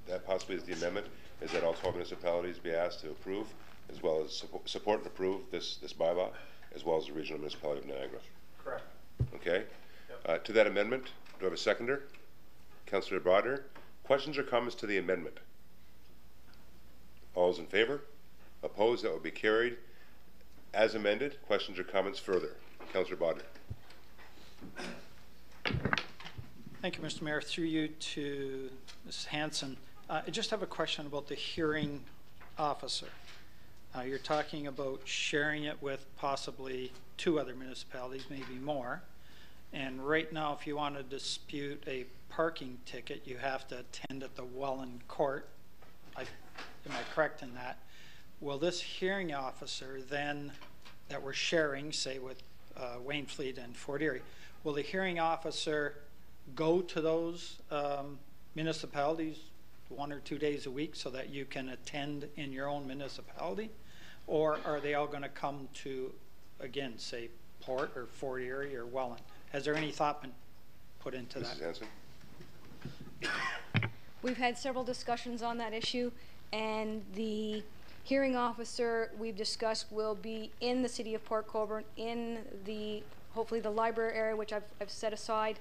that possibly is the amendment, is that all 12 municipalities be asked to approve, as well as support and approve this bylaw, as well as the regional municipality of Niagara. Correct. Okay. Yep. To that amendment, do I have a seconder? Councillor Brodner. Questions or comments to the amendment? All those in favor? Opposed? That will be carried. As amended, questions or comments further? Councillor Brodner. Thank you, Mr. Mayor. Through you to Ms. Hanson. I just have a question about the hearing officer. You're talking about sharing it with possibly 2 other municipalities, maybe more. And right now, if you want to dispute a parking ticket, you have to attend at the Welland Court. Am I correct in that? Will this hearing officer then, that we're sharing, say with Waynfleet and Fort Erie, will the hearing officer go to those municipalities 1 or 2 days a week so that you can attend in your own municipality? Or are they all going to come to, again, say Port or Fort Erie or Welland? Has there any thought been put into that? Mrs. Hanson? We've had several discussions on that issue, and the hearing officer we've discussed will be in the city of Port Colborne, in the, hopefully the library area, which I've set aside,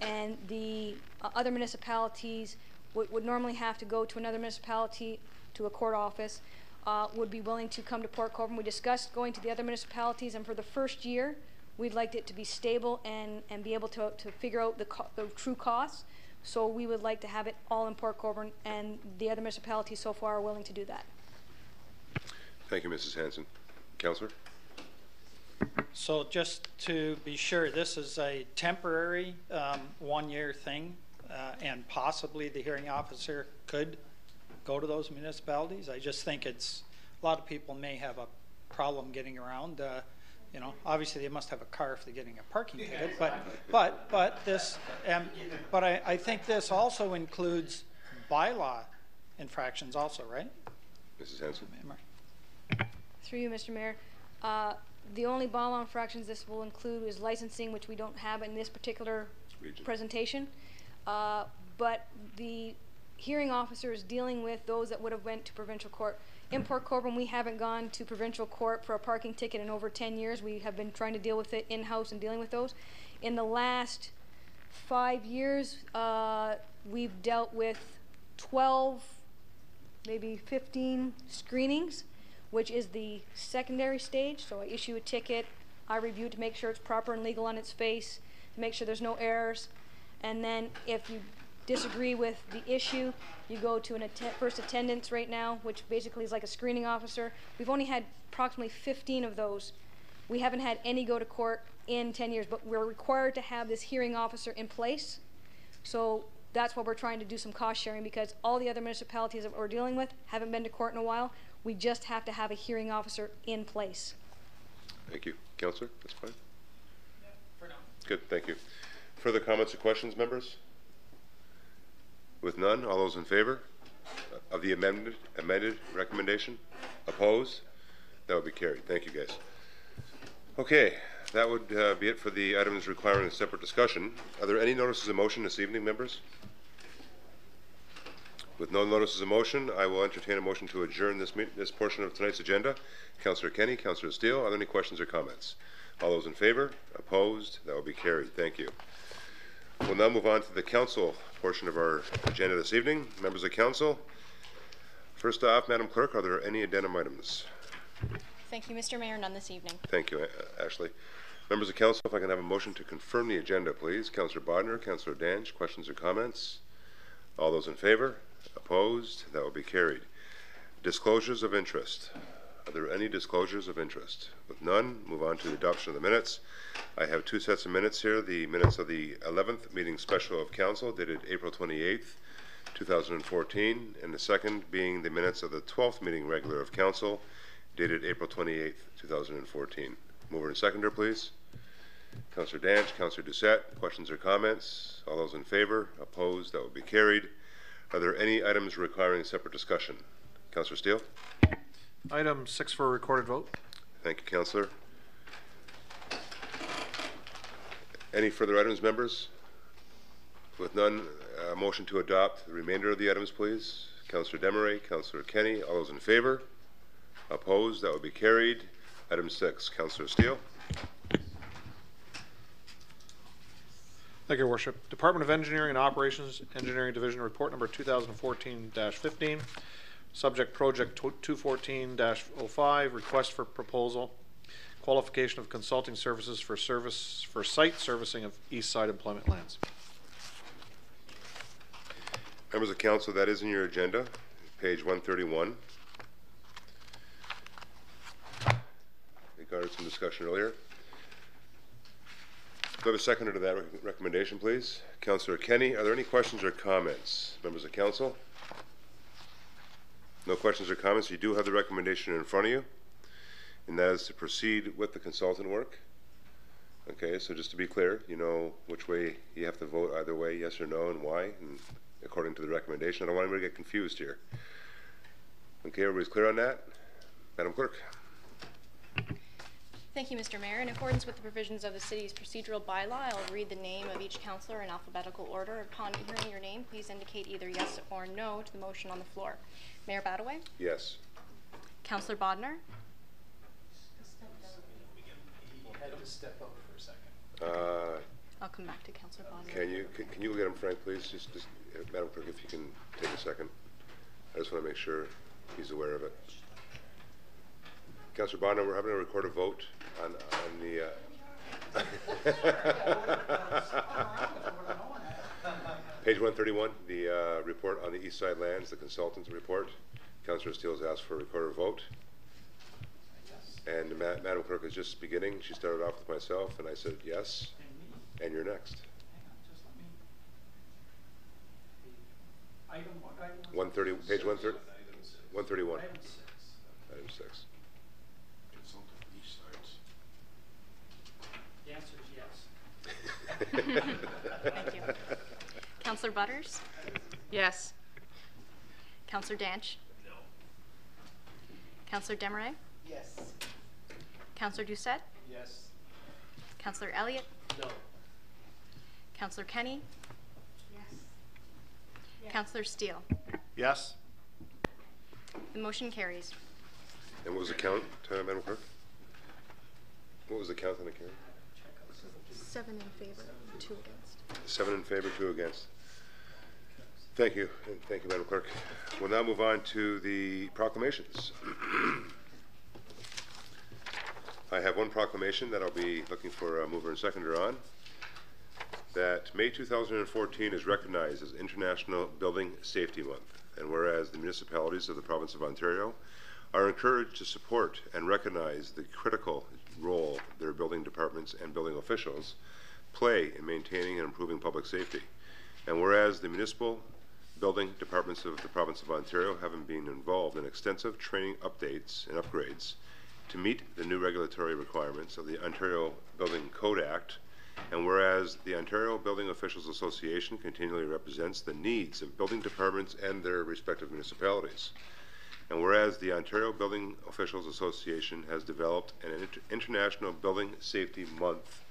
and the other municipalities would normally have to go to another municipality, to a court office, would be willing to come to Port Colborne. We discussed going to the other municipalities, and for the first year, we'd like it to be stable and be able to figure out the true costs. So we would like to have it all in Port Colborne, and the other municipalities so far are willing to do that. Thank you, Mrs. Hanson. Councillor? So just to be sure, this is a temporary 1-year thing, and possibly the hearing officer could go to those municipalities. I just think it's, a lot of people may have a problem getting around. You know, obviously they must have a car if they're getting a parking ticket, but this, but I think this also includes bylaw infractions also, right? Mrs. Hanson. Through you, Mr. Mayor. The only bylaw infractions this will include is licensing, which we don't have in this particular presentation. But the hearing officer is dealing with those that would have went to provincial court. In Port Colborne, we haven't gone to provincial court for a parking ticket in over 10 years. We have been trying to deal with it in-house and dealing with those. In the last 5 years, we've dealt with 12, maybe 15 screenings, which is the secondary stage. So I issue a ticket, I review it to make sure it's proper and legal on its face, to make sure there's no errors. And then if you disagree with the issue, you go to an first attendance right now, which basically is like a screening officer. We've only had approximately 15 of those. We haven't had any go to court in 10 years, but we're required to have this hearing officer in place. So that's why we're trying to do some cost sharing, because all the other municipalities that we're dealing with haven't been to court in a while. We just have to have a hearing officer in place. Thank you. Councillor, that's fine. Yeah, for now. Good, thank you. Further comments or questions, members? With none, all those in favor of the amended recommendation? Opposed? That would be carried. Thank you, guys. Okay, that would be it for the items requiring a separate discussion. Are there any notices of motion this evening, members? With no notices of motion, I will entertain a motion to adjourn this portion of tonight's agenda. Councillor Kenny, Councillor Steele, are there any questions or comments? All those in favor? Opposed? That will be carried. Thank you. We'll now move on to the council portion of our agenda this evening. Members of council, first off, Madam Clerk, are there any addendum items? Thank you, Mr. Mayor. None this evening. Thank you, Ashley. Members of council, if I can have a motion to confirm the agenda, please. Councillor Bodner, Councillor Danch, questions or comments? All those in favor? Opposed? That will be carried. Disclosures of interest. Are there any disclosures of interest? With none, move on to the adoption of the minutes. I have two sets of minutes here. The minutes of the 11th meeting special of council dated April 28th, 2014, and the second being the minutes of the 12th meeting regular of council dated April 28th, 2014. Mover and seconder, please. Councillor Danch, Councillor Doucette, questions or comments? All those in favor? Opposed? That will be carried. Are there any items requiring separate discussion? Councillor Steele? Item 6 for a recorded vote. Thank you, Councillor. Any further items, members? With none, motion to adopt the remainder of the items, please. Councillor Desmarais, Councillor Kenny, all those in favor? Opposed? That will be carried. Item 6, Councillor Steele. Thank you, Your Worship. Department of Engineering and Operations, Engineering Division, report number 2014-15. Subject project 214-05, request for proposal, qualification of consulting services for site servicing of East Side employment lands. Members of council, that is in your agenda, page 131. Regarding some discussion earlier. Do I have a seconder to that recommendation, please? Councillor Kenny, are there any questions or comments? Members of council? No questions or comments. You do have the recommendation in front of you, and that is to proceed with the consultant work. Okay, so just to be clear, you know which way you have to vote, either way, yes or no, and why, and according to the recommendation. I don't want anybody to get confused here. Okay, everybody's clear on that? Madam Clerk. Thank you, Mr. Mayor. In accordance with the provisions of the city's procedural bylaw, I'll read the name of each councillor in alphabetical order. Upon hearing your name, please indicate either yes or no to the motion on the floor. Mayor Badaway? Yes. Councillor Bodner? He had to step out for a second. I'll come back to Councillor Bodner. Can you look at him, Frank, please? Just Madam Clerk, if you can take a second. I just want to make sure he's aware of it. Councillor Bodner, we're having a recorded vote on the page 131, the report on the East Side lands, the consultant's report. Councillor Steele has asked for a recorded vote. And Madam Clerk is just beginning. She started off with myself, and I said yes. And you're next. 130, page 130, 131. Item 6. The answer is yes. Thank you. Councillor Butters? Yes. Councillor Danch? No. Councillor Desmarais? Yes. Councillor Doucette? Yes. Councillor Elliott? No. Councillor Kenny? Yes. Councillor Steele? Yes. The motion carries. And what was the count, Madam Clerk? What was the count on the carry? 7 in favor, 2 against. 7 in favor, 2 against. Thank you, and thank you, Madam Clerk. We'll now move on to the proclamations. I have one proclamation that I'll be looking for a mover and seconder on. That May 2014 is recognized as International Building Safety Month, and whereas the municipalities of the province of Ontario are encouraged to support and recognize the critical role their building departments and building officials play in maintaining and improving public safety. And whereas the municipal building departments of the province of Ontario have been involved in extensive training updates and upgrades to meet the new regulatory requirements of the Ontario Building Code Act, and whereas the Ontario Building Officials Association continually represents the needs of building departments and their respective municipalities, and whereas the Ontario Building Officials Association has developed an International Building Safety Month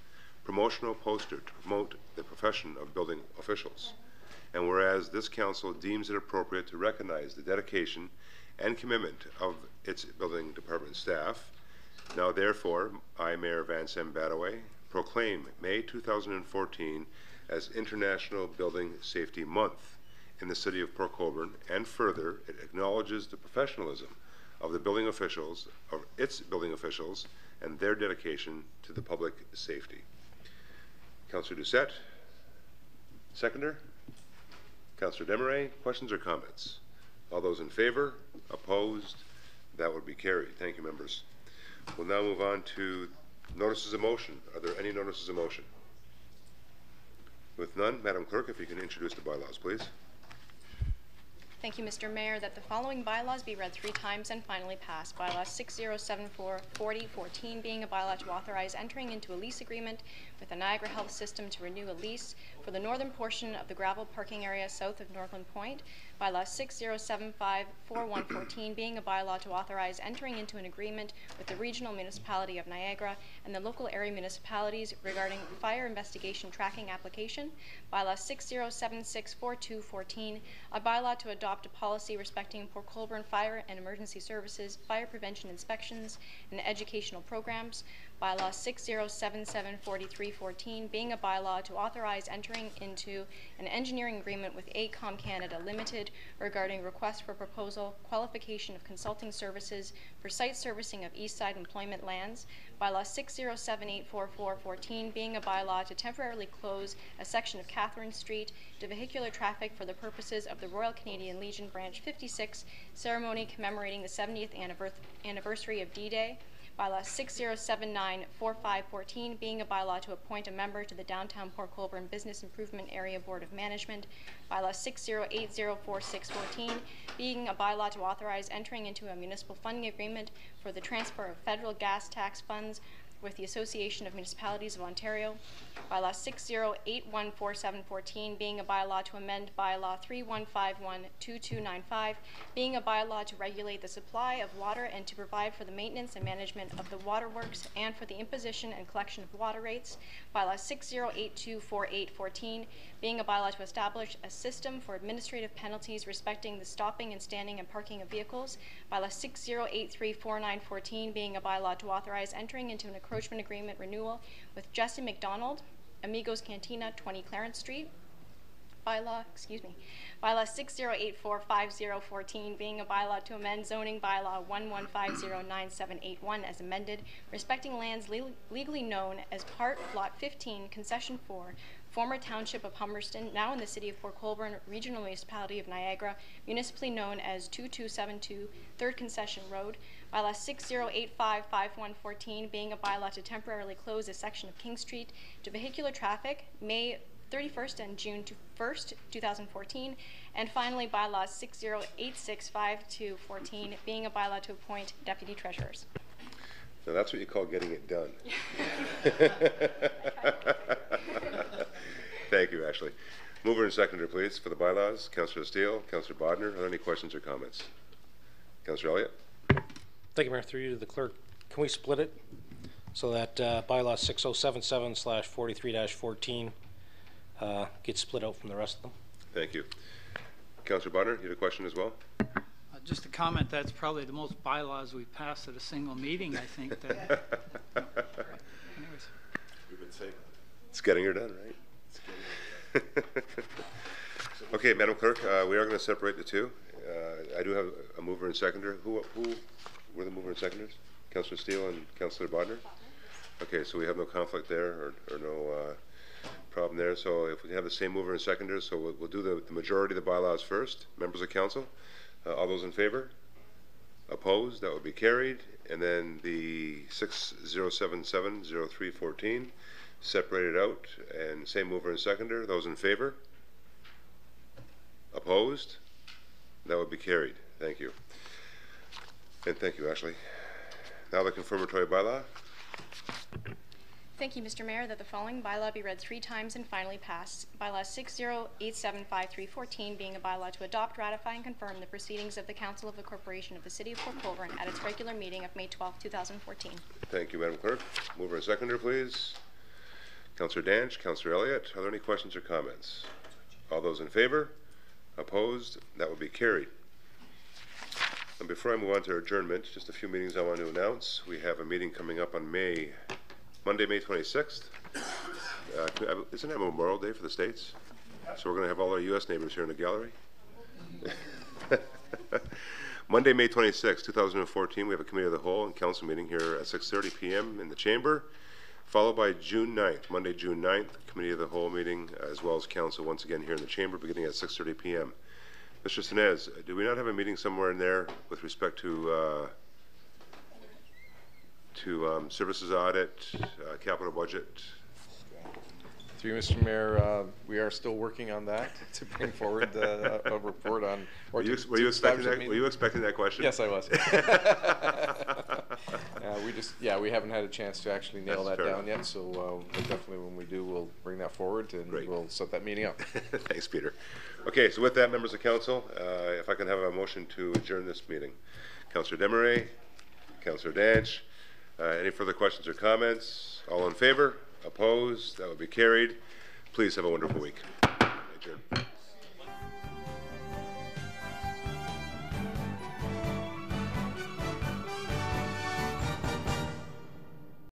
promotional poster to promote the profession of building officials, and whereas this council deems it appropriate to recognize the dedication and commitment of its building department staff, now therefore, I, Mayor Vincent Badaway, proclaim May 2014 as International Building Safety Month in the city of Port Colborne, and further, it acknowledges the professionalism of the building officials, of its building officials, and their dedication to the public safety. Councillor Doucette, seconder. Councillor Desmarais, questions or comments? All those in favor? Opposed? That would be carried. Thank you, members. We'll now move on to notices of motion. Are there any notices of motion? With none, Madam Clerk, if you can introduce the bylaws, please. Thank you, Mr. Mayor, that the following bylaws be read 3 times and finally passed. Bylaw 6074-4014 being a bylaw to authorize entering into a lease agreement with the Niagara Health System to renew a lease for the northern portion of the gravel parking area south of Northland Point. Bylaw 6075-4114 being a bylaw to authorize entering into an agreement with the Regional Municipality of Niagara and the local area municipalities regarding fire investigation tracking application. Bylaw 60764214, a bylaw to adopt a policy respecting Port Colborne fire and emergency services, fire prevention inspections, and educational programs. Bylaw 60774314 being a bylaw to authorize entering into an engineering agreement with AECOM Canada Limited regarding request for proposal, qualification of consulting services for site servicing of East Side employment lands. Bylaw 60784414 being a bylaw to temporarily close a section of Catherine Street to vehicular traffic for the purposes of the Royal Canadian Legion Branch 56 ceremony commemorating the 70th anniversary of D-Day. Bylaw 60794514 being a bylaw to appoint a member to the Downtown Port Colborne Business Improvement Area Board of Management. Bylaw 60804614 being a bylaw to authorize entering into a municipal funding agreement for the transfer of federal gas tax funds with the Association of Municipalities of Ontario. Bylaw 60814714 being a bylaw to amend bylaw 31512295 being a bylaw to regulate the supply of water and to provide for the maintenance and management of the waterworks and for the imposition and collection of water rates. Bylaw 60824814 being a bylaw to establish a system for administrative penalties respecting the stopping and standing and parking of vehicles. Bylaw 60834914 being a bylaw to authorize entering into an encroachment agreement renewal with Justin McDonald, Amigos Cantina, 20 Clarence Street. Bylaw 60845014 being a bylaw to amend zoning bylaw 11509781 as amended, respecting lands legally known as Part Lot 15, Concession 4, former Township of Humberston, now in the City of Port Colborne, Regional Municipality of Niagara, municipally known as 2272 3rd Concession Road. Bylaw 60855114 being a bylaw to temporarily close a section of King Street to vehicular traffic, May 31st and June 1st, 2014. And finally, bylaw 60865214 being a bylaw to appoint deputy treasurers. Now that's what you call getting it done. Thank you, Ashley. Mover and seconder, please, for the bylaws. Councillor Steele, Councillor Bodner. Are there any questions or comments? Councillor Elliott. Thank you, Mayor. Through you to the clerk. Can we split it so that bylaw 6077/43-14 gets split out from the rest of them? Thank you. Councillor Bodner, you had a question as well? Just a comment, that's probably the most bylaws we've passed at a single meeting, I think. That, anyways. We've been saying it's getting her done, right? Okay, Madam Clerk, we are going to separate the two. I do have a mover and seconder. Who were the mover and seconders? Councillor Steele and Councillor Bodner? Okay, so we have no conflict there or no problem there. So if we have the same mover and seconder, so we'll do the majority of the bylaws first. Members of Council, all those in favor? Opposed? That would be carried. And then the 6077/0314 separated out, and same mover and seconder. Those in favor? Opposed? That would be carried. Thank you. And thank you, Ashley. Now the confirmatory bylaw. Thank you, Mr. Mayor, that the following bylaw be read 3 times and finally passed. Bylaw 60875314 being a bylaw to adopt, ratify, and confirm the proceedings of the Council of the Corporation of the City of Port Colborne at its regular meeting of May 12, 2014. Thank you, Madam Clerk. Mover and seconder, please. Councillor Danch, Councillor Elliott, are there any questions or comments? All those in favor? Opposed? That will be carried. And before I move on to adjournment, just a few meetings I want to announce. We have a meeting coming up on Monday, May 26th isn't that Memorial Day for the States? So we're going to have all our U.S. neighbors here in the gallery. Monday, May 26, 2014, we have a Committee of the Whole and Council meeting here at 6:30 p.m. in the Chamber, followed by June 9th, Monday, June 9th, Committee of the Whole meeting, as well as Council once again here in the Chamber, beginning at 6:30 p.m. Mr. Sinez, do we not have a meeting somewhere in there with respect to services audit, capital budget? Through you, Mr. Mayor, we are still working on that to bring forward a report on. Were you expecting that question? Yes, I was. We haven't had a chance to actually nail that down yet, so definitely when we do, we'll bring that forward and we'll set that meeting up. Thanks, Peter. Okay, so with that, members of council, if I can have a motion to adjourn this meeting. Councillor Desmarais, Councillor Danch, any further questions or comments? All in favor? Opposed? That will be carried. Please have a wonderful week. Adjourn.